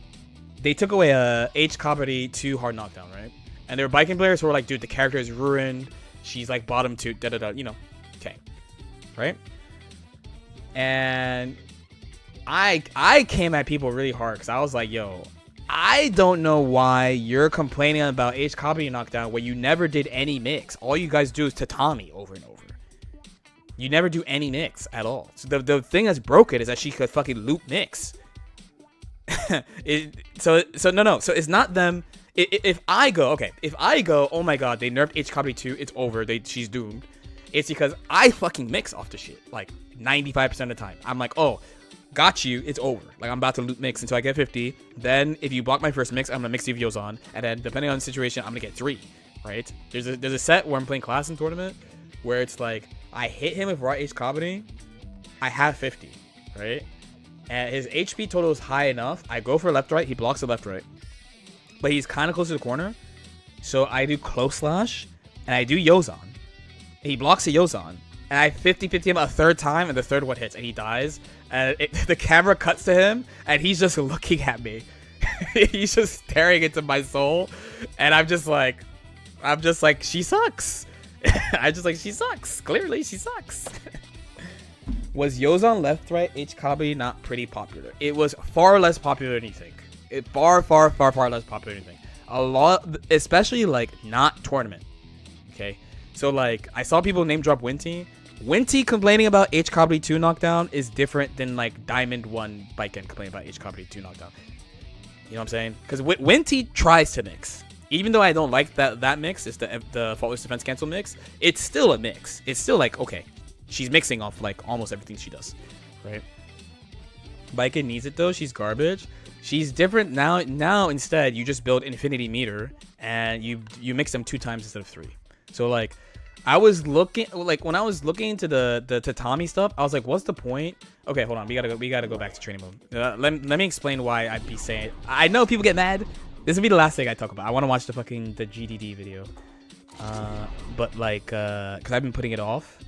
they took away a H Kabari 2 hard knockdown, right? And there were Biking players who were like, dude, the character is ruined. She's like bottom 2, okay, right? And I came at people really hard because I was like, yo, I don't know why you're complaining about H Kabari knockdown where you never did any mix. All you guys do is tatami over and over. You never do any mix at all. So the thing that's broken is that she could fucking loop mix. So it's not them. If I go, oh my god, they nerfed H Kabari 2, it's over. She's doomed. It's because I fucking mix off the shit like 95% of the time. I'm like, oh, got you, it's over. Like, I'm about to loop mix until I get 50. Then if you block my first mix, I'm gonna mix CVOs on, and then depending on the situation, I'm gonna get 3. Right? There's a set where I'm playing class in tournament where it's like I hit him with raw H Kabari, I have 50, right? And his HP total is high enough. I go for left right, he blocks the left right, but he's kind of close to the corner, so I do close slash and I do Yozan. He blocks a Yozan, and I 50-50 him a third time, and the third one hits, and he dies. And the camera cuts to him, and he's just looking at me. He's just staring into my soul, and I'm just like, she sucks. She sucks. Clearly, she sucks. Was Yozan left right H Kabari not pretty popular? It was far less popular than you think. Far less popular than you think. A lot, especially like not tournament. Okay. So, like, I saw people name drop Winty. Winty complaining about H Kabari 2 knockdown is different than, like, Diamond 1 Biken complaining about H Kabari 2 knockdown. You know what I'm saying? Because Winty tries to mix. Even though I don't like that mix, it's the faultless defense cancel mix, it's still a mix. It's still, like, okay, she's mixing off, like, almost everything she does. Right? Biken needs it, though. She's garbage. She's different now. Now, instead, you just build Infinity Meter, and you mix them 2 times instead of 3. So, like, I was looking, like, when I was looking into the tatami stuff, I was like, what's the point? Okay, hold on. We gotta go back to training mode. Let me explain why I'd be saying it. I know people get mad. This will be the last thing I talk about. I want to watch the GDD video. But, like, because I've been putting it off,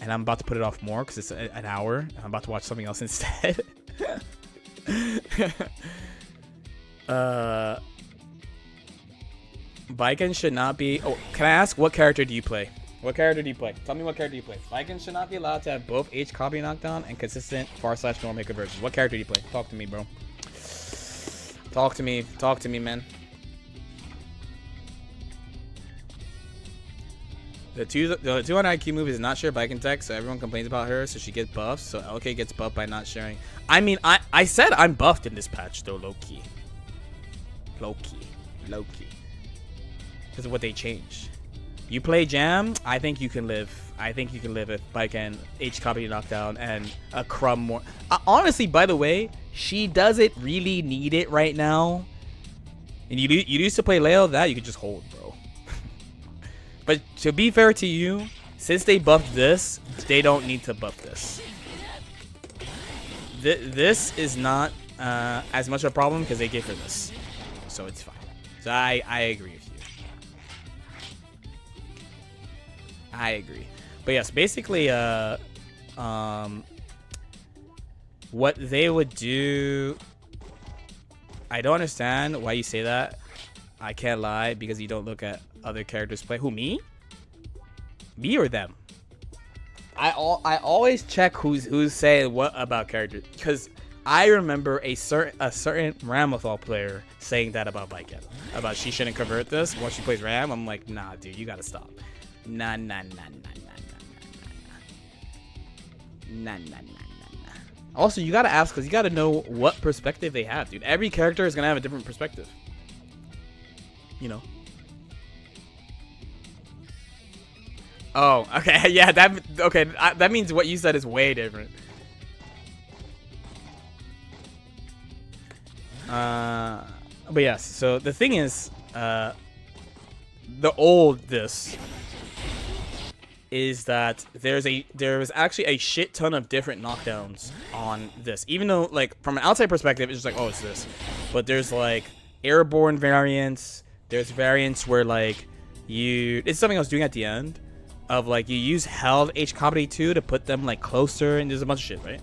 and I'm about to put it off more because it's an hour. And I'm about to watch something else instead. Baiken should not be. Oh, can I ask what character do you play? What character do you play? Tell me what character you play. Baiken should not be allowed to have both H copy knockdown and consistent far/normal conversions. What character do you play? Talk to me, bro. Talk to me. Talk to me, man. The 200 IQ move is not share Baiken tech, so everyone complains about her, so she gets buffed. So LK gets buffed by not sharing. I mean, I said I'm buffed in this patch, though, low-key. Low-key. Low-key. This is what they changed. You play Jam, I think you can live. I think you can live if Baiken H copy knockdown and a crumb more. Honestly, by the way, she doesn't really need it right now. And you used to play Leo, that you could just hold, bro. But to be fair to you, since they buffed this, they don't need to buff this. This is not as much of a problem because they gave her this. So it's fine. So I agree with you. I agree. But yes, basically, what they would do, I don't understand why you say that. I can't lie because you don't look at other characters play. Who, me? Me or them? I always check who's saying what about characters, because I remember a certain Ramlethal player saying that about Baiken, about she shouldn't convert this once she plays Ram. I'm like, nah, dude, you gotta stop. Nah. Also, you gotta ask, because you gotta know what perspective they have, dude. Every character is gonna have a different perspective. You know. Oh, okay, yeah, that means what you said is way different. But yes, so the thing is, the old this is that there was actually a shit ton of different knockdowns on this. Even though, like, from an outside perspective, it's just like, oh, it's this. But there's like airborne variants. There's variants where like it's something I was doing at the end of like you use held H comedy 2 to put them like closer, and there's a bunch of shit, right?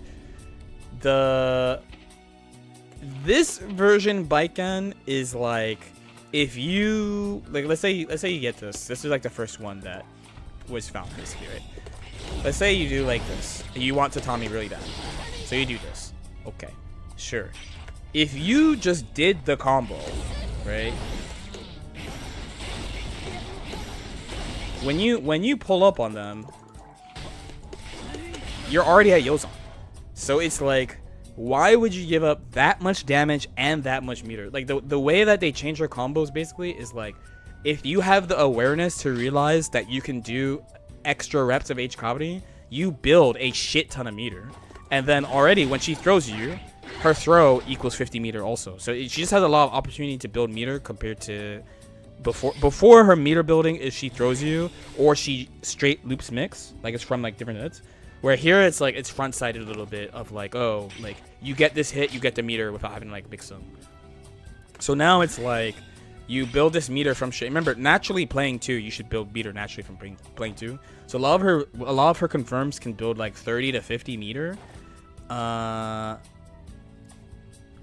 This version Baiken is like, if you like, let's say you get this is like the first one that was found, basically, right? Let's say you do like this and you want Tatami really bad, so you do this. Okay, sure. If you just did the combo, right? When you pull up on them, you're already at Yozan. So it's like, why would you give up that much damage and that much meter? Like, the way that they change their combos basically is like, if you have the awareness to realize that you can do extra reps of H comedy, you build a shit ton of meter. And then already when she throws you, her throw equals 50 meter also. So she just has a lot of opportunity to build meter compared to before her meter building is she throws you, or she straight loops mix, like it's from like different hits. Where here it's like it's front sided a little bit of like, oh, like you get this hit, you get the meter without having to like mix them. So now it's like you build this meter from shit. Remember, naturally playing 2, you should build meter naturally from playing 2. So a lot of her confirms can build like 30 to 50 meter.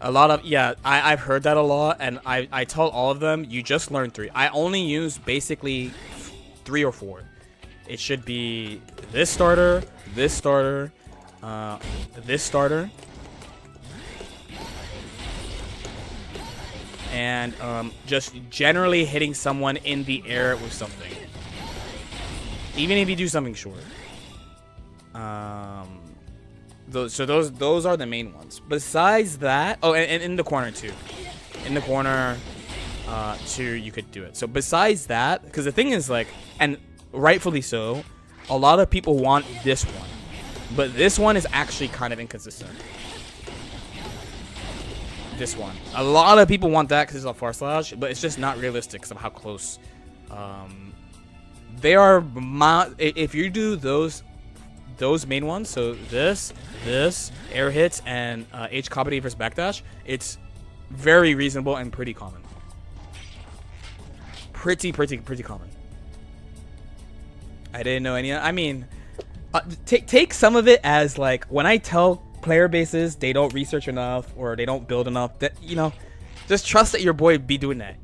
A lot of, yeah, I've heard that a lot, and I tell all of them, you just learn 3. I only use basically 3 or 4. It should be this starter, this starter, this starter, and just generally hitting someone in the air with something, even if you do something short. Those are the main ones. Besides that, oh, and in the corner too. In the corner, too, you could do it. So besides that, because the thing is like, and rightfully so, a lot of people want this one, but this one is actually kind of inconsistent. This one, a lot of people want that because it's a far slash, but it's just not realistic because of how close they are. If you do those main ones, so this air hits and H comedy versus backdash, it's very reasonable and pretty common. Pretty common. I didn't know any. I mean, take some of it as like when I tell player bases, they don't research enough or they don't build enough. That just trust that your boy be doing that.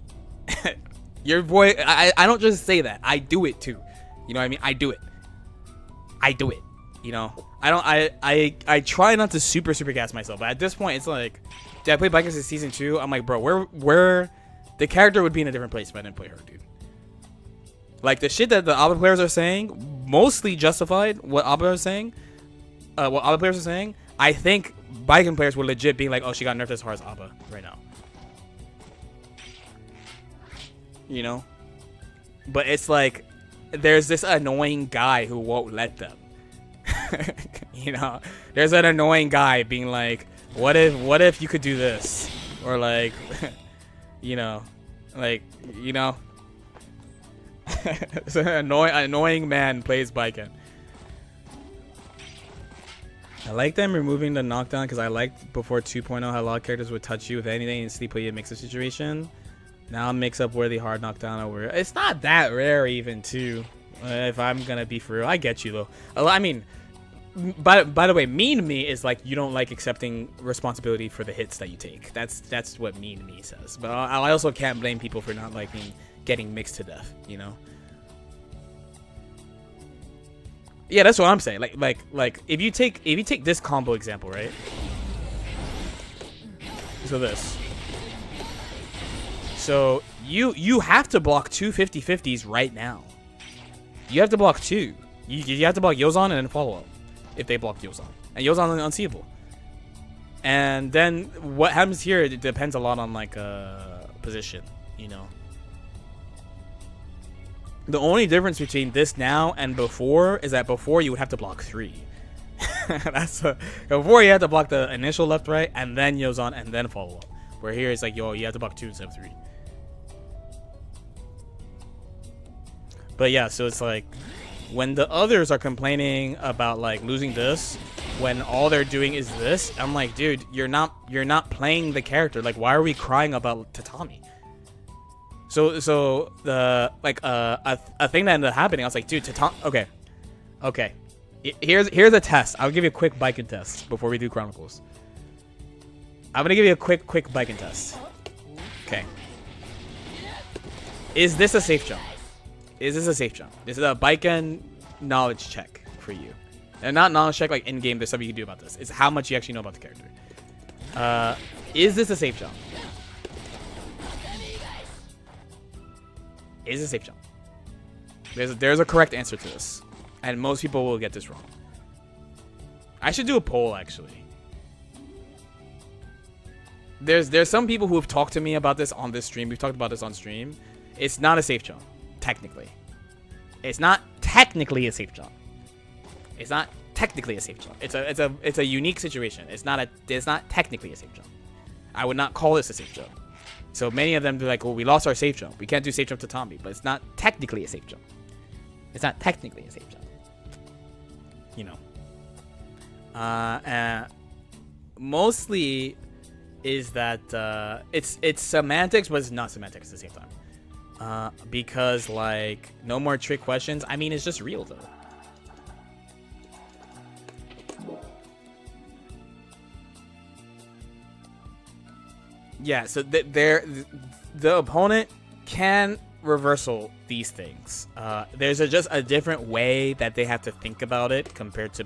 Your boy, I don't just say that. I do it too. You know what I mean? I do it. I try not to super gas myself, but at this point, it's like, did I play Bikers in season 2? I'm like, bro, where the character would be in a different place if I didn't play her, dude. Like the shit that the ABBA players are saying, mostly justified. What ABBA are saying, I think Biken players were legit being like, oh, she got nerfed as hard as ABBA right now. You know, but it's like there's this annoying guy who won't let them. You know, there's an annoying guy being like, what if you could do this, or like, it's an annoying man plays Biken. I like them removing the knockdown because I liked before 2.0 how a lot of characters would touch you with anything and sleep put you in a mix-up situation. Now mix up worthy hard knockdown over. It's not that rare even too. If I'm gonna be for real, I get you though. I mean, by the way, mean to me is like you don't like accepting responsibility for the hits that you take. That's what mean to me says. But I also can't blame people for not liking getting mixed to death. You know. Yeah, that's what I'm saying. Like if you take this combo example, right? So this. So you have to block two 50-50s right now. You have to block two. You have to block Yozan and then follow up if they block Yozan. And Yozan is unseeable. And then what happens here, it depends a lot on like position, you know. The only difference between this now and before is that before you would have to block 3. Before you had to block the initial left right and then Yozan and then follow up. Where here it's like, yo, you have to block 2 instead of 3. But yeah, so it's like when the others are complaining about like losing this, when all they're doing is this, I'm like, dude, you're not playing the character. Like, why are we crying about Tatami? So the like a thing that ended up happening, I was like, dude, Tatami. Okay. Here's a test. I'll give you a quick Biken test before we do Chronicles. I'm gonna give you a quick Biken test. Okay. Is this a safe jump? This is a Biken knowledge check for you. And not knowledge check like in-game, there's something you can do about this. It's how much you actually know about the character. Is this a safe jump? Is it a safe jump? There's a correct answer to this. And most people will get this wrong. I should do a poll, actually. There's some people who have talked to me about this on this stream. We've talked about this on stream. It's not a safe jump. Technically, it's not technically a safe jump. It's a unique situation. It's not technically a safe jump. I would not call this a safe jump. So many of them be like, well, we lost our safe jump. We can't do safe jump to Tommy, but it's not technically a safe jump. You know. Mostly is that it's semantics, but it's not semantics at the same time. Because like no more trick questions. I mean, it's just real though. Yeah, so the opponent can reversal these things. There's just a different way that they have to think about it compared to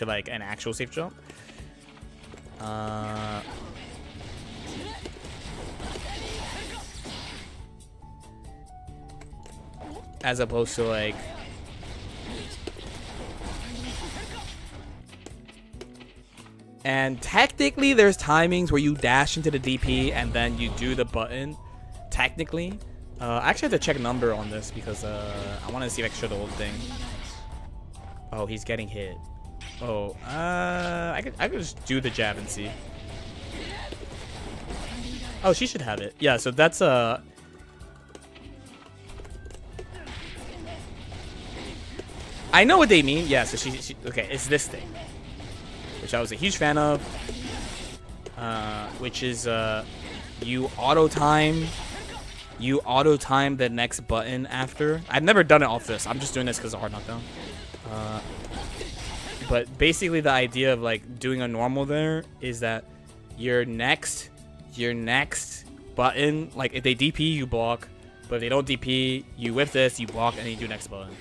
like an actual safe jump. As opposed to like and technically there's timings where you dash into the DP and then you do the button technically. I actually have to check number on this because I want to see if I can show the whole thing. Oh, he's getting hit. Oh, I could just do the jab and see. Oh, she should have it. Yeah, so that's I know what they mean. Yeah, so she okay, it's this thing, which I was a huge fan of, which is you auto time the next button after. I've never done it off this. I'm just doing this because of hard knockdown. But basically the idea of like doing a normal there is that your next button, like if they DP, you block, but if they don't DP, you whip this, you block, and then you do next button.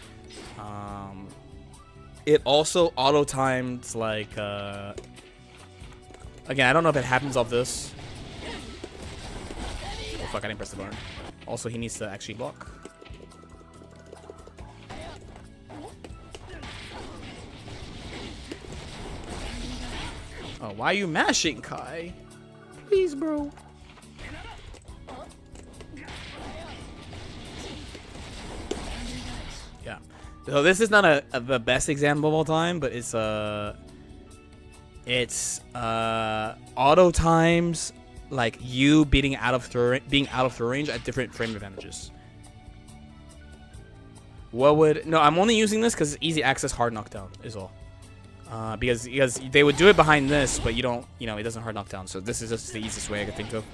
It also auto times like again, I don't know if it happens off this. Oh fuck, I didn't press the button. Also, he needs to actually block. Oh, why are you mashing, Kai? Please, bro. Yeah. So this is not the best example of all time, but it's auto times like you being out of throw range at different frame advantages. What would I'm only using this because it's easy access, hard knockdown is all. Because they would do it behind this, but you don't, it doesn't hard knockdown. So this is just the easiest way I could think of.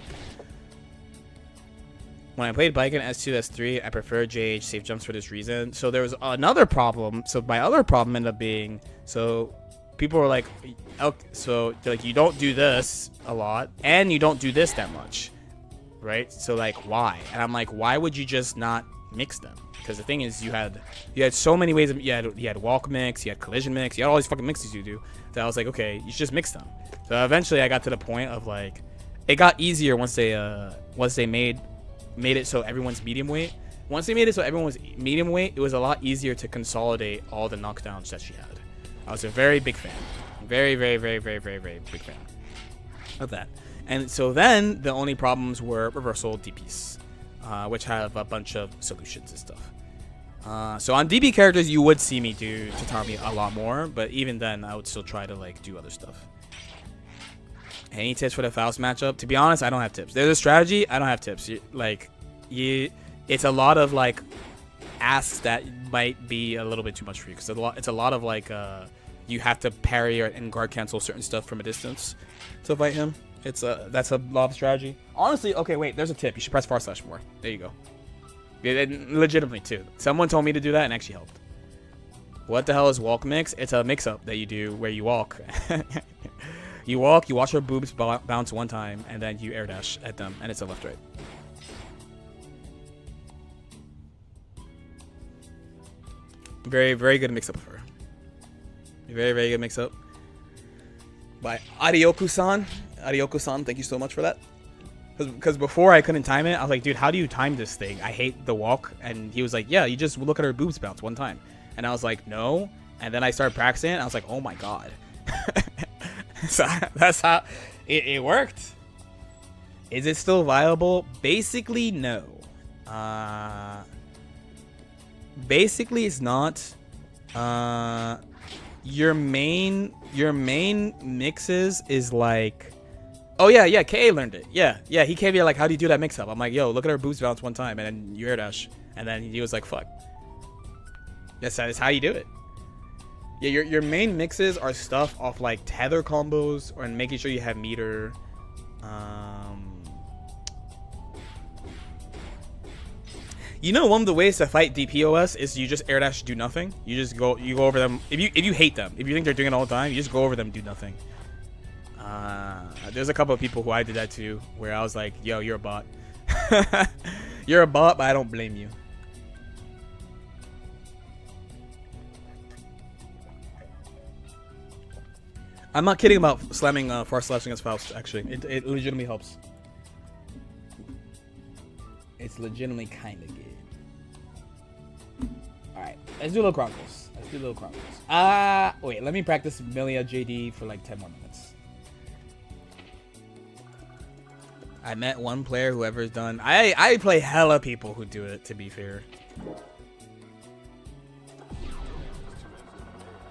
When I played Baiken S2, S3, I prefer JH safe jumps for this reason. So there was another problem. So my other problem ended up being, so people were like, okay, so like you don't do this a lot, and you don't do this that much, right? So like why? And I'm like, why would you just not mix them? Because the thing is, you had so many ways. You had walk mix, you had collision mix, you had all these fucking mixes you do. So I was like, okay, you should just mix them. So eventually, I got to the point of like, it got easier once they made it so everyone's medium weight. Once they made it so everyone was medium weight, it was a lot easier to consolidate all the knockdowns that she had. I was a very big fan, very big fan of that. And so then the only problems were reversal DPs. Which have a bunch of solutions and stuff. So on DB characters, you would see me do Tatami a lot more, but even then, I would still try to like do other stuff. Any tips for the Faust matchup? To be honest, I don't have tips. There's a strategy. I don't have tips. It's a lot of like asks that might be a little bit too much for you because it's a lot of like you have to parry and guard cancel certain stuff from a distance to fight him. That's a lot of strategy. Honestly, okay, wait, there's a tip. You should press // more. There you go. Legitimately, too. Someone told me to do that and actually helped. What the hell is walk mix? It's a mix-up that you do where you walk. You walk, you watch your boobs bounce one time, and then you air dash at them, and it's a left-right. Very, very good mix-up of her. Very, very good mix-up. By Arioku-san. Arioku-san, thank you so much for that. Because before I couldn't time it, I was like, dude, how do you time this thing? I hate the walk. And he was like, yeah, you just look at her boobs bounce one time. And I was like, no. And then I started practicing it. And I was like, oh my god. So that's how it worked. Is it still viable? Basically, no. Basically, it's not. Your main mixes is like, oh yeah, KA learned it. Yeah, he came here like, how do you do that mix up? I'm like, yo, look at her boobs bounce one time, and then you air dash, and then he was like, fuck. That's how you do it. Yeah, your main mixes are stuff off like tether combos or making sure you have meter. One of the ways to fight DPOS is you just air dash, do nothing. You go over them. If you hate them, if you think they're doing it all the time, you just go over them, do nothing. There's a couple of people who I did that to, where I was like, yo, you're a bot. You're a bot, but I don't blame you. I'm not kidding about slamming far slashing as Faust, actually. It legitimately helps. It's legitimately kind of good. Alright, let's do little chronicles. Wait, let me practice Milia JD for like 10 more minutes. I met one player who ever's done. I play hella people who do it, to be fair.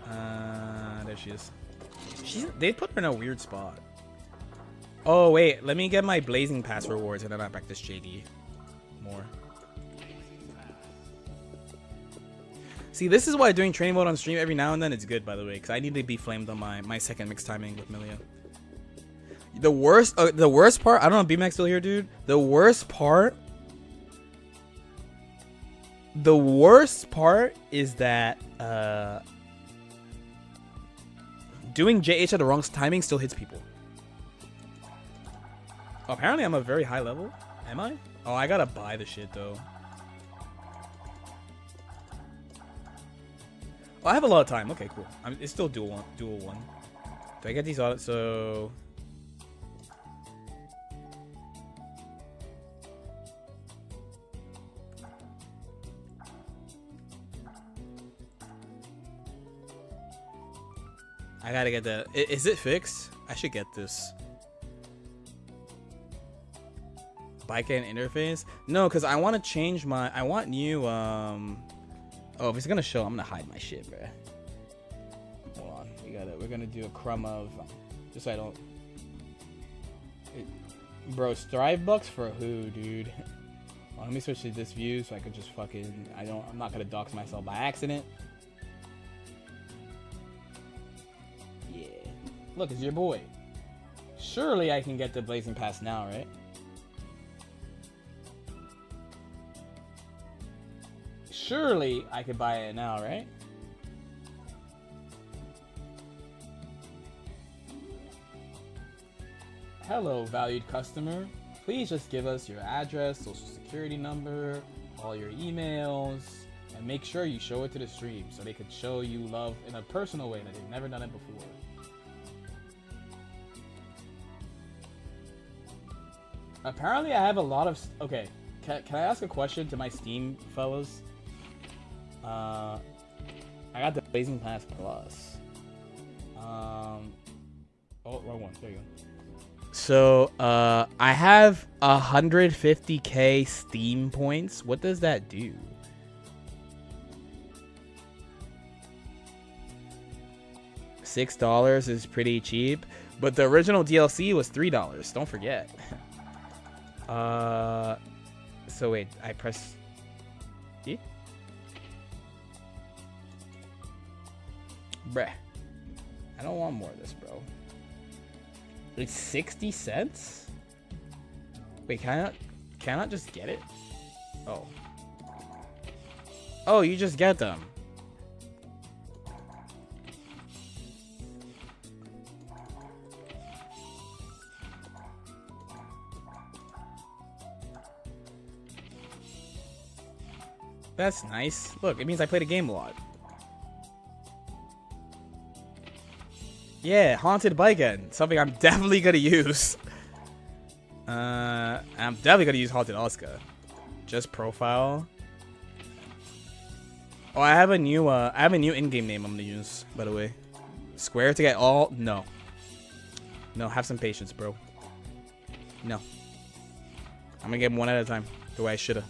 There she is. They put her in a weird spot. Oh wait, let me get my Blazing Pass rewards and then I practice JD more. See, this is why doing training mode on stream every now and then is good, by the way, because I need to be flamed on my second mix timing with Milia. The worst part, I don't know if B-Mac's still here, dude. The worst part is that doing JH at the wrong timing still hits people. Apparently, I'm a very high level. Am I? Oh, I gotta buy the shit though. Oh, I have a lot of time. Okay, cool. It's still dual one. Do I get these audits? So. I gotta get that. Is it fixed? I should get this. Bike and interface? No, because I want to change my. I want new. Oh, if it's gonna show, I'm gonna hide my shit, bro. Hold on. We're gonna do a crumb of. Just so I don't. Bro, Strive bucks for who, dude? Well, let me switch to this view so I can just fucking. I'm not gonna dox myself by accident. Yeah. Look, it's your boy. Surely I can get the Blazing Pass now, right? Surely I could buy it now, right? Hello, valued customer. Please just give us your address, social security number, all your emails, and make sure you show it to the stream so they could show you love in a personal way that they've never done it before. Apparently I have a lot of... Okay, can I ask a question to my Steam fellows? I got the Blazing Pass Plus. Oh, wrong one. There you go. So, I have 150k Steam points. What does that do? $6 is pretty cheap, but the original DLC was $3. Don't forget. So wait, I press E? Bruh. I don't want more of this, bro. It's 60 cents? Wait, can I not just get it? Oh. Oh, you just get them. That's nice. Look, it means I played a game a lot. Yeah, Haunted Bike End. Something I'm definitely gonna use. I'm definitely gonna use Haunted Oscar. Just profile. Oh, I have a new in-game name I'm gonna use, by the way. Square to get all... No. No, have some patience, bro. No. I'm gonna get them one at a time. The way I shoulda.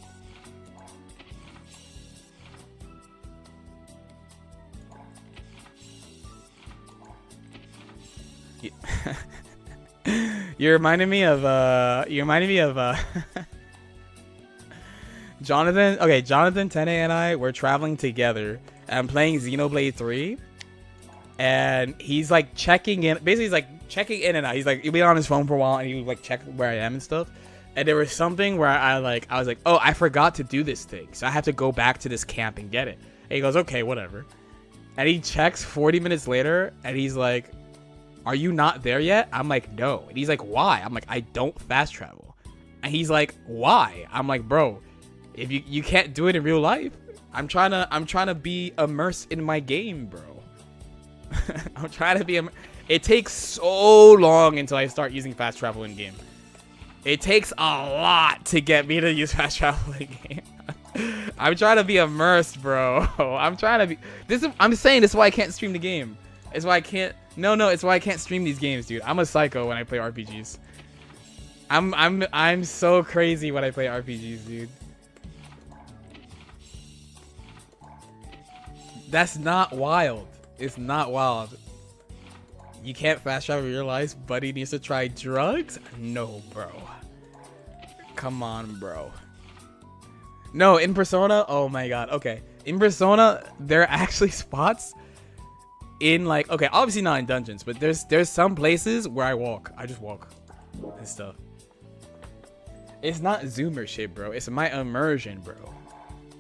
You're reminding me of Jonathan. Okay, Jonathan, Tene, and I were traveling together. I'm playing Xenoblade 3, and he's like checking in. Basically, he's like checking in and out. He's like, he'll be on his phone for a while, and he would like check where I am and stuff. And there was something where I was like, oh, I forgot to do this thing, so I have to go back to this camp and get it. And he goes, okay, whatever. And he checks 40 minutes later, and he's like, are you not there yet? I'm like, no. And he's like, why? I'm like, I don't fast travel. And he's like, why? I'm like, bro, if you can't do it in real life, I'm trying to be immersed in my game, bro. I'm trying to be it takes so long until I start using fast travel in game. It takes a lot to get me to use fast travel in game. I'm trying to be immersed, bro. I'm saying this is why I can't stream the game. It's why I can't. No, it's why I can't stream these games, dude. I'm a psycho when I play RPGs. I'm so crazy when I play RPGs, dude. That's not wild. It's not wild. You can't fast travel your life. Buddy needs to try drugs? No, bro. Come on, bro. No, in Persona, oh my god. Okay, in Persona, there are actually spots in like, okay, obviously not in dungeons, but there's some places where I just walk and stuff. It's not zoomer shit, bro. It's my immersion, bro.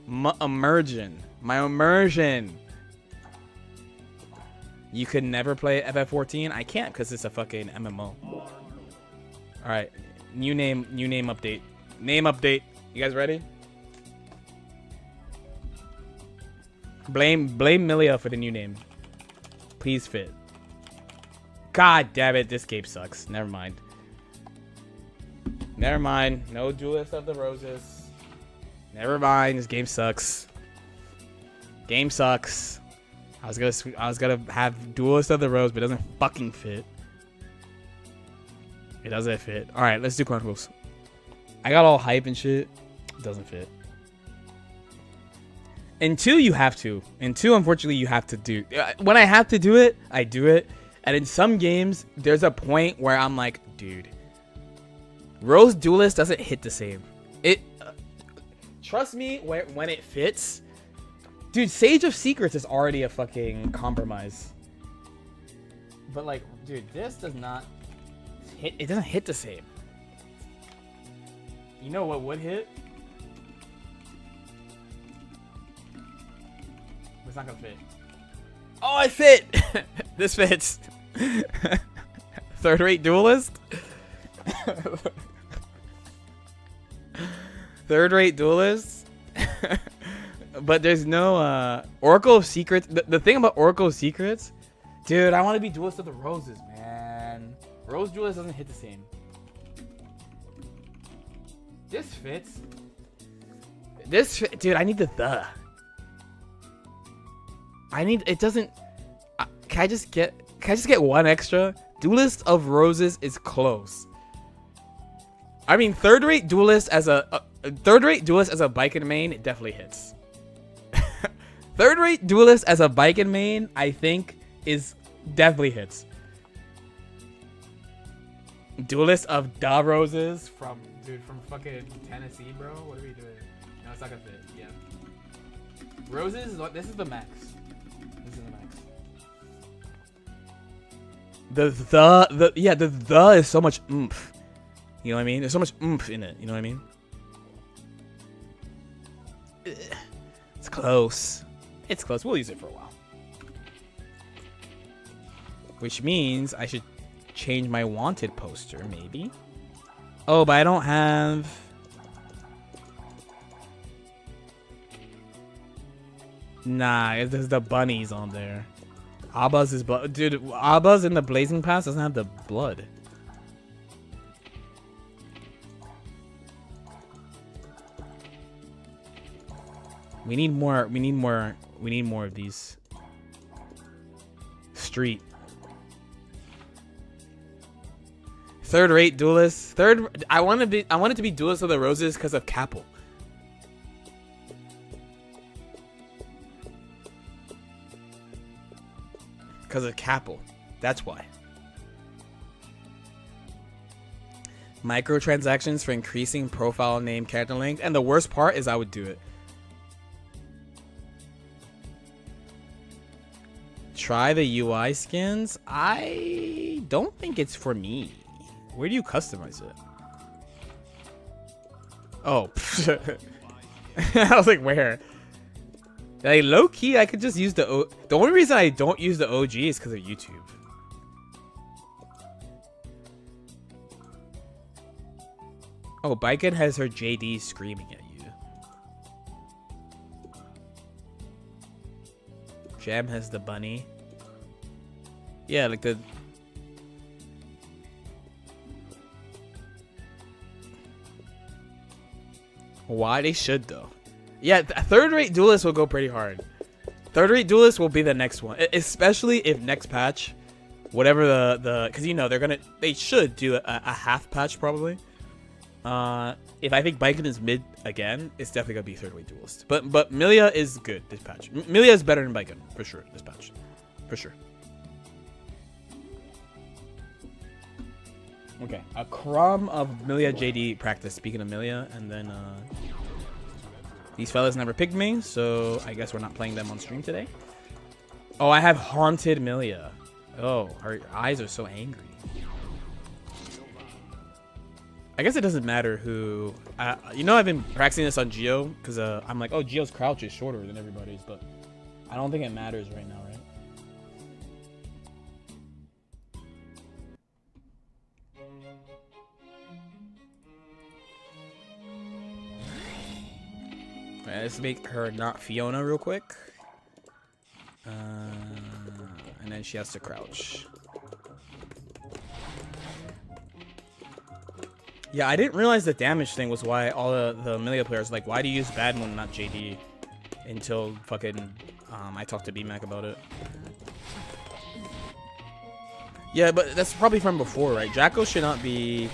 My immersion. You could never play FF14. I can't because it's a fucking MMO. All right, new name update. Name update. You guys ready? Blame Milia for the new name. Please fit. God damn it, this game sucks. Never mind. Never mind. No Duelist of the Roses. Never mind. This game sucks. Game sucks. I was gonna have Duelist of the Rose, but it doesn't fucking fit. It doesn't fit. All right, let's do Chronicles. I got all hype and shit. It doesn't fit. In 2, you have to. In 2, unfortunately, you have to do. When I have to do it, I do it. And in some games, there's a point where I'm like, dude, Rose Duelist doesn't hit the same. It. Trust me, when it fits. Dude, Sage of Secrets is already a fucking compromise. But like, dude, this does not hit. It doesn't hit the same. You know what would hit? It's not gonna fit. Oh, I fit! This fits. Third-rate Duelist? Third-rate Duelist? But there's no Oracle of Secrets. The thing about Oracle of Secrets, dude, I want to be Duelist of the Roses, man. Rose Duelist doesn't hit the same. This fits. Dude, I need the. I need. It doesn't. Can I just get one extra? Duelist of Roses is close. I mean, third-rate Duelist as a third-rate Duelist as a bike and main, it definitely hits. Third-rate Duelist as a bike and main, I think, is definitely hits. Duelist of Da Roses from fucking Tennessee, bro. What are we doing? No, it's not gonna fit. Yeah. Roses. This is the max. This is the max. The is so much oomph. You know what I mean? There's so much oomph in it. You know what I mean? It's close. It's close. We'll use it for a while. Which means I should change my wanted poster, maybe. Oh, but I don't have. Nah, there's the bunnies on there. Abba's is blood. Dude, Abba's in the Blazing Pass doesn't have the blood. We need more of these. Street. Third-rate Duelist. I want it to be Duelist of the Roses because of Capel. Because of Capel. That's why. Microtransactions for increasing profile name character length. And the worst part is I would do it. Try the UI skins. I don't think it's for me. Where do you customize it? Oh. I was like, where? Like, low-key, I could just use the only reason I don't use the OG is because of YouTube. Oh, Biken has her JD screaming at you. Jam has the bunny. Yeah, like the... Why they should, though. Yeah, third-rate Duelist will go pretty hard. Third-rate Duelist will be the next one. Especially if next patch, whatever because, you know, they should do a half patch, probably. If I think Biken is mid again, it's definitely going to be third-rate Duelist. But Milia is good this patch. Milia is better than Biken, for sure, this patch. For sure. Okay, a crumb of Milia JD practice, speaking of Milia, and then, these fellas never picked me, so I guess we're not playing them on stream today. Oh, I have Haunted Milia. Oh, her eyes are so angry. I guess it doesn't matter who... you know, I've been practicing this on Geo, because I'm like, oh, Geo's crouch is shorter than everybody's, but I don't think it matters right now, right? Right, let's make her not Fiona real quick. And then she has to crouch. Yeah, I didn't realize the damage thing was why all the Amelia players like, why do you use Bad Moon, not JD? Until fucking I talked to BMAC about it. Yeah, but that's probably from before, right? Jacko should not be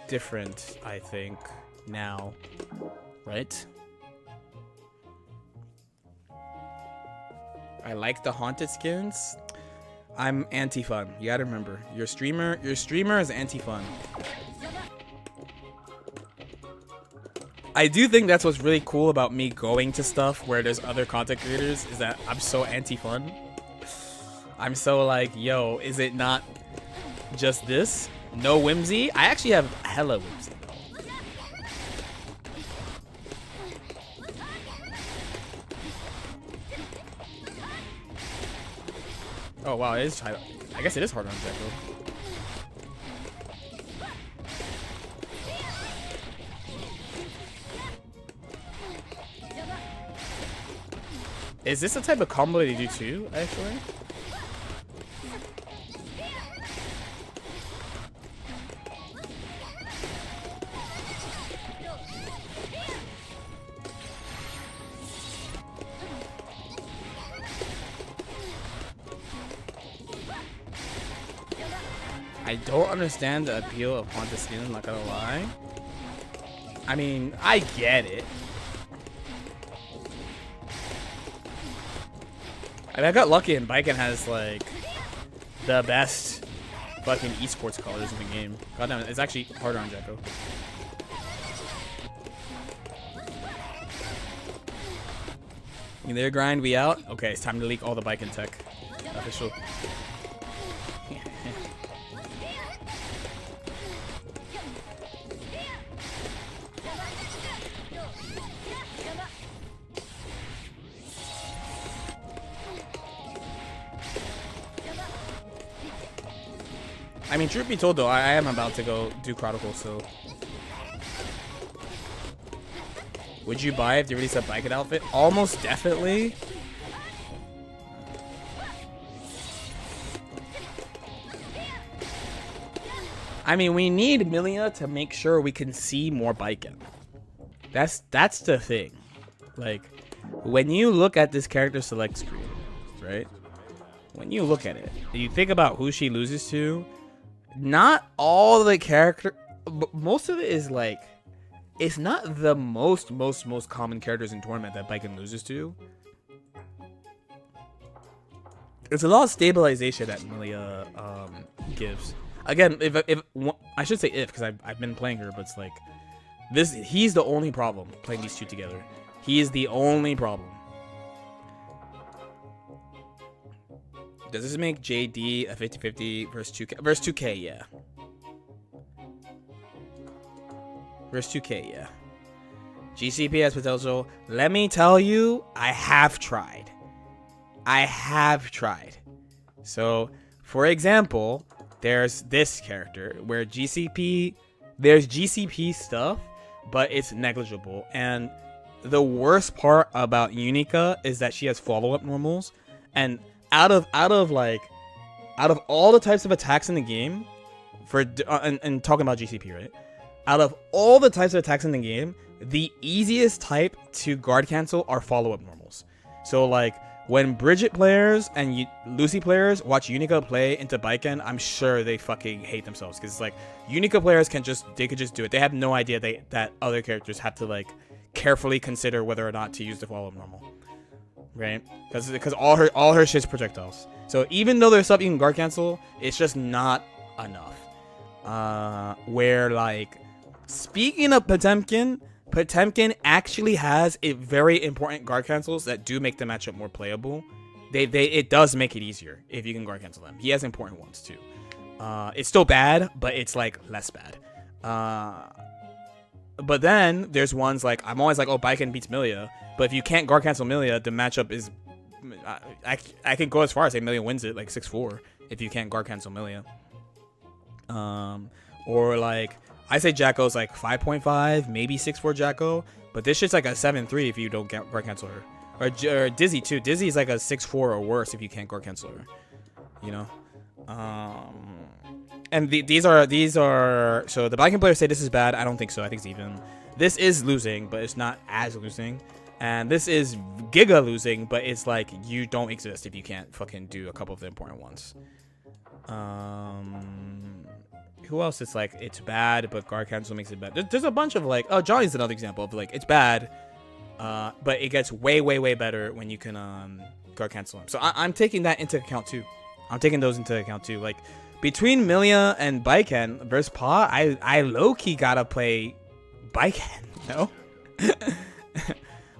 different, I think, now, right? I like the haunted skins. I'm anti-fun. You gotta remember, your streamer is anti-fun. I do think that's what's really cool about me going to stuff where there's other content creators, is that I'm so anti-fun. I'm so like, yo, is it not just this? No whimsy? I actually have hella whimsy. Oh wow, it is. I guess it is hard on Jacko. Is this the type of combo that you do too, actually? I don't understand the appeal of haunted skin, I'm not gonna lie. I mean, I get it. I mean, I got lucky and Biken has like the best fucking esports colors in the game. God damn it, it's actually harder on Jacko. You there, grind? We out? Okay, it's time to leak all the Biken tech. Official. I mean, truth be told, though, I am about to go do Chronicles, so... Would you buy if they release a Biken outfit? Almost definitely. I mean, we need Milia to make sure we can see more Biken. That's the thing. Like, when you look at this character select screen, right? When you look at it, you think about who she loses to. Not all the character, but most of it is like, it's not the most common characters in tournament that Biken loses to. It's a lot of stabilization that Milia gives. Again, if I should say if, because I've been playing her, but it's like this. He's the only problem playing these two together. He is the only problem. Does this make JD a 50-50 versus 2K? Versus 2K, yeah. Versus 2K, yeah. GCP has potential. Let me tell you, I have tried. I have tried. So, for example, there's this character where there's GCP stuff, but it's negligible. And the worst part about Unica is that she has follow-up normals, and out of all the types of attacks in the game, and talking about GCP, right? Out of all the types of attacks in the game, the easiest type to guard cancel are follow-up normals. So like when Bridget players and Lucy players watch Unica play into Biken, I'm sure they fucking hate themselves, because it's like Unica players could just do it. They have no idea that other characters have to like carefully consider whether or not to use the follow-up normal. Right, because all her shit's projectiles. So even though there's stuff you can guard cancel, it's just not enough. Where like, speaking of Potemkin actually has a very important guard cancels that do make the matchup more playable. It does make it easier if you can guard cancel them. He has important ones too. It's still bad, but it's like less bad. But then there's ones like, I'm always like, oh, Biken beats Milia. But if you can't guard cancel Milia, the matchup is... I can go as far as say Milia wins it, like 6-4, if you can't guard cancel Milia. Or like, I say Jacko's like 5.5, maybe 6-4 Jacko. But this shit's like a 7-3 if you don't guard cancel her. Or Dizzy too. Dizzy's like a 6-4 or worse if you can't guard cancel her. You know? And these are so the Viking players say this is bad. I don't think so. I think it's even. This is losing, but it's not as losing. And this is giga losing, but it's like you don't exist if you can't fucking do a couple of the important ones. Who else is like it's bad, but guard cancel makes it bad? There's a bunch of like, oh, Johnny's another example of like it's bad, but it gets way better when you can guard cancel him. So I'm taking that into account too. I'm taking those into account too. Like between Milia and Baiken versus Pa, I low key gotta play Baiken. No.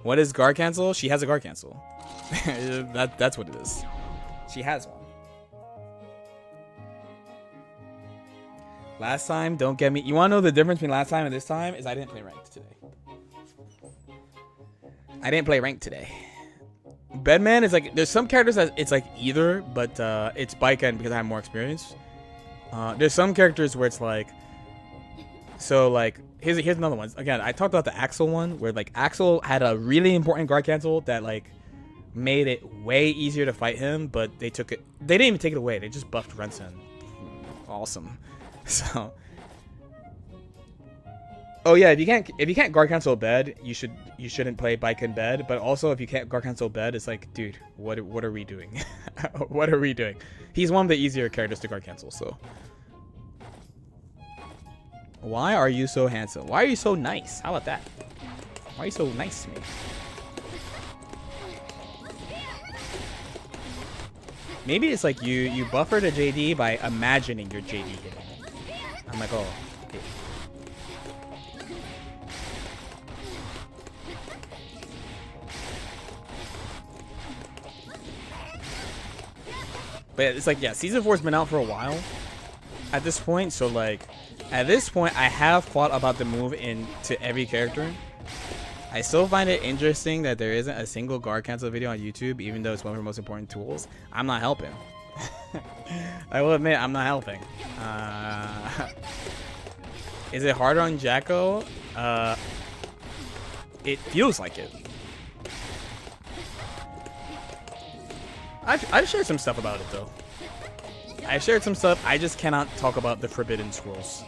What is guard cancel? She has a guard cancel. That's what it is. She has one. Last time, don't get me. You want to know the difference between last time and this time? Is I didn't play ranked today. I didn't play ranked today. Bedman is like, there's some characters that it's like either, but it's Baiken because I have more experience. There's some characters where it's like, so like, here's another one. Again, I talked about the Axel one where like Axel had a really important guard cancel that like made it way easier to fight him, but they took it. They didn't even take it away. They just buffed Rensen. Awesome. So, oh yeah, if you can't guard cancel bed, you shouldn't play Baiken bed. But also, if you can't guard cancel bed, it's like, dude, what are we doing? What are we doing? He's one of the easier characters to guard cancel. So, why are you so handsome? Why are you so nice? How about that? Why are you so nice to me? Maybe it's like you buffer the JD by imagining your JD hitting. I'm like, oh. Okay. But it's like, yeah, Season 4's been out for a while at this point. So, like, at this point, I have thought about the move into every character. I still find it interesting that there isn't a single guard cancel video on YouTube, even though it's one of the most important tools. I'm not helping. I will admit, I'm not helping. Is it harder on Jacko? It feels like it. I've shared some stuff about it, though. I've shared some stuff. I just cannot talk about the Forbidden Scrolls.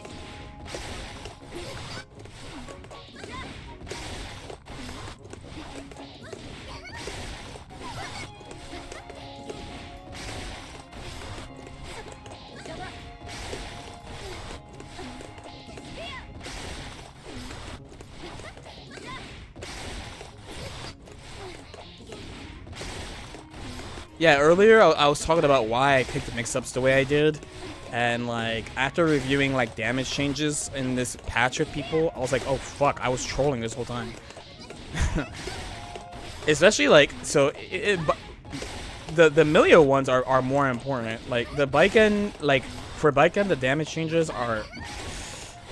Yeah, earlier I was talking about why I picked mix-ups the way I did, and like after reviewing like damage changes in this patch with people, I was like, oh fuck, I was trolling this whole time. Especially like, so the Milio ones are more important. Like the Baiken, like for Baiken, the damage changes are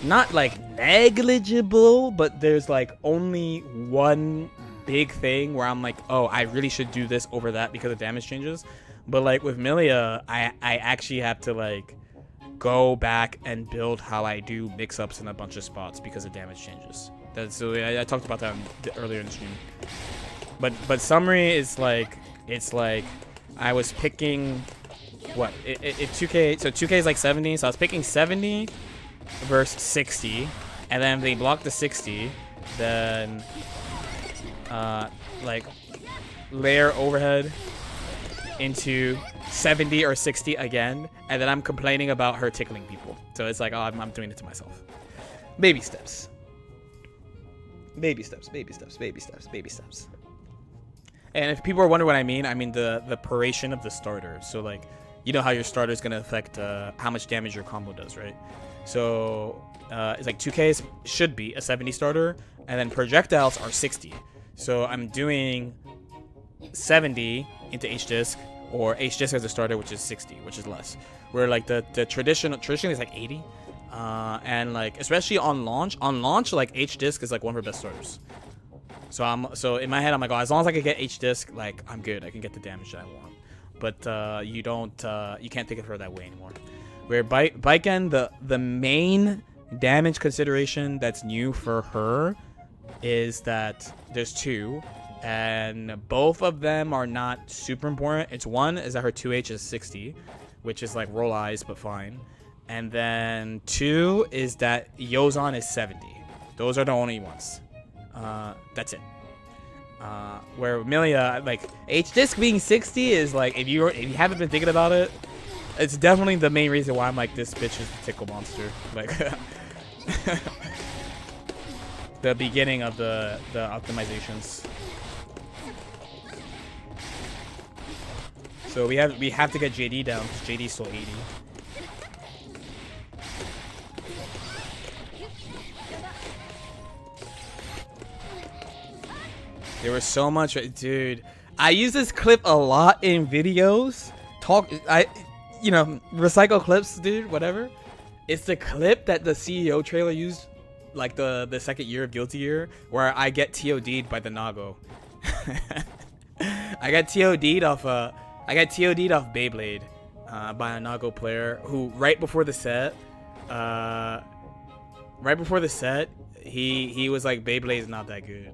not like negligible, but there's like only one big thing where I'm like, oh, I really should do this over that because of damage changes. But like with Milia, I actually have to like go back and build how I do mix-ups in a bunch of spots because of damage changes. That's so I talked about that earlier in the stream. But summary is like, it's like I was picking what it 2K, so 2K is like 70, so I was picking 70 versus 60, and then they blocked the 60, then like layer overhead into 70 or 60 again, and then I'm complaining about her tickling people. So it's like, oh, I'm doing it to myself. Baby steps. Baby steps, baby steps, baby steps, baby steps. And if people are wondering what I mean the paration of the starter. So like, you know how your starter is going to affect how much damage your combo does, right? So it's like 2K should be a 70 starter, and then projectiles are 60. So I'm doing 70 into H-Disc, or H-Disc as a starter, which is 60, which is less. Where like the traditionally is like 80. And like, especially on launch, like H-Disc is like one of her best starters. So in my head, I'm like, oh, as long as I can get H-Disc, like I'm good. I can get the damage that I want. But you can't think of her that way anymore. Where Baiken, the main damage consideration that's new for her is that there's two, and both of them are not super important. It's one is that her 2H is 60, which is like roll eyes, but fine. And then two is that Yozan is 70. Those are the only ones. That's it. Where Amelia, like H-Disc being 60 is like, if you haven't been thinking about it, it's definitely the main reason why I'm like, this bitch is the tickle monster. Like the beginning of the optimizations. So we have to get JD down because JD's still 80. There was so much, dude. I use this clip a lot in videos. Recycle clips, dude. Whatever. It's the clip that the CEO trailer used, like the second year of Guilty Gear, where I get TOD'd by the Nago. I got TOD'd off Beyblade by a Nago player who right before the set, he was like, Beyblade's not that good.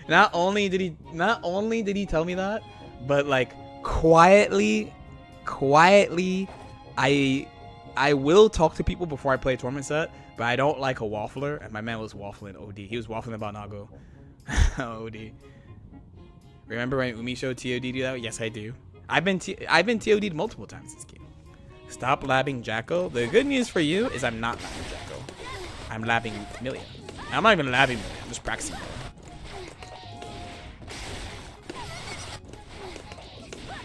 Not only did he tell me that, but like quietly, I will talk to people before I play a tournament set, but I don't like a waffler, and my man was waffling OD. He was waffling about Nago. OD. Remember when Umi showed TOD do that? Yes, I do. I've been TOD'd multiple times this game. Stop labbing Jacko. The good news for you is I'm not labbing Jacko. I'm labbing Milia. I'm not even labbing Milia. I'm just practicing Milia.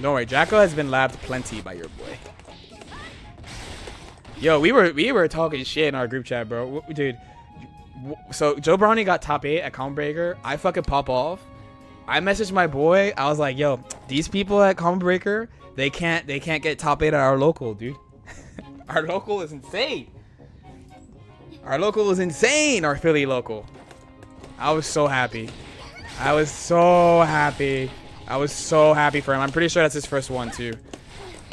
Don't worry, Jacko has been labbed plenty by your boy. Yo, we were talking shit in our group chat, bro. Dude, so Joe Brownie got top 8 at Combo Breaker. I fucking pop off. I messaged my boy. I was like, yo, these people at Combo Breaker, they can't get top 8 at our local, dude. Our local is insane. Our local is insane, our Philly local. I was so happy. I was so happy for him. I'm pretty sure that's his first one, too.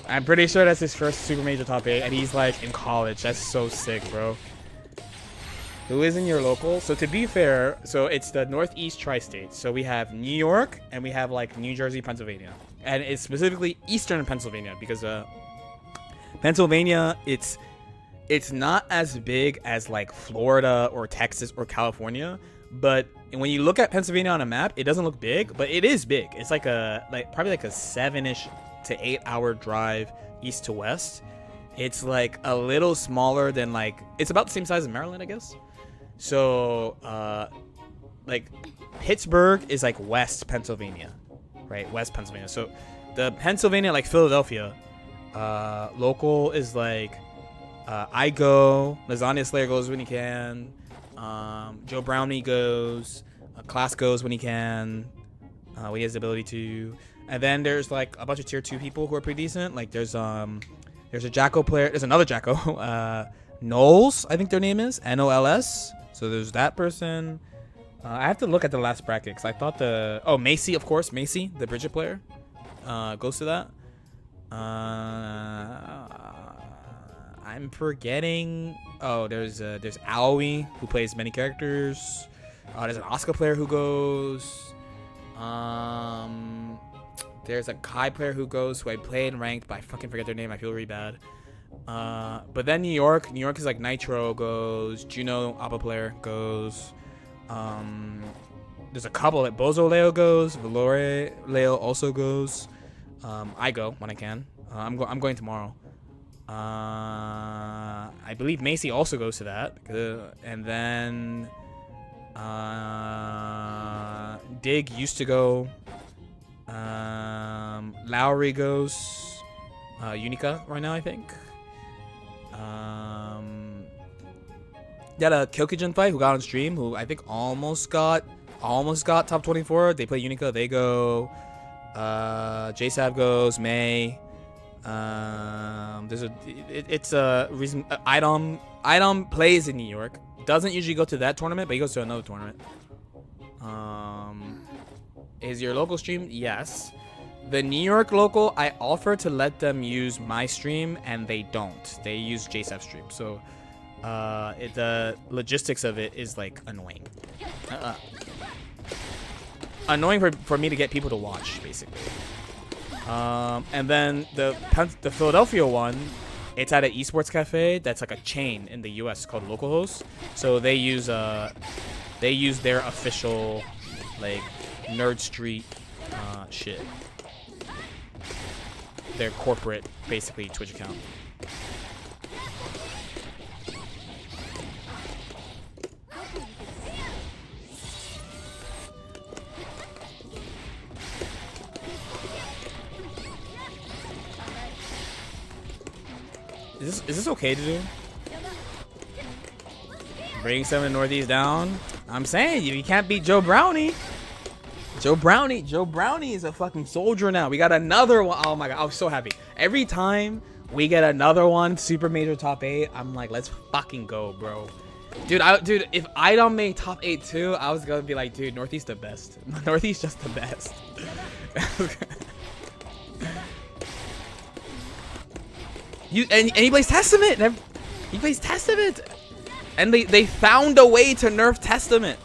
I'm pretty sure that's his first Super Major top 8, and he's, like, in college. That's so sick, bro. Who is in your local? So, to be fair, so it's the Northeast Tri-State. So, we have New York, and we have, like, New Jersey, Pennsylvania. And it's specifically Eastern Pennsylvania, because Pennsylvania, it's not as big as, like, Florida or Texas or California, but when you look at Pennsylvania on a map, it doesn't look big, but it is big. It's like probably like a 7-ish to 8-hour drive east to west. It's like a little smaller than, like, it's about the same size as Maryland, I guess. So like Pittsburgh is like West Pennsylvania, right? West Pennsylvania. So the Pennsylvania, like Philadelphia, local is like I go, Lasagna Slayer goes when he can, Joe Brownie goes, Class goes when he can, when he has the ability to. And then there's like a bunch of tier 2 people who are pretty decent. Like there's a Jacko player, there's another Jacko, Knowles, I think their name is, Nols. So there's that person. I have to look at the last bracket because I thought Macy, of course, Macy, the Bridget player, goes to that. I'm forgetting. Oh, there's Aoi, who plays many characters. There's an Asuka player who goes. There's a Kai player who goes, who I played and ranked, but I fucking forget their name. I feel really bad. But then New York is like Nitro goes, Juno Appa player goes. There's a couple that Bozo Leo goes, Valore Leo also goes. I go when I can. I'm going tomorrow. I believe Macy also goes to that, and then Dig used to go. Lowry goes. Unica right now, I think. They had a Kyokujin fight who got on stream, who I think almost got top 24. They play Unica. They go. JSAB goes. May. It's a reason. Idom plays in New York. Doesn't usually go to that tournament, but he goes to another tournament. Is your local stream? Yes. The New York local, I offer to let them use my stream, and they don't. They use JSAB stream. So the logistics of it is like annoying. Annoying for me to get people to watch, basically. And then the Philadelphia one, it's at an esports cafe that's like a chain in the U.S. called Localhost. So they use their official like Nerd Street shit. Their corporate, basically, Twitch account. Is this okay to do? Bring some of the Northeast down. I'm saying you can't beat Joe Brownie. Joe Brownie is a fucking soldier now. We got another one. Oh my god, I was so happy. Every time we get another one, Super Major top 8, I'm like, let's fucking go, bro. Dude, if Idom made top 8 too, I was gonna be like, dude, Northeast the best. Northeast just the best. And he plays Testament. He plays Testament. And they found a way to nerf Testament.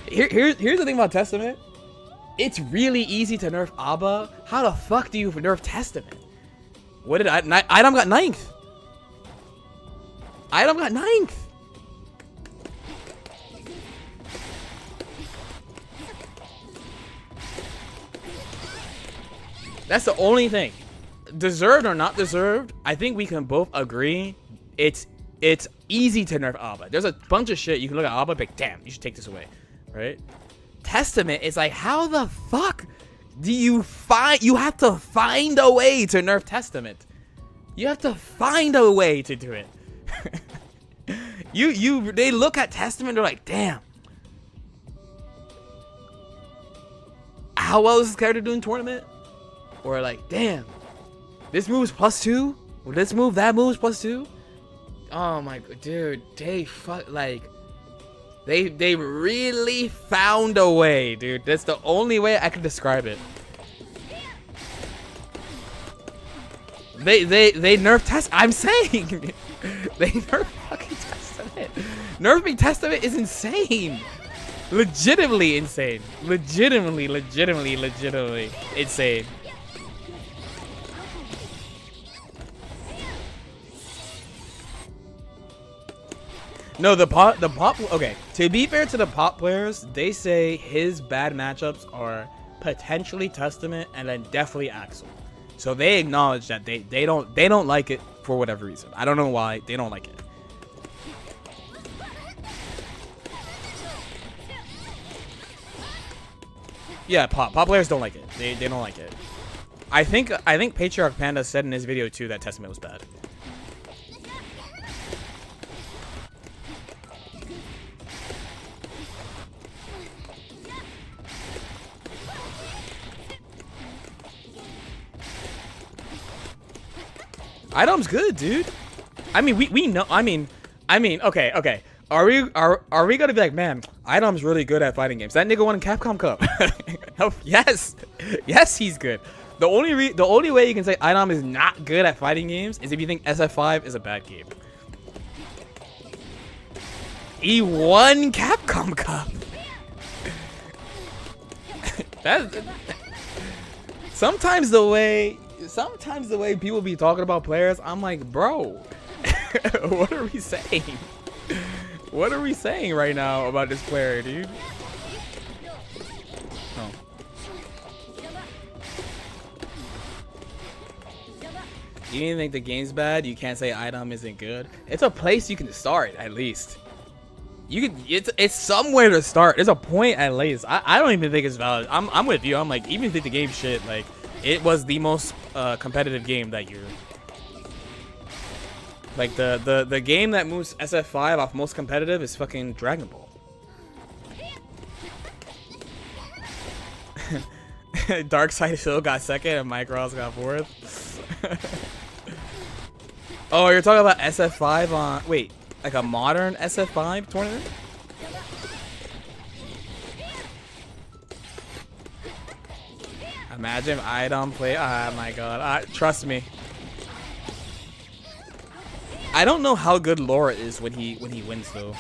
Here's the thing about Testament. It's really easy to nerf Abba. How the fuck do you nerf Testament? What did Idom got 9th. Idom got 9th. That's the only thing. Deserved or not deserved, I think we can both agree it's easy to nerf Abba. There's a bunch of shit you can look at Abba and be like, damn, you should take this away, right? Testament is like, how the fuck do you have to find a way to nerf Testament. You have to find a way to do it. They look at Testament, they're like, damn, how well is this character doing tournament? Or like, damn, this move is +2. Well, this move, that move is +2. Oh my god, dude, they really found a way, dude. That's the only way I can describe it. They nerf Test. I'm saying they nerf fucking Testament. Nerfing Testament is insane. Legitimately insane. Legitimately insane. No, the pop. Okay, to be fair to the pop players, they say his bad matchups are potentially Testament and then definitely Axel. So they acknowledge that they don't like it for whatever reason. I don't know why they don't like it. Yeah, pop players don't like it. They don't like it. I think Patriarch Panda said in his video too that Testament was bad. Idom's good, dude. I mean, we know. I mean, okay. Are we gonna be like, man, Idom's really good at fighting games? That nigga won a Capcom Cup. Yes, he's good. The only way you can say Idom is not good at fighting games is if you think SF5 is a bad game. He won Capcom Cup. Sometimes the way people be talking about players, I'm like, bro, what are we saying? What are we saying right now about this player, dude? Oh. You didn't think the game's bad? You can't say Idom isn't good. It's a place you can start at least. You could. It's somewhere to start. There's a point at least. I don't even think it's valid. I'm with you. I'm like, even if you think the game shit, like, it was the most competitive game that year. Like the game that moves SF5 off most competitive is fucking Dragon Ball. Darkside Phil got second and Mike Ross got 4th. Oh, you're talking about SF5 on like a modern SF5 tournament? Imagine Idom play. Oh my god. Trust me. I don't know how good Laura is when he wins though.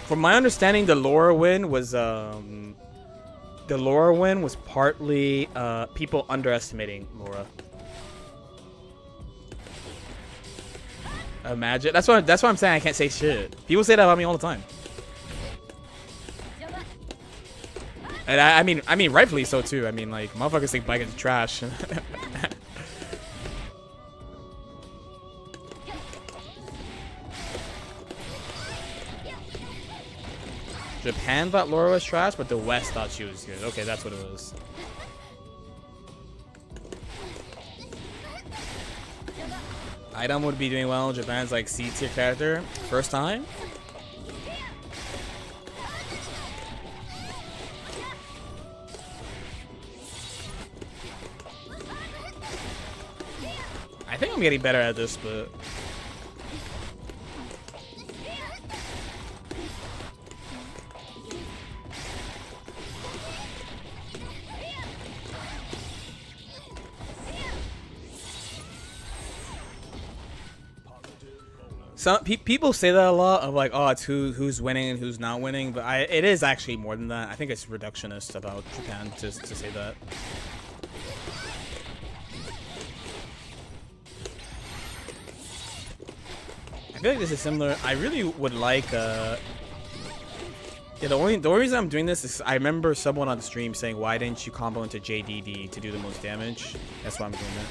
From my understanding, the Laura win was partly people underestimating Laura. Imagine that's why I'm saying I can't say shit. People say that about me all the time. And I mean rightfully so too. I mean like motherfuckers think bike is trash. Japan thought Laura was trash, but the West thought she was good. Okay, that's what it was. Item would be doing well. Japan's like C tier character. First time. I think I'm getting better at this, but some people say that a lot of like, oh, it's who's winning and who's not winning, but it is actually more than that. I think it's reductionist about Japan to say that. I feel like this is similar. I really would like yeah, the only reason I'm doing this is I remember someone on the stream saying, why didn't you combo into JDD to do the most damage? That's why I'm doing it.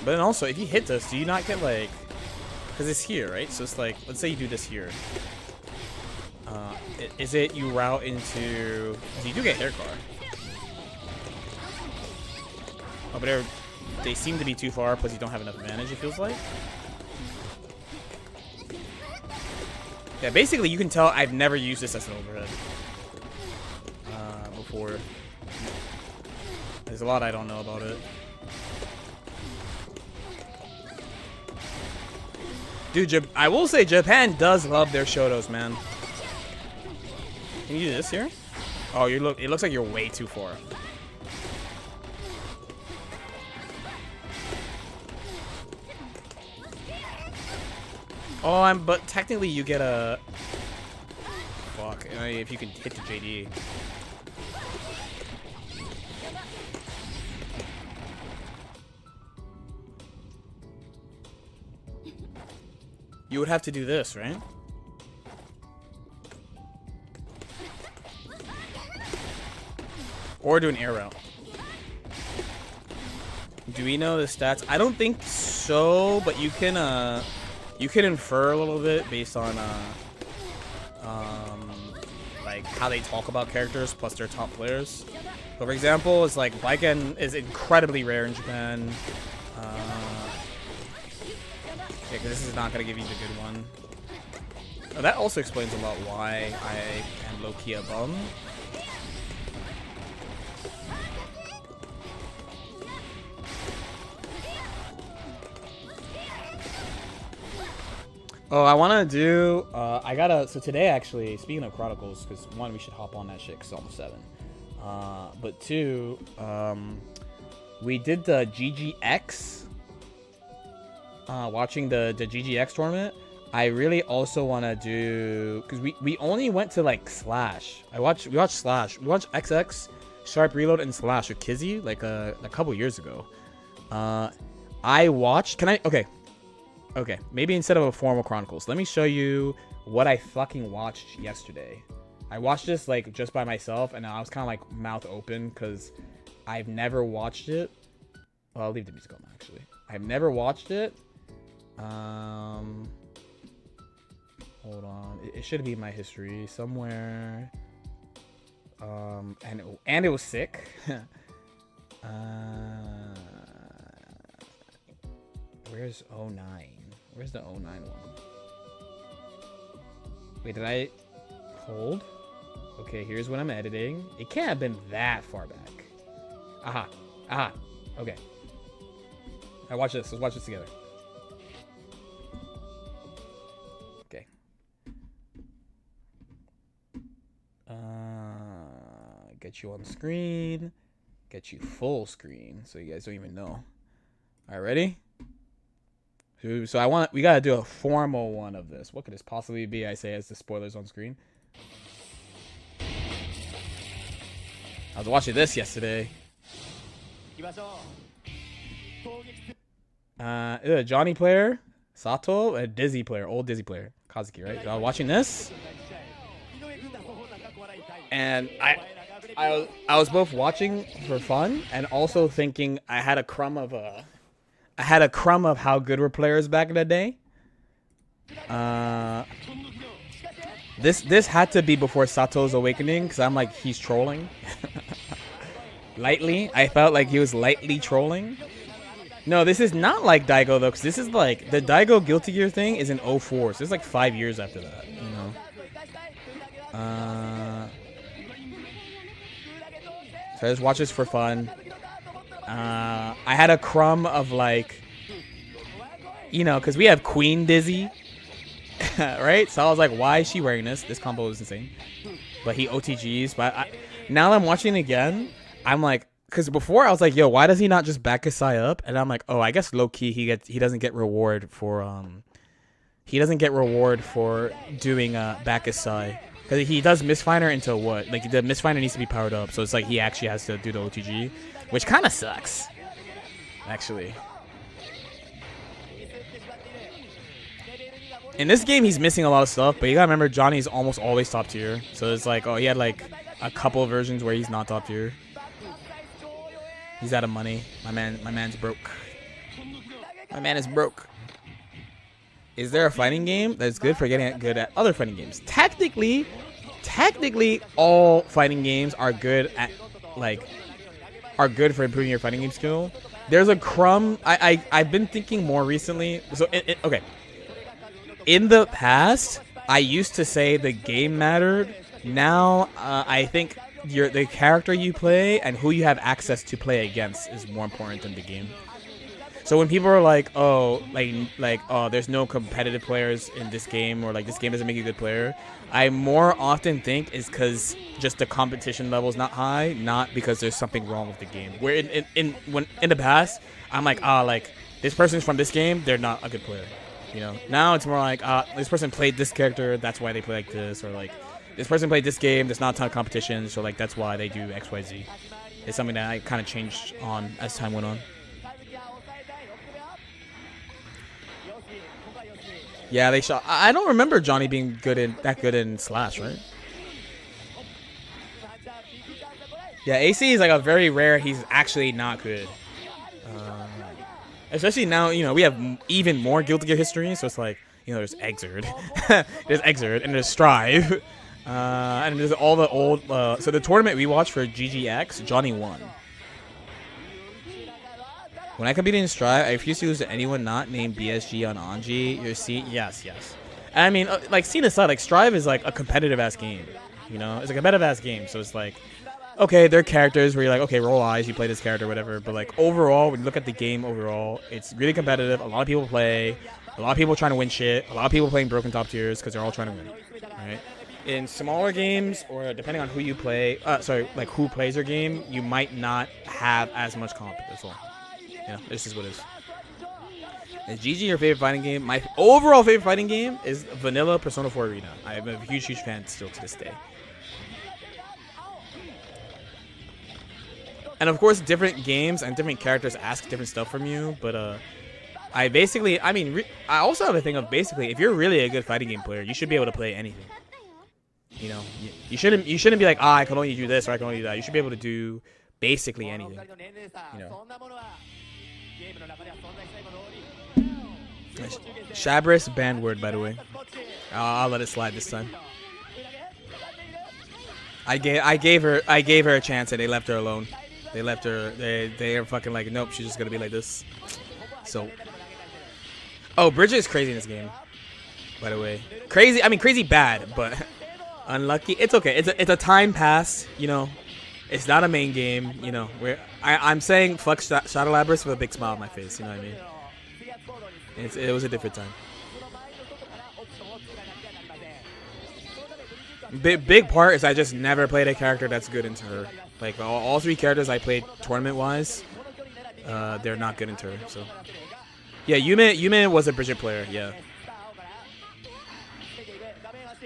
But then also, if you hit this, do you not get like, because it's here, right? So it's like, let's say you do this here. Is it you route into, you do get hair car. Oh, but they seem to be too far, plus you don't have enough advantage, it feels like. Yeah, basically you can tell I've never used this as an overhead before. There's a lot I don't know about it. Dude, I will say Japan does love their Shotos, man. Can you do this here? Oh, it looks like you're way too far. Oh, but technically you get a... Fuck, if you can hit the JD. You would have to do this, right? Or do an air route. Do we know the stats? I don't think so, but you can infer a little bit based on like how they talk about characters plus their top players. So for example, it's like Baiken is incredibly rare in Japan. Yeah, because this is not going to give you the good one. Oh, that also explains a lot why I am low-key a bum. Oh, I want to do... so today, actually, speaking of Chronicles, because one, we should hop on that shit because it's almost 7. But two, we did the GGX... watching the GGX tournament. I really also want to do, because we only went to like Slash. We watched Slash. We watched XX, Sharp Reload, and Slash with Kizzy like a couple years ago. I watched. Okay. Maybe instead of a formal Chronicles, let me show you what I fucking watched yesterday. I watched this like just by myself, and I was kind of like mouth open because I've never watched it. Well, I'll leave the music on actually. I've never watched it. Hold on. It should be in my history somewhere. And it was sick. Where's 09? Where's the 09 one? Wait, did I hold? Okay, here's what I'm editing. It can't have been that far back. Aha. Okay. I watch this. Let's watch this together. Okay. Get you on screen. Get you full screen so you guys don't even know. All right, ready? So we gotta do a formal one of this. What could this possibly be? I say as the spoilers on screen. I was watching this yesterday. A Johnny player, Sato, a Dizzy player, old Dizzy player, Kazuki, right? So I was watching this, and I was both watching for fun and also thinking I had a crumb of how good were players back in the day. This had to be before Sato's awakening, because I'm like, he's trolling. Lightly. I felt like he was lightly trolling. No, this is not like Daigo, though, because this is like, the Daigo Guilty Gear thing is in 04, so it's like 5 years after that, you know? So I just watch this for fun. I had a crumb of like, you know, because we have Queen Dizzy, right? So I was like, why is she wearing this? This combo is insane. But he OTGs. But now that I'm watching it again, I'm like, because before I was like, yo, why does he not just back his side up? And I'm like, oh, I guess low key he doesn't get reward for doing back his side. Because he does Misfinder into what? Like, the Misfinder needs to be powered up. So it's like he actually has to do the OTG. Which kind of sucks. Actually. In this game, he's missing a lot of stuff. But you gotta remember, Johnny's almost always top tier. So it's like, oh, he had like a couple of versions where he's not top tier. He's out of money. My man's broke. My man is broke. Is there a fighting game that's good for getting good at other fighting games? Technically, all fighting games are good at, like, are good for improving your fighting game skill. There's a crumb. I've been thinking more recently. So, okay. In the past, I used to say the game mattered. Now, I think the character you play and who you have access to play against is more important than the game. So when people are like, oh, oh, there's no competitive players in this game, or like this game doesn't make you a good player, I more often think is because just the competition level is not high, not because there's something wrong with the game. Where in the past, I'm like, like this person's from this game, they're not a good player. You know, now it's more like, this person played this character, that's why they play like this, or like this person played this game, there's not a ton of competition, so like that's why they do X, Y, Z. It's something that I kind of changed on as time went on. Yeah, they shot. I don't remember Johnny being that good in Slash, right? Yeah, AC is like a very rare. He's actually not good. Especially now, you know, we have even more Guilty Gear history, so it's like, you know, there's Exerd, there's Exerd, and there's Strive, and there's all the old. So the tournament we watched for GGX, Johnny won. When I competed in Strive, I refused to lose to anyone not named BSG on Anji. Your seat, yes. I mean, like, scene aside, like, Strive is like a competitive-ass game. You know? It's a competitive-ass game, so it's like, okay, there are characters where you're like, okay, roll eyes, you play this character, whatever. But, like, overall, when you look at the game overall, it's really competitive. A lot of people play. A lot of people trying to win shit. A lot of people playing broken top tiers because they're all trying to win. Right? In smaller games, or depending on who you play, like, who plays your game, you might not have as much comp. That's all. Yeah, this is what it is. Is GG your favorite fighting game? My overall favorite fighting game is vanilla Persona 4 Arena. I am a huge fan still to this day. And of course, different games and different characters ask different stuff from you. But I also have a thing of basically, if you're really a good fighting game player, you should be able to play anything. You know, you shouldn't be like, I can only do this or I can only do that. You should be able to do basically anything. You know. Shabris banned word, by the way. I'll let it slide this time. I gave her a chance and they left her alone. They left her. They are fucking like, nope, she's just gonna be like this. So, Bridget is crazy in this game. By the way, crazy. I mean, crazy bad, but unlucky. It's okay. It's a time pass. You know, it's not a main game. You know, where I'm saying fuck Shadow Labyrinth with a big smile on my face. You know what I mean? It was a different time. Big part is I just never played a character that's good into her. Like all three characters I played tournament wise, they're not good into her. So yeah, Yume was a Bridget player. Yeah.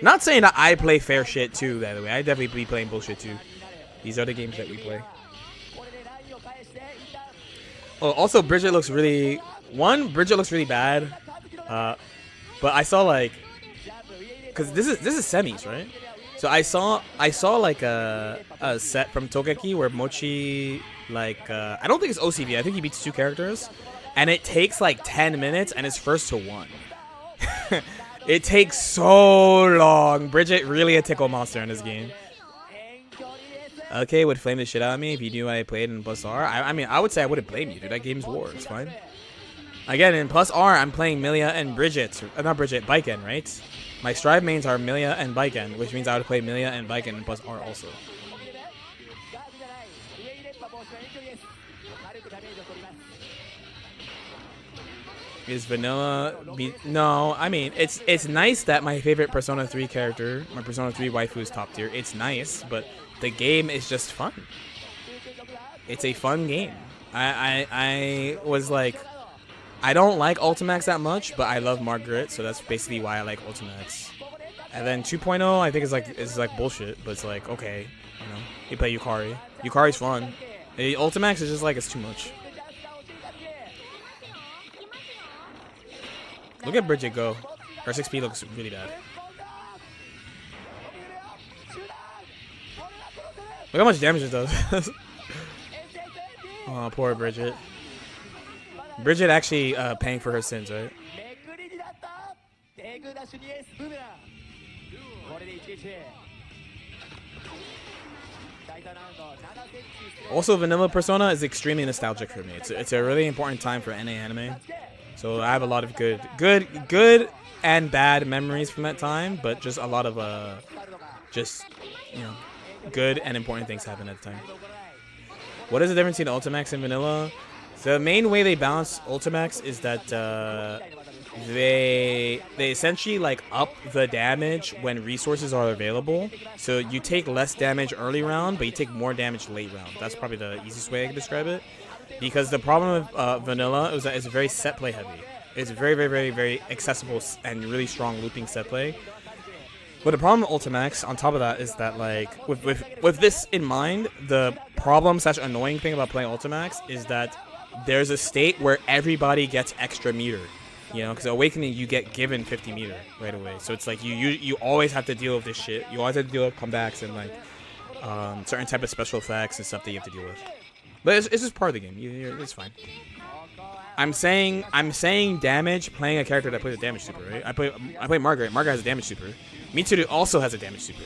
Not saying that I play fair shit too. By the way, I definitely be playing bullshit too. These are the games that we play. Oh, also Bridget looks really. Bridget looks really bad. But I saw like, cause this is semis, right? So I saw like a set from Tokeki where Mochi like I don't think it's OCV. I think he beats 2 characters, and it takes like 10 minutes, and it's first to 1. It takes so long. Bridget really a tickle monster in this game. Okay, would flame the shit out of me if you knew I played in Plus R. I mean, I would say I wouldn't blame you, dude. That game's war. It's fine. Again, in Plus R, I'm playing Milia and Bridget. Not Bridget, Baiken, right? My Strive mains are Milia and Baiken, which means I would play Milia and Baiken in Plus R also. Is vanilla no, I mean it's nice that my favorite Persona 3 character, my Persona 3 waifu is top tier. It's nice, but the game is just fun. It's a fun game. I was like, I don't like Ultimax that much, but I love Margaret, so that's basically why I like Ultimax. And then 2.0 I think is like bullshit, but it's like okay, you know, you play Yukari. Yukari's fun. Ultimax is just like it's too much. Look at Bridget go. Her 6P looks really bad. Look how much damage it does. Oh, poor Bridget. Bridget actually paying for her sins, right? Also, Vanilla Persona is extremely nostalgic for me. It's a really important time for NA anime. So I have a lot of good and bad memories from that time, but just a lot of just you know, good and important things happen at the time. What is the difference between Ultimax and Vanilla? The main way they balance Ultimax is that they essentially like up the damage when resources are available. So you take less damage early round, but you take more damage late round. That's probably the easiest way I can describe it. Because the problem with Vanilla is that it's very set play heavy. It's very accessible and really strong looping set play. But the problem with Ultimax, on top of that, is that like with this in mind, the problem / annoying thing about playing Ultimax is that there's a state where everybody gets extra meter. You know, because Awakening you get given 50 meter right away. So it's like you always have to deal with this shit. You always have to deal with comebacks and like certain type of special effects and stuff that you have to deal with. But it's just part of the game. It's fine. I'm saying damage playing a character that plays a damage super, right? I play Margaret. Margaret has a damage super. Mitsuru also has a damage super.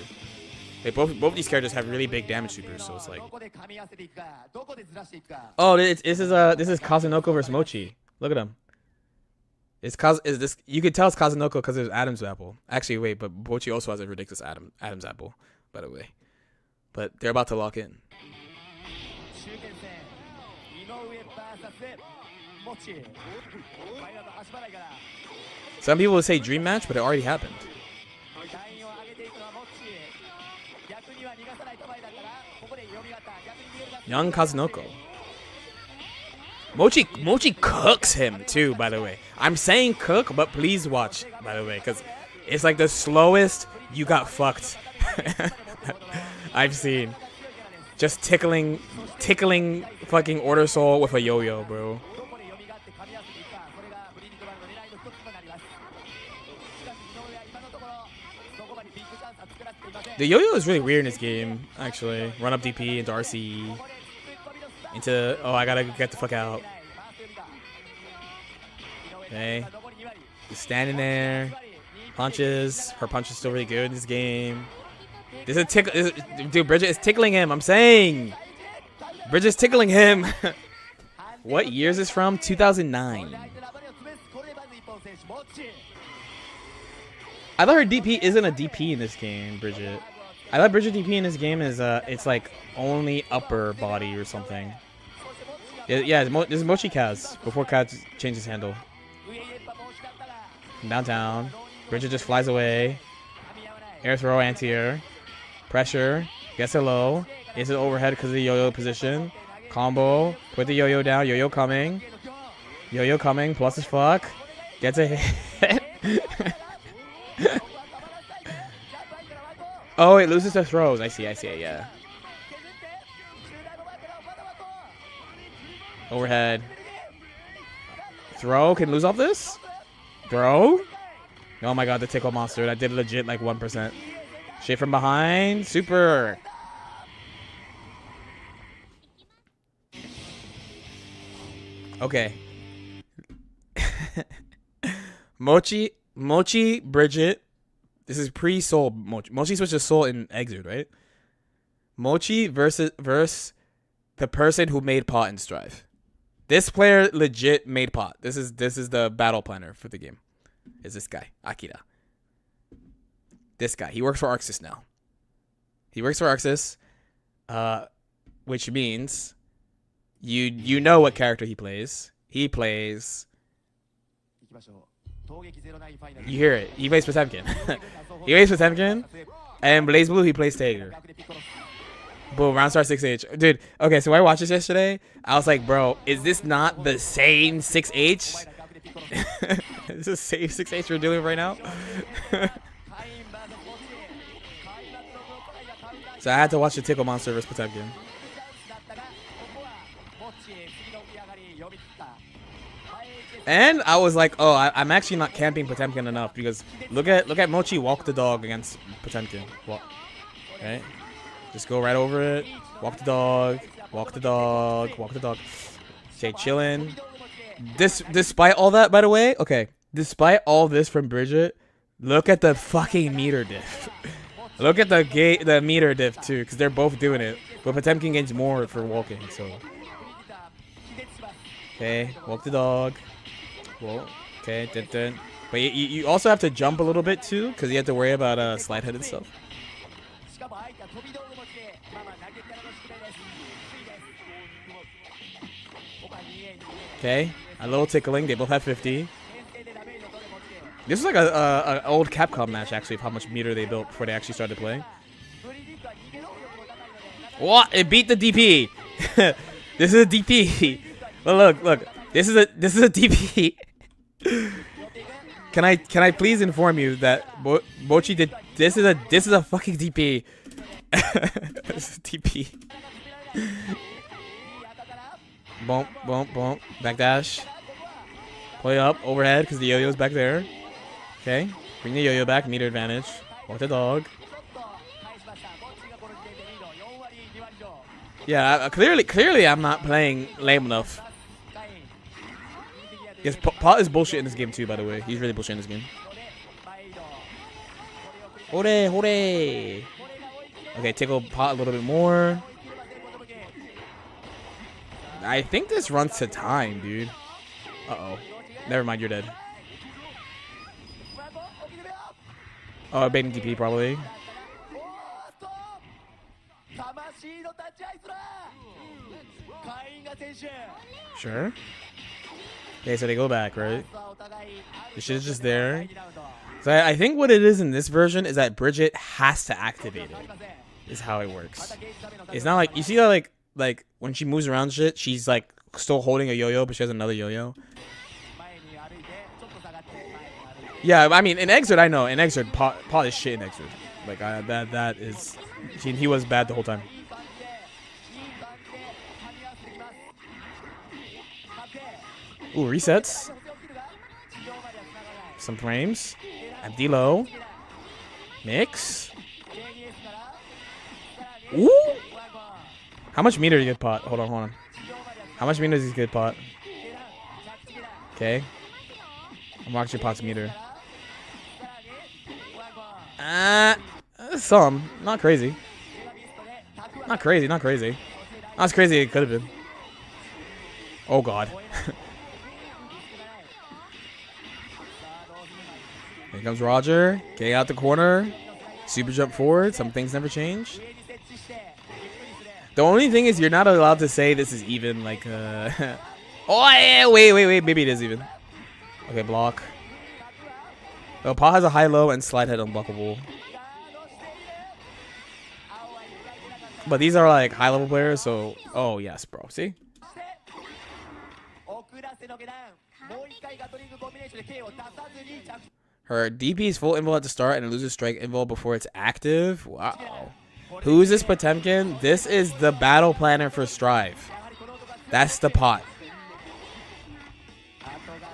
Like both these characters have really big damage supers, so it's like. Oh, this is Kazunoko versus Mochi. Look at him. You could tell it's Kazunoko because there's Adam's apple. Actually, wait, but Mochi also has a ridiculous Adam's apple, by the way. But they're about to lock in. Some people would say dream match, but it already happened. Young Kazunoko. Mochi cooks him too, by the way. I'm saying cook, but please watch, by the way, because it's like the slowest you got fucked I've seen. Just tickling fucking Order Soul with a yo-yo, bro. The yo-yo is really weird in this game, actually. Run up DP into RC. Into, oh, I gotta get the fuck out. Okay. Just standing there. Punches. Her punch is still really good in this game. This is a tickle. Dude, Bridget is tickling him. I'm saying. Bridget's tickling him. What year is this from? 2009. I thought her DP isn't a DP in this game, Bridget. I thought Bridget DP in this game is it's like only upper body or something. Yeah, this is Mochi Kaz before Kaz changed his handle. From downtown, Bridget just flies away. Air throw, anti-air. Pressure. Gets it low. Is it overhead because of the yo-yo position? Combo. Put the yo-yo down. Yo-yo coming. Yo-yo coming. Plus as fuck. Gets a hit. Oh, it loses the throws. I see, yeah. Overhead. Throw. Can lose off this? Throw. Oh my god, the tickle monster. That did legit like 1%. Shit from behind. Super. Okay. Mochi, Bridget. This is pre-Soul Mochi. Mochi switches Soul in Exit, right? Mochi versus the person who made Pot in Strive. This player legit made Pot. This is the battle planner for the game. Is this guy, Akira. This guy. He works for Arxis now. He works for Arxis, which means you know what character he plays. He plays. You hear it. He plays Potemkin. He plays Potemkin, and Blaze Blue he plays Tager. Boom, round start 6H. Dude, okay, so when I watched this yesterday, I was like, bro, is this not the same 6H? Is this the same 6H we're dealing with right now? So I had to watch the Tickle Monster versus Potemkin. And I was like, oh, I'm actually not camping Potemkin enough because look at Mochi walk the dog against Potemkin. Walk, right? Just go right over it. Walk the dog. Walk the dog. Walk the dog. Okay, chillin'. Despite all that, by the way, okay. Despite all this from Bridget, look at the fucking meter diff. Look at the meter diff too, because they're both doing it. But Potemkin gains more for walking, so. Okay, walk the dog. Whoa. Okay, dun. But you also have to jump a little bit too, because you have to worry about slide head and stuff. Okay, a little tickling. They both have 50. This is like a old Capcom match actually of how much meter they built before they actually started playing. What? It beat the DP. This is a DP. But look. This is a DP. Can I please inform you that Mochi did this is a fucking DP. This is a DP. Bump. Backdash. Play up overhead because the yo-yo's back there. Okay. Bring the yo-yo back. Meter advantage. Walk the dog. Yeah, clearly I'm not playing lame enough. Yes, Pot is bullshit in this game too, by the way. He's really bullshit in this game. Hore. Okay, tickle Pot a little bit more. I think this runs to time, dude. Uh-oh. Never mind, you're dead. Oh, baiting DP probably. Sure. Okay, so they go back, right? The shit is just there. So I think what it is in this version is that Bridget has to activate it. Is how it works. It's not like you see how like when she moves around shit, she's like still holding a yo-yo, but she has another yo-yo. Yeah, I mean in Exit I know in Exit Pot is shit in Exit. Like that is he was bad the whole time. Ooh, resets. Some frames. Empty low. Mix. Ooh. How much meter do you get Pot? Hold on. How much meter does he get Pot? Okay. I'm watching Pot's meter. Some. Not crazy. Not crazy. Not as crazy as it could have been. Oh god. Here comes Roger. Getting out the corner. Super jump forward. Some things never change. The only thing is you're not allowed to say this is even. Like, oh, yeah. Wait. Maybe it is even. Okay, block. Oh, Pot has a high-low and slide head unblockable. But these are like high level players, so oh yes, bro. See? Her DP is full invul at the start and it loses strike invul before it's active. Wow. Who is this Potemkin? This is the battle planner for Strive. That's the pot.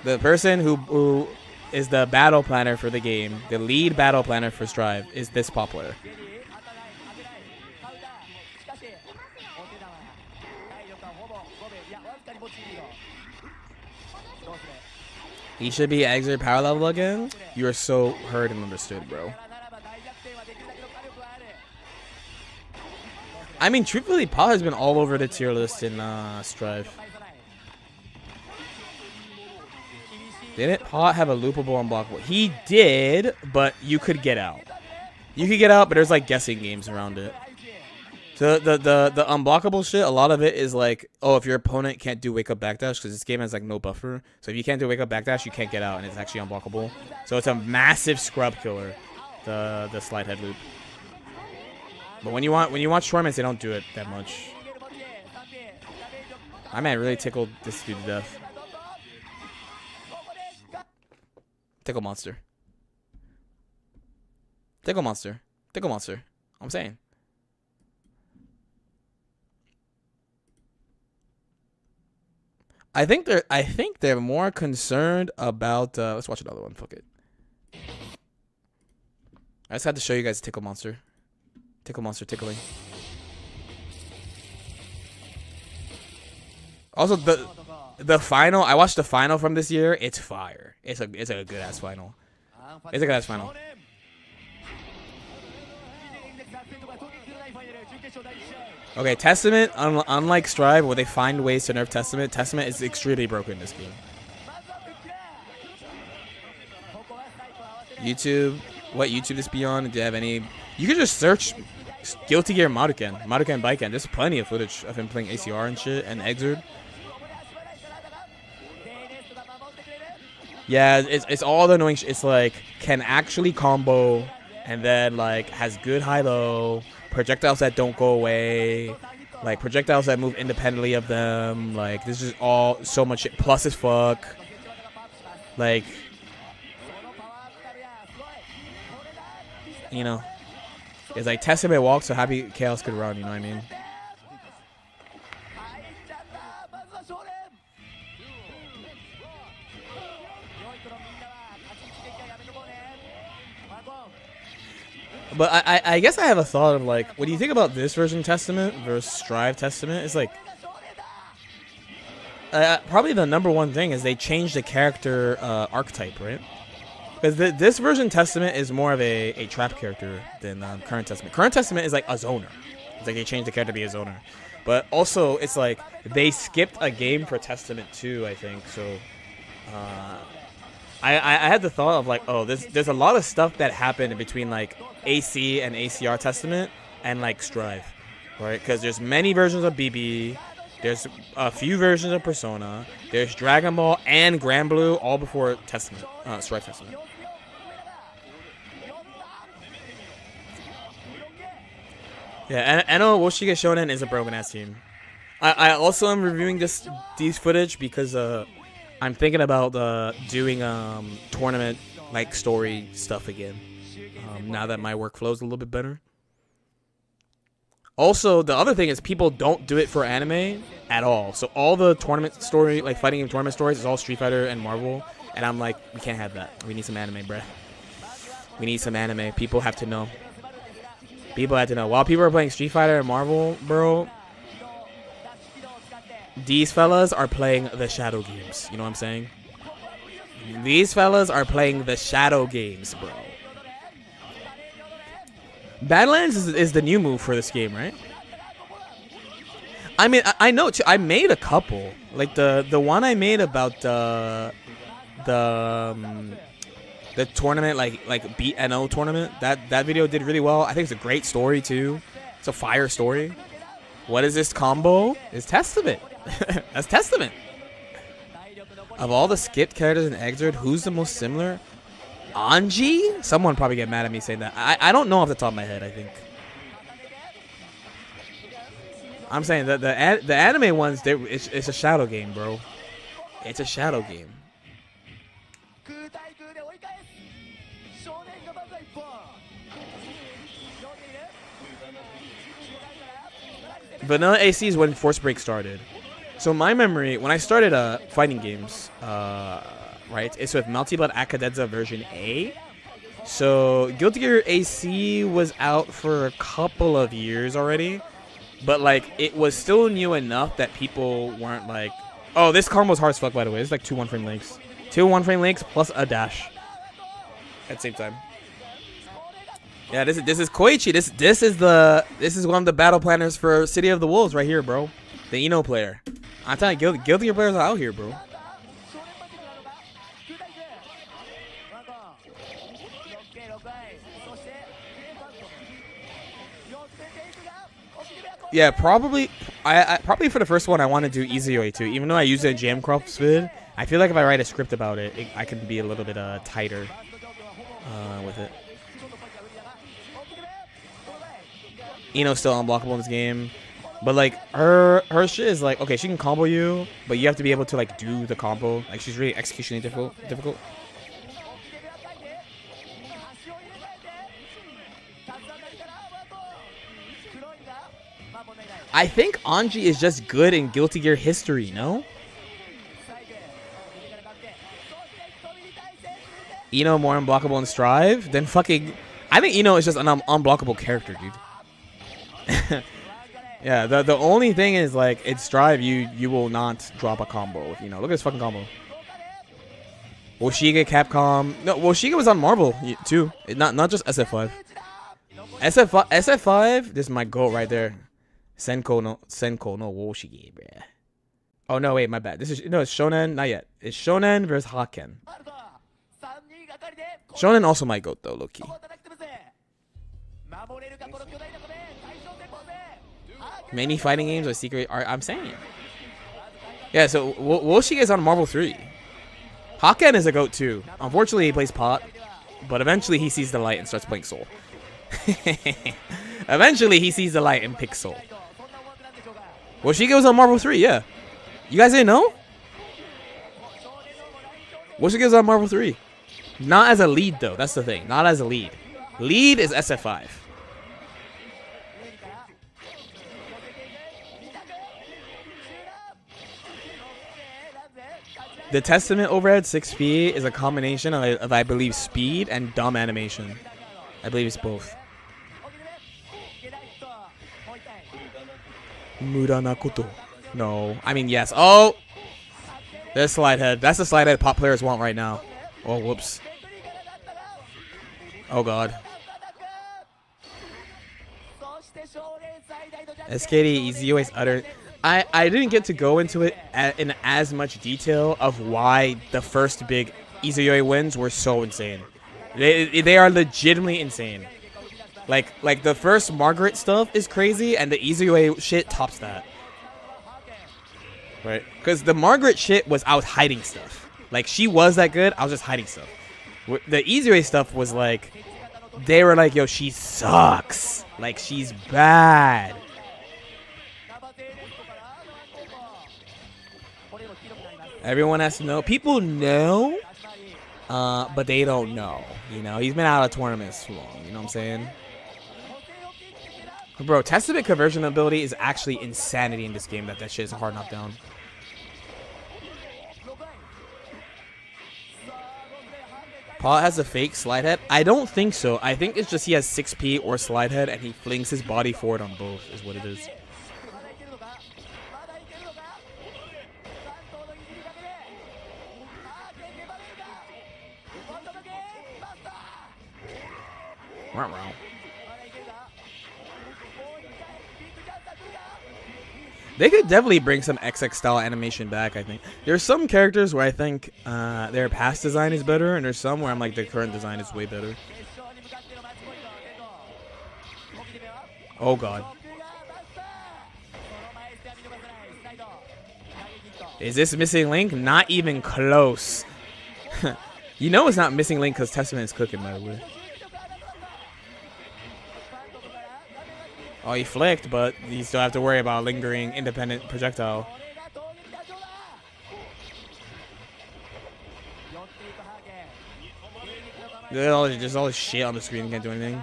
The person who is the battle planner for the game, the lead battle planner for Strive, is this pot player. He should be exit power level again. You are so heard and understood, bro. I mean, truthfully, Pot has been all over the tier list in Strive. Didn't Pot have a loopable unblockable? He did, but you could get out. You could get out, but there's like guessing games around it. So the unblockable shit, a lot of it is like, oh, if your opponent can't do wake up backdash, because this game has like no buffer. So if you can't do wake up backdash, you can't get out, and it's actually unblockable. So it's a massive scrub killer, the slide head loop. But when you watch tournaments, they don't do it that much. My man really tickled this dude to death. Tickle monster. Tickle monster. Tickle monster. I'm saying. I think they're more concerned about let's watch another one. Fuck it. I just had to show you guys Tickle Monster. Tickle Monster tickling. Also the final, I watched the final from this year. It's fire. It's a good ass final. It's a good ass final. Okay, Testament, unlike Strive, where they find ways to nerf Testament, Testament is extremely broken in this game. YouTube, what YouTube this be on? Do you have any? You can just search Guilty Gear Maruken Baiken. There's plenty of footage of him playing ACR and shit, and Exerd. Yeah, it's all the annoying shit. It's like, can actually combo, and then like has good high-low, projectiles that don't go away, like projectiles that move independently of them. Like, this is all so much shit. Plus as fuck. Like, you know, it's like Testament walks so happy Chaos could run, you know what I mean? But I guess I have a thought of like, what do you think about this version Testament versus Strive Testament? It's like, probably the number one thing is they changed the character archetype, right? Because this version Testament is more of a trap character than current Testament. Current Testament is like a zoner. It's like they changed the character to be a zoner. But also, it's like they skipped a game for Testament too, I think. So I had the thought of like, oh, there's a lot of stuff that happened between like AC and ACR Testament and like Strive, right? Because there's many versions of BB. There's a few versions of Persona. There's Dragon Ball and Grand Blue all before Testament, Strive Testament. Yeah, Eno Woshige Shonen is a broken ass team. I also am reviewing these footage because I'm thinking about doing tournament like story stuff again. Now that my workflow is a little bit better. Also, the other thing is people don't do it for anime at all. So all the tournament story, like fighting game tournament stories, is all Street Fighter and Marvel. And I'm like, we can't have that. We need some anime, bruh. We need some anime. People have to know. People have to know. While people are playing Street Fighter and Marvel, bro, these fellas are playing the shadow games. You know what I'm saying? These fellas are playing the shadow games, bro. Badlands is the new move for this game, right? I mean, I know too. I made a couple. Like the one I made about the tournament, like beat NO tournament. That video did really well. I think it's a great story too. It's a fire story. What is this combo? It's Testament. That's Testament. Of all the skipped characters in Exerd, who's the most similar? Anji? Someone probably get mad at me saying that. I don't know off the top of my head, I think. I'm saying that the anime ones, it's a shadow game, bro. It's a shadow game. Vanilla AC is when Force Break started. So my memory, when I started fighting games, right, it's with Melty Blood Akadedza version A. So Guilty Gear AC was out for a couple of years already, but like it was still new enough that people weren't like, oh, this combo's hard as fuck, by the way. It's like 2 1-frame links. 2 1-frame links plus a dash at the same time. Yeah, this is Koichi. This is one of the battle planners for City of the Wolves right here, bro. The Ino player. I'm telling you, Guilty Gear players are out here, bro. Yeah, probably. I probably for the first one I want to do Izuyoi too. Even though I use it in Jamcroft's vid, I feel like if I write a script about it, I can be a little bit tighter with it. Ino's still unblockable in this game, but like her shit is like, okay, she can combo you, but you have to be able to like do the combo. Like she's really executionally difficult. I think Anji is just good in Guilty Gear history, no? Ino more unblockable in Strive than fucking... I think Ino is just an unblockable character, dude. Yeah, the only thing is, like, in Strive, you will not drop a combo with Ino. Look at this fucking combo. Woshiga, Capcom... No, Woshiga was on Marvel, too. Not just SF5. SF5, this is my goat right there. Senko no Woshige, bruh. Oh no, wait, my bad. It's Shonen, not yet. It's Shonen versus Haken. Shonen also my goat though, low-key. Many fighting games or secret art, I'm saying it. Yeah, so Woshige is on Marvel 3. Haken is a goat too. Unfortunately, he plays pot, but eventually he sees the light and starts playing Soul. Eventually he sees the light and picks Soul. Woshige was on Marvel 3, yeah. You guys didn't know? Woshige was on Marvel 3. Not as a lead, though. That's the thing. Not as a lead. Lead is SF5. The Testament overhead 6P is a combination of, I believe, speed and dumb animation. I believe it's both. Muranakoto. No. I mean, yes. Oh! There's slide head. That's the slide head pop players want right now. Oh, whoops. Oh, God. SKD Izuyui's utter... I didn't get to go into it in as much detail of why the first big Izuyui wins were so insane. They are legitimately insane. Like the first Margaret stuff is crazy, and the Izuyui shit tops that. Right? Because the Margaret shit was I was hiding stuff. Like, she was that good, I was just hiding stuff. The Izuyui stuff was like, they were like, yo, she sucks. Like, she's bad. Everyone has to know. People know, but they don't know. You know, he's been out of tournaments too long. You know what I'm saying? Bro, Testament conversion ability is actually insanity in this game. That shit is a hard knockdown. Pot has a fake slide head. I don't think so. I think it's just he has 6P or slide head, and he flings his body forward on both. Is what it is. They could definitely bring some XX style animation back, I think. There's some characters where I think their past design is better, and there's some where I'm like, the current design is way better. Oh, God. Is this Missing Link? Not even close. You know it's not Missing Link because Testament is cooking, by the way. Oh, he flicked, but you still have to worry about lingering independent projectile. There's all this shit on the screen. Can't do anything.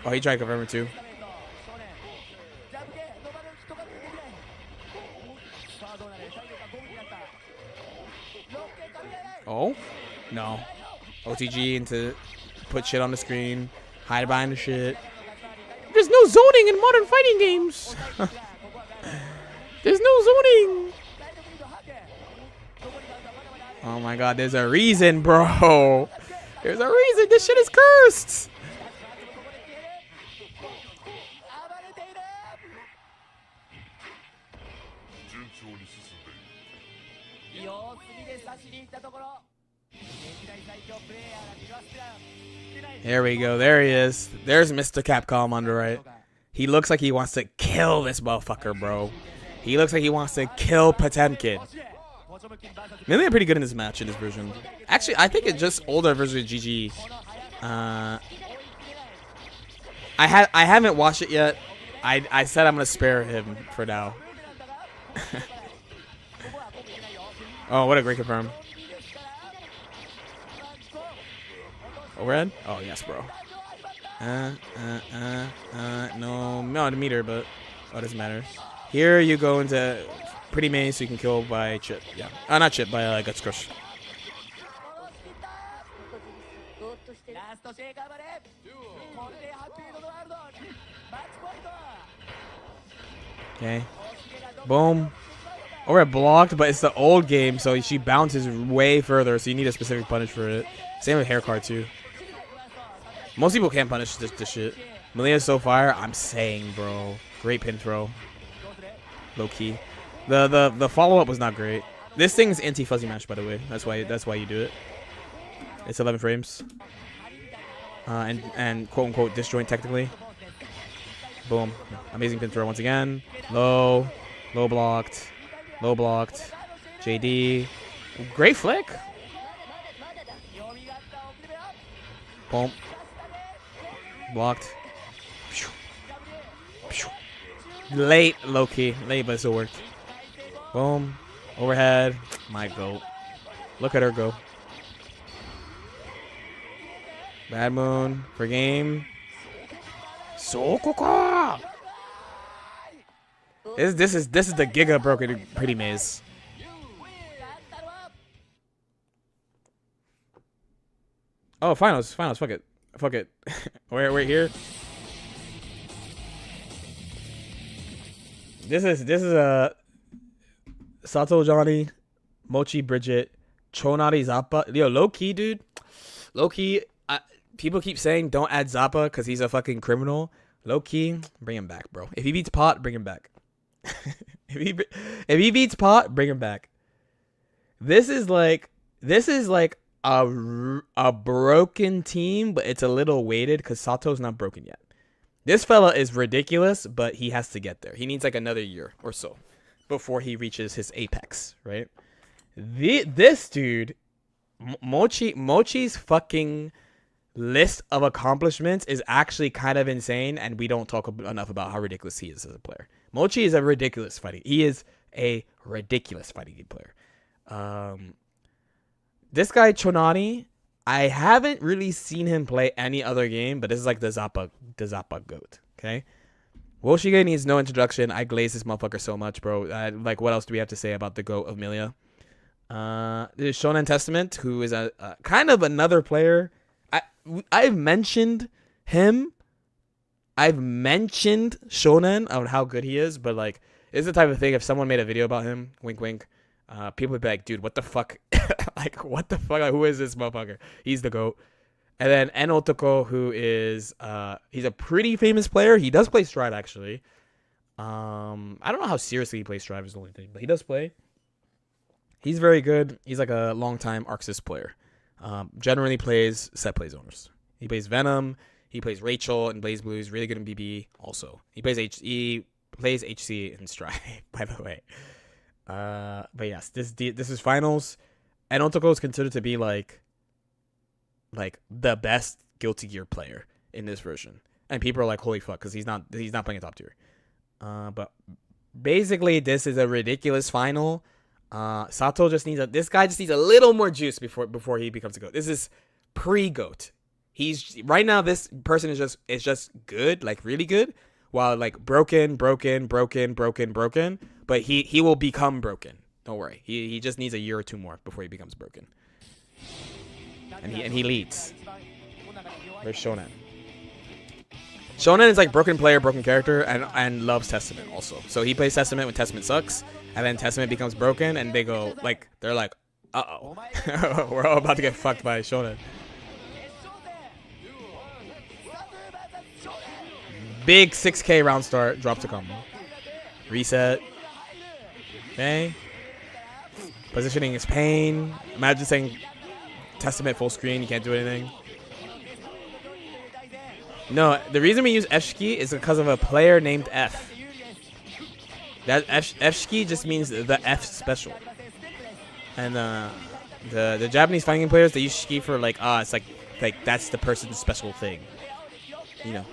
Oh, he tried to confirm it too. Oh, no. OTG into put shit on the screen. Hide behind the shit. There's no zoning in modern fighting games. There's no zoning. Oh my god, there's a reason, bro. There's a reason. This shit is cursed. There we go. There he is. There's Mr. Capcom on the right. He looks like he wants to kill this motherfucker, bro. He looks like he wants to kill Potemkin. Maybe they're pretty good in this match, in this version. Actually, I think it's just older version of GG. I haven't watched it yet. I said I'm gonna spare him for now. Oh, what a great confirm. Overhead? Oh, yes, bro. No, not a meter, but oh, doesn't matter. Here you go into pretty maze so you can kill by chip. Yeah. Not chip, by Guts Crush. Okay. Boom. Overhead blocked, but it's the old game, so she bounces way further, so you need a specific punish for it. Same with hair card, too. Most people can't punish this shit. Milia's so fire, I'm saying, bro. Great pin throw. Low key. The follow up was not great. This thing's anti-fuzzy match, by the way. That's why you do it. It's 11 frames. And quote unquote disjoint technically. Boom. Amazing pin throw once again. Low blocked. Low blocked. JD. Great flick. Boom. Blocked. Late, low key. Late, but it still worked. Boom. Overhead. My goat. Look at her go. Bad moon for game. Sokoko. This is the Giga broken pretty maze. Oh, finals. Fuck it. We're here. This is a Sato Johnny, Mochi Bridget, Chonari Zappa. Yo, low key, dude. Low key. People keep saying don't add Zappa because he's a fucking criminal. Low key, bring him back, bro. If he beats Pot, bring him back. if he beats Pot, bring him back. This is like a broken team, but it's a little weighted because Sato's not broken yet. This fella is ridiculous, but he has to get there. He needs like another year or so before he reaches his apex, right? This dude, Mochi's fucking list of accomplishments is actually kind of insane, and we don't talk enough about how ridiculous he is as a player. Mochi is a ridiculous fighting. He is a ridiculous fighting game player. This guy Chonani, I haven't really seen him play any other game, but this is like the Zappa goat. Okay, Woshige needs no introduction. I glaze this motherfucker so much, bro. Like, what else do we have to say about the goat of Milia? There's Shonen Testament, who is a kind of another player. I've mentioned him. I've mentioned Shonen on how good he is, but like, it's the type of thing. If someone made a video about him, wink, wink, people would be like, "Dude, what the fuck? Like, what the fuck? Like, who is this motherfucker? He's the GOAT." And then En Otoko, who is he's a pretty famous player. He does play Stride actually. I don't know how seriously he plays Stride is the only thing, but he does play. He's very good. He's like a long-time Arxis player. Generally plays set play zoners. He plays Venom. He plays Rachel and Blaze Blue. He's really good in BB also. He plays HC in Stride, by the way. But yes, this is finals. And Otoko is considered to be like the best Guilty Gear player in this version. and people are like, holy fuck, because he's not playing a top tier. But basically, this is a ridiculous final. Sato just needs this guy just needs a little more juice before he becomes a GOAT. This is pre-GOAT. He's right now. This person is just good, like really good, while like broken. But he will become broken. Don't worry. He just needs a year or two more before he becomes broken. And he leads. Where's Shonen? Shonen is like broken player, broken character, and loves Testament also. So he plays Testament when Testament sucks, and then Testament becomes broken, and they're like, uh-oh. We're all about to get fucked by Shonen. Big 6K round start, drop to combo. Reset. Okay. Positioning is pain. Imagine saying Testament full screen, you can't do anything. No, the reason we use F-Shiki is because of a player named F. That F-Shiki just means the F special. And the Japanese fighting game players, they use Shiki for like, it's like that's the person's special thing. You know.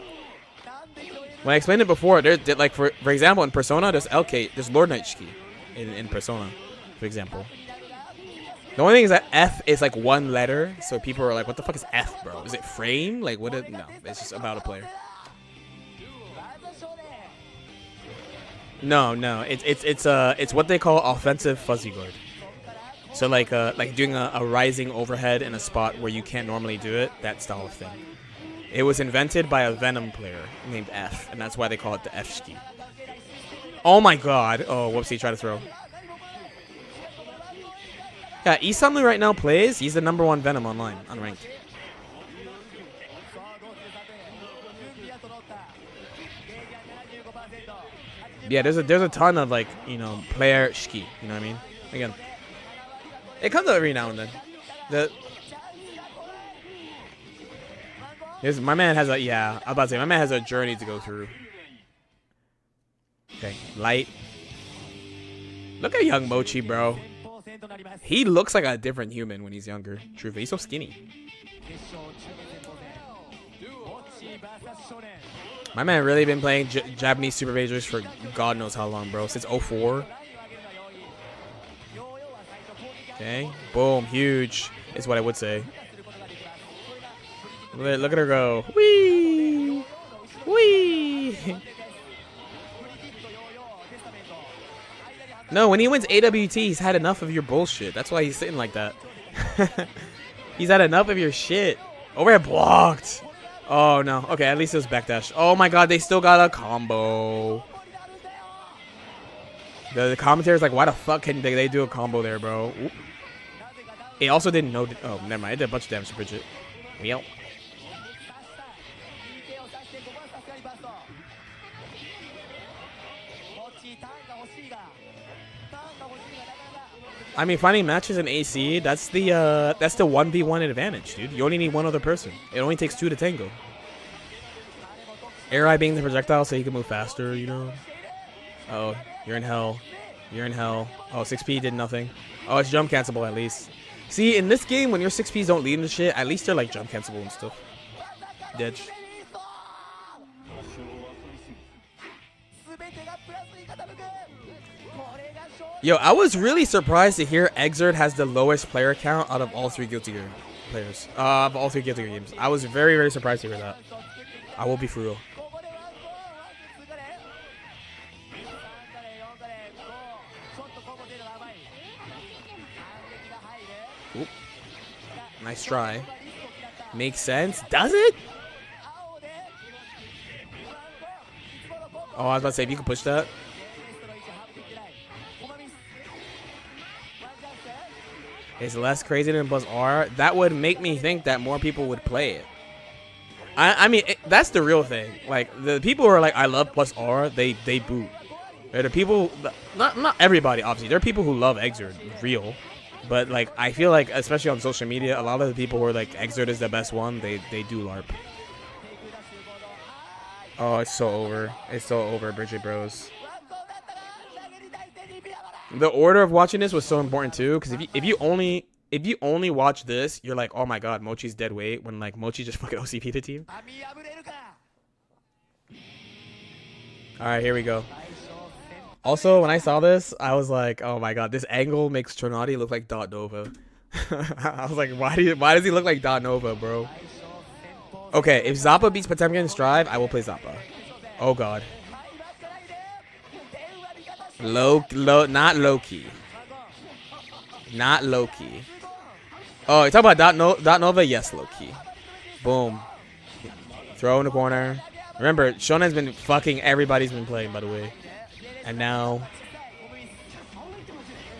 When I explained it before, like for example in Persona, there's Lord Knight Shiki in Persona, for example. The only thing is that F is like one letter, so people are like, "What the fuck is F, bro? Is it frame? Like, what? No, it's just about a player." No, it's what they call offensive fuzzy guard. So like doing a rising overhead in a spot where you can't normally do it, that style of thing. It was invented by a Venom player named F, and that's why they call it the F-Shiki. Oh my god! Oh, whoopsie! Try to throw. Yeah, Isamu right now plays. He's the #1 Venom online, unranked. Yeah, there's a ton of like, you know, player Shiki. You know what I mean? Again, it comes up every now and then. My man has a I'm about to say my man has a journey to go through. Okay, light. Look at young Mochi, bro. He looks like a different human when he's younger. Truthfully, he's so skinny. My man really been playing Japanese Super Majors for God knows how long, bro. Since 04. Okay. Boom. Huge is what I would say. Look at her go. Whee! Whee! No, when he wins AWT, he's had enough of your bullshit. That's why he's sitting like that. He's had enough of your shit. Overhead blocked. Oh, no. Okay, at least it was backdash. Oh, my God. They still got a combo. The commentator's like, why the fuck can they do a combo there, bro? Oop. It also didn't know. Oh, never mind. It did a bunch of damage to Bridget. Yep. I mean, finding matches in AC, that's the 1v1 advantage, dude. You only need one other person. It only takes 2 to tango. Air Eye being the projectile so he can move faster, you know. Oh, you're in hell. You're in hell. Oh, 6P did nothing. Oh, it's jump cancelable at least. See, in this game, when your 6Ps don't lead into shit, at least they're like jump cancelable and stuff. Dead. Yo, I was really surprised to hear Exert has the lowest player count out of all 3 Guilty Gear players. Of all 3 Guilty Gear games. I was very, very surprised to hear that. I will be for real. Oop. Nice try. Makes sense. Does it? Oh, I was about to say, if you can push that. It's less crazy than Buzz R. That would make me think that more people would play it. I mean, that's the real thing. Like, the people who are like, I love Plus R, they boot. They're the people, not everybody, obviously. There are people who love Exert, real. But, like, I feel like, especially on social media, a lot of the people who are like, Exert is the best one, they do LARP. Oh, it's so over. It's so over, Bridget Bros. The order of watching this was so important too, because if you only watch this, you're like, oh my god, Mochi's dead weight, when like Mochi just fucking OCP the team. All right, here we go. Also, when I saw this, I was like, oh my god, this angle makes Trinati look like Dot Nova. I was like, why does he look like Dot Nova, bro? Okay, if Zappa beats Potemkin in Strive, I will play Zappa. Oh god. Not Loki. Not Loki. Oh, you talking about Dot Nova? Yes, Loki. Boom. Throw in the corner. Remember, Shonen's been fucking everybody's been playing, by the way. And now...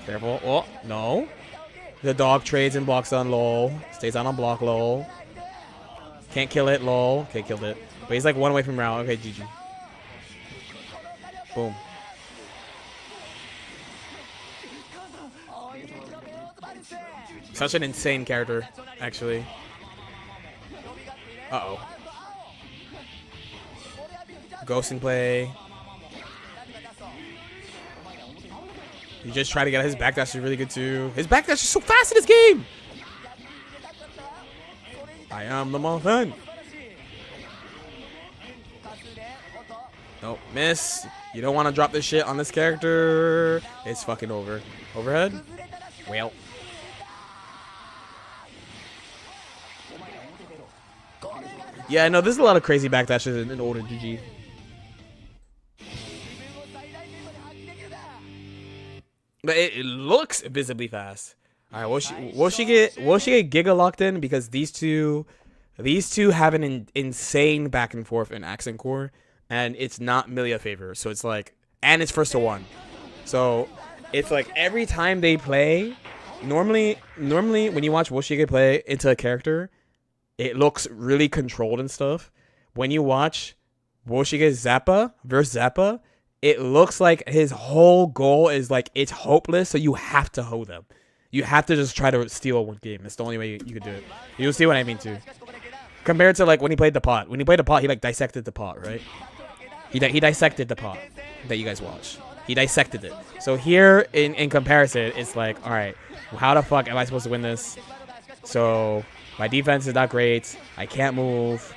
Careful. Oh, no. The dog trades and blocks on lol. Stays on block lol. Can't kill it lol. Okay, killed it. But he's like one away from round. Okay, GG. Boom. Such an insane character, actually. Uh-oh. Ghost in play. You just try to get his backdash is really good too. His backdash is so fast in this game. I am the Mountain. Nope, miss. You don't want to drop this shit on this character. It's fucking over. Overhead? Well. Yeah, no, there's a lot of crazy backdashes in older GG. But it looks visibly fast. All right, will she get Giga locked in because these two have an insane back and forth in Accent Core, and it's not Milia favor. So it's like, and it's first to one. So it's like every time they play, normally when you watch Woshige play into a character, it looks really controlled and stuff. When you watch Woshige Zappa versus Zappa, it looks like his whole goal is like it's hopeless, so you have to hoe them. You have to just try to steal one game. It's the only way you can do it. You'll see what I mean too. Compared to like when he played the pot. When he played the pot, he like dissected the pot, right? He dissected the pot that you guys watched. He dissected it. So here in comparison, it's like, all right, how the fuck am I supposed to win this? So my defense is not great. I can't move.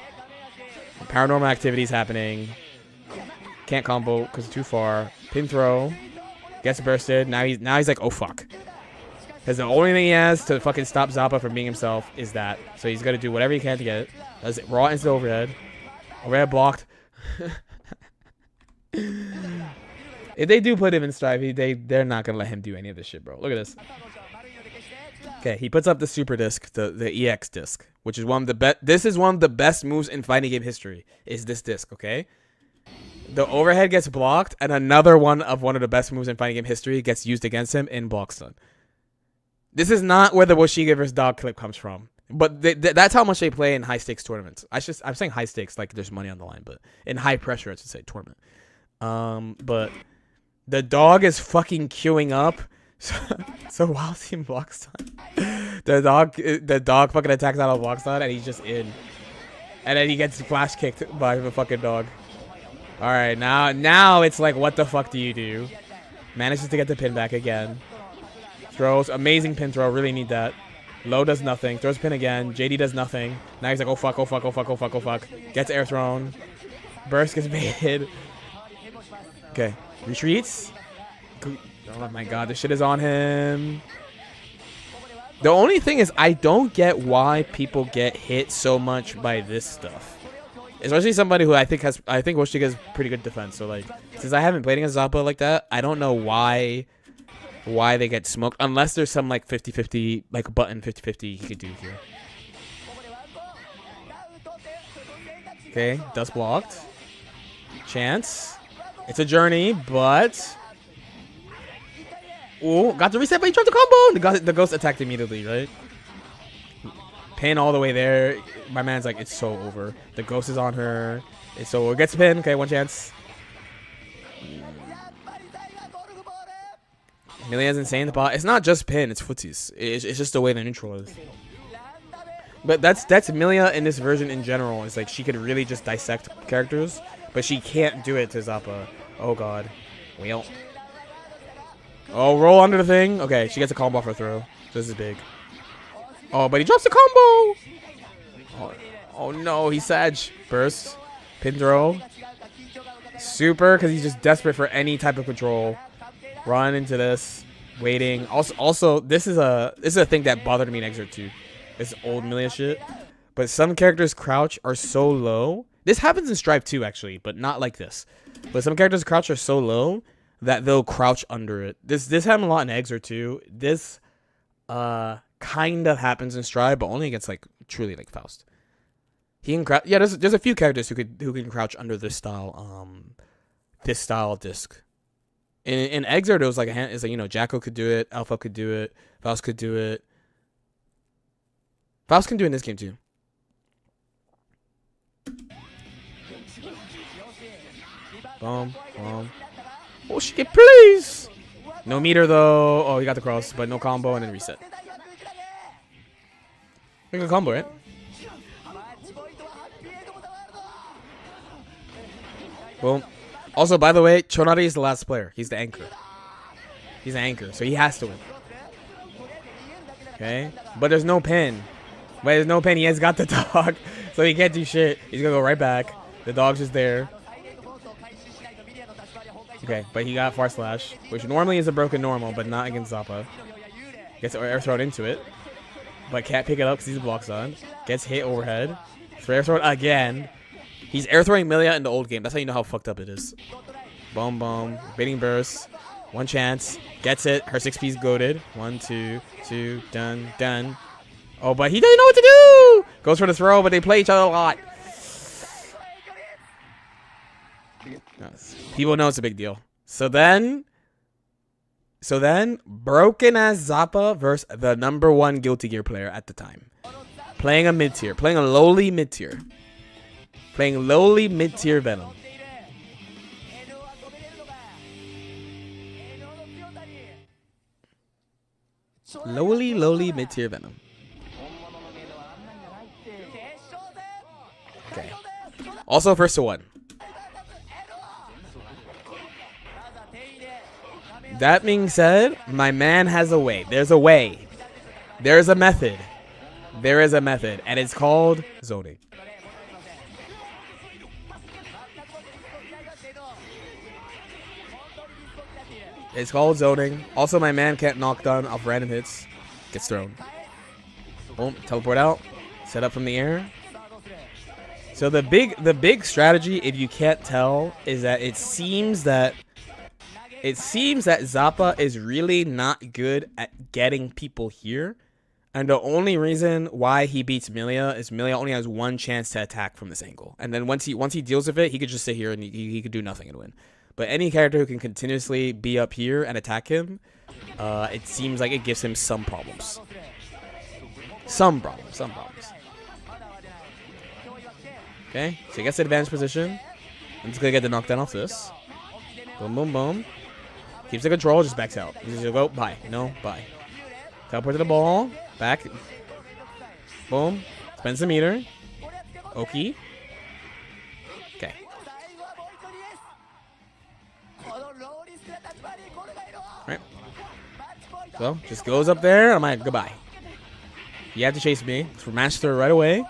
Paranormal activity's happening. Can't combo because it's too far. Pin throw. Gets bursted. Now he's like, oh fuck. Because the only thing he has to fucking stop Zappa from being himself is that. So he's gonna do whatever he can to get it. Does it raw into the overhead. Overhead blocked. If they do put him in Strive, they're not gonna let him do any of this shit, bro. Look at this. Okay, he puts up the super disc, the EX disc, which is one of the best. This is one of the best moves in fighting game history. Is this disc, okay? The overhead gets blocked, and another one of the best moves in fighting game history gets used against him in block stun. This is not where the Woshige versus Dog clip comes from, but that's how much they play in high stakes tournaments. I'm saying high stakes like there's money on the line, but in high pressure, I should say tournament. But the dog is fucking queuing up. So while team block stun, the dog fucking attacks out of block stun, and he's just in, and then he gets flash kicked by the fucking dog. All right, now it's like, what the fuck do you do? Manages to get the pin back again. Throws, amazing pin throw, really need that. Low does nothing, throws pin again. JD does nothing. Now he's like, oh fuck, oh fuck, oh fuck, oh fuck, oh fuck. Gets air thrown. Burst gets baited. Okay, retreats. Oh my god, this shit is on him. The only thing is, I don't get why people get hit so much by this stuff. Especially somebody who I think Woshige has pretty good defense. So like, since I haven't played against Zappa like that, I don't know why they get smoked. Unless there's some like 50-50, like a button 50-50 he could do here. Okay, dust blocked. Chance. It's a journey, but... Ooh, got the reset, but he dropped the combo! The ghost attacked immediately, right? Pin all the way there. My man's like, it's so over. The ghost is on her. It's so over. Gets pin. Okay, one chance. Milia's insane. The bot. It's not just pin. It's footsies. It's just the way the neutral is. But that's Milia in this version in general. It's like she could really just dissect characters, but she can't do it to Zappa. Oh god. Well. Oh, roll under the thing. Okay, she gets a combo off her throw. This is big. Oh, but he drops the combo. Oh no, he's Sag. Burst. Pin throw. Super, because he's just desperate for any type of control. Run into this. Waiting. Also, this is a thing that bothered me in Exert 2. This old Milia shit. But some characters' crouch are so low. This happens in Strive 2, actually, but not like this. But some characters' crouch are so low that they'll crouch under it. This happened a lot in Exert 2. This kind of happens in Strive, but only against like truly like Faust. He can crouch. Yeah, there's a few characters who can crouch under this style disc. In Exert, it was like it's like, you know, Jacko could do it, Alpha could do it, Faust could do it. Faust can do it in this game too. Boom, boom. Oh shit, please! No meter though. Oh, he got the cross, but no combo, and then reset. Make a combo, right? Boom. Also, by the way, Chonari is the last player. He's the anchor. He's an anchor, so he has to win. Okay, but there's no pin. But there's no pin. He has got the dog, so he can't do shit. He's gonna go right back. The dog's just there. Okay, but he got far slash, which normally is a broken normal, but not against Zappa. Gets air thrown into it, but can't pick it up because he's blocks on. Gets hit overhead. Air thrown again. He's air throwing Milia in the old game. That's how you know how fucked up it is. Boom, boom. Baiting burst. One chance. Gets it. Her 6P's goaded. 1, 2, 2. Done, done. Oh, but he doesn't know what to do. Goes for the throw, but they play each other a lot. People know it's a big deal. So then, broken ass Zappa versus the #1 Guilty Gear player at the time. Playing a mid-tier. Playing a lowly mid-tier. Playing lowly mid-tier Venom. Lowly mid-tier Venom. Okay. Also first to 1. That being said, my man has a way. There's a way. There's a method. There is a method, and it's called zoning. It's called zoning. Also, my man can't knock down off random hits. Gets thrown. Boom. Teleport out. Set up from the air. So the big strategy, if you can't tell, is that it seems that Zappa is really not good at getting people here. And the only reason why he beats Milia is Milia only has one chance to attack from this angle. And then once he deals with it, he could just sit here and he could do nothing and win. But any character who can continuously be up here and attack him, it seems like it gives him some problems. Some problems. Okay, so he gets the advantage position. I'm just going to get the knockdown off this. Boom, boom, boom. Keeps the control, just backs out. He's just going to go, bye. No, bye. Teleport to the ball. Back. Boom. Spends the meter. Oki. Okay. Alright. So, just goes up there. I'm like, goodbye. You have to chase me. For master right away.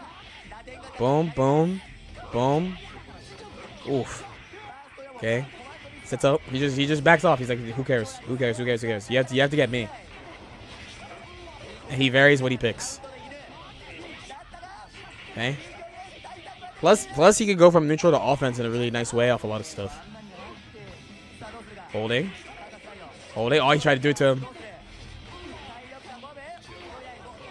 Boom, boom, boom. Oof. Okay. Sits up. He just backs off. He's like, who cares? Who cares? Who cares? Who cares? You have to get me. And he varies what he picks. Okay. Plus he could go from neutral to offense in a really nice way off a lot of stuff. Holding. Holding. Oh, he tried to do it to him.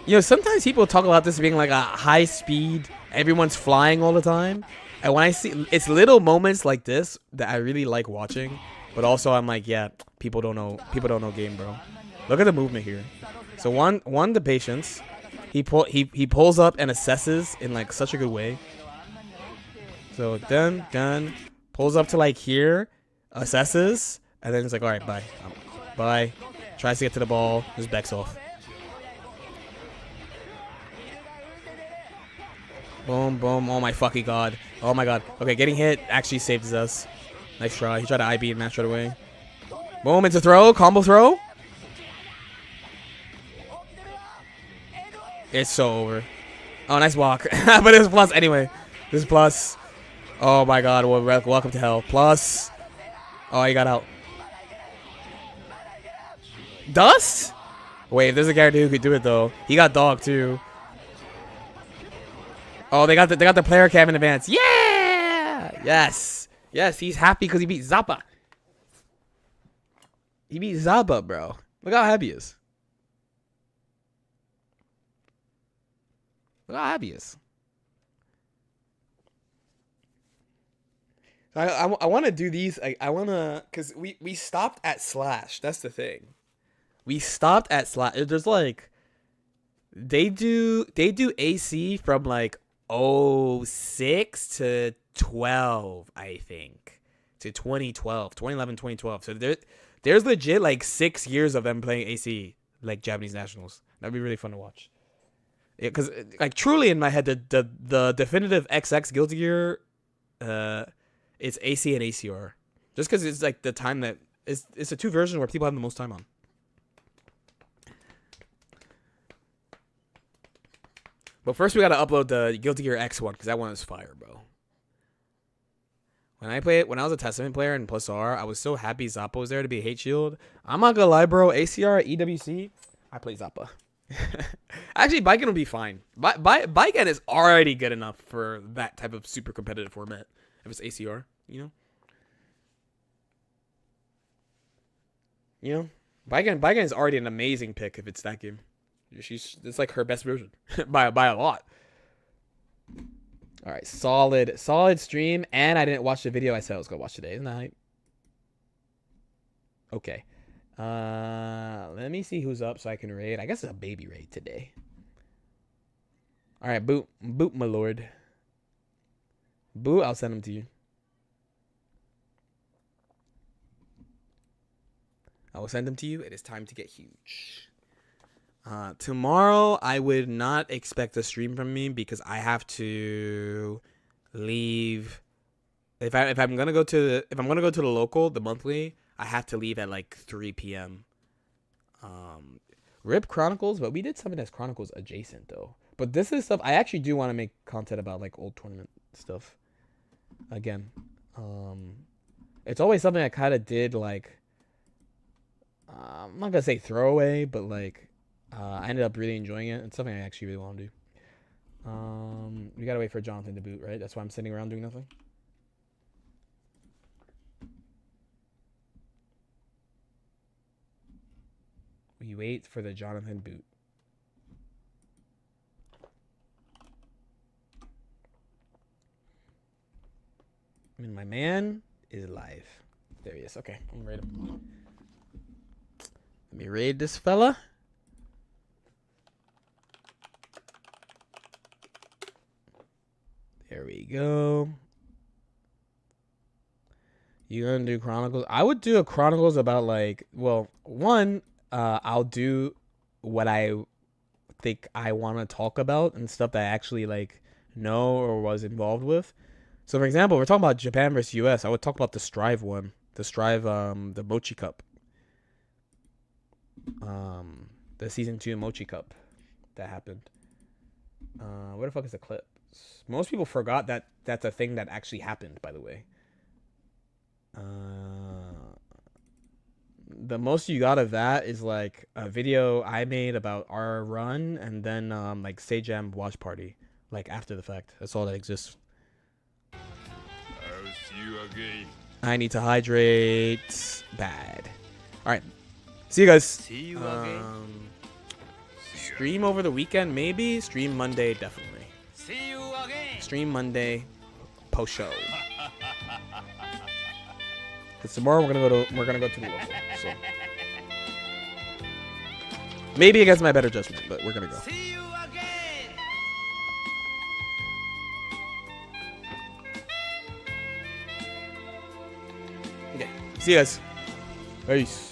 You know, sometimes people talk about this being like a high speed, everyone's flying all the time. And when I see, it's little moments like this that I really like watching. But also I'm like, yeah, people don't know game, bro. Look at the movement here. So one the patience. He pulls up and assesses in like such a good way. So done. Pulls up to like here, assesses, and then it's like, all right, bye. Bye. Tries to get to the ball, just backs off. Boom, boom. Oh my fucking god. Oh my god. Okay, getting hit actually saves us. Nice try. He tried to IB and match right away. Boom, it's a throw. Combo throw. It's so over. Oh, nice block. But it was plus anyway. This is plus. Oh my god, well, welcome to hell. Plus. Oh, he got out. Dust? Wait, if there's a character who could do it though. He got dog too. Oh, they got the player cam in advance. Yeah! Yes. Yes, he's happy because he beat Zappa. He beat Zappa, bro. Look how happy he is. Look how happy he is. I want to do these. I want to, because we stopped at Slash. That's the thing. We stopped at Slash. There's like, they do AC from like 06 to 12, I think, to 2012, 2011, 2012. So there's legit like 6 years of them playing AC, like Japanese nationals. That'd be really fun to watch. Because like truly in my head, the definitive XX Guilty Gear, it's AC and ACR, just because it's like the time that it's the two versions where people have the most time on. But first we gotta upload the Guilty Gear X one because that one is fire, bro. When I was a Testament player in Plus R, I was so happy Zappa was there to be a hate shield. I'm not gonna lie, bro. ACR, EWC, I play Zappa. Actually, Baiken will be fine. Baiken is already good enough for that type of super competitive format. If it's ACR, you know, Baiken is already an amazing pick if it's that game. It's like her best version by a lot. All right, solid stream, and I didn't watch the video I said I was gonna watch today. Isn't that hype? Okay. Let me see who's up so I can raid. I guess it's a baby raid today. All right, boot, my lord. Boo, I'll send them to you. I will send them to you. It is time to get huge. Tomorrow, I would not expect a stream from me because I have to leave. If I'm gonna go to the local, the monthly, I have to leave at like 3 p.m. Rip Chronicles, but we did something that's Chronicles adjacent though. But this is stuff I actually do want to make content about, like old tournament stuff. Again, it's always something I kind of did like. I'm not gonna say throwaway, but like I ended up really enjoying it. It's something I actually really want to do. We gotta wait for Jonathan to boot, right? That's why I'm sitting around doing nothing. We wait for the Jonathan boot. I mean, my man is live. There he is. Okay, I'm ready. Let me raid this fella. There we go. You gonna do Chronicles? I would do a Chronicles about like, well, one, I'll do what I think I want to talk about and stuff that I actually like know or was involved with. So for example, we're talking about Japan versus US. I would talk about the Strive one, the Mochi Cup, the season 2 Mochi Cup that happened. Where the fuck is the clip? Most people forgot that that's a thing that actually happened, by the way. The most you got of that is like a video I made about our run and then like Sejam watch party, like after the fact. That's all that exists. I'll see you again. I need to hydrate bad. All right, see you guys. See you again. Stream over the weekend, maybe. Stream Monday, definitely. See you again. Stream Monday, post show. Cause tomorrow we're gonna go to the local. So maybe against my better judgment, but we're gonna go. See you again. Okay. See you guys. Peace.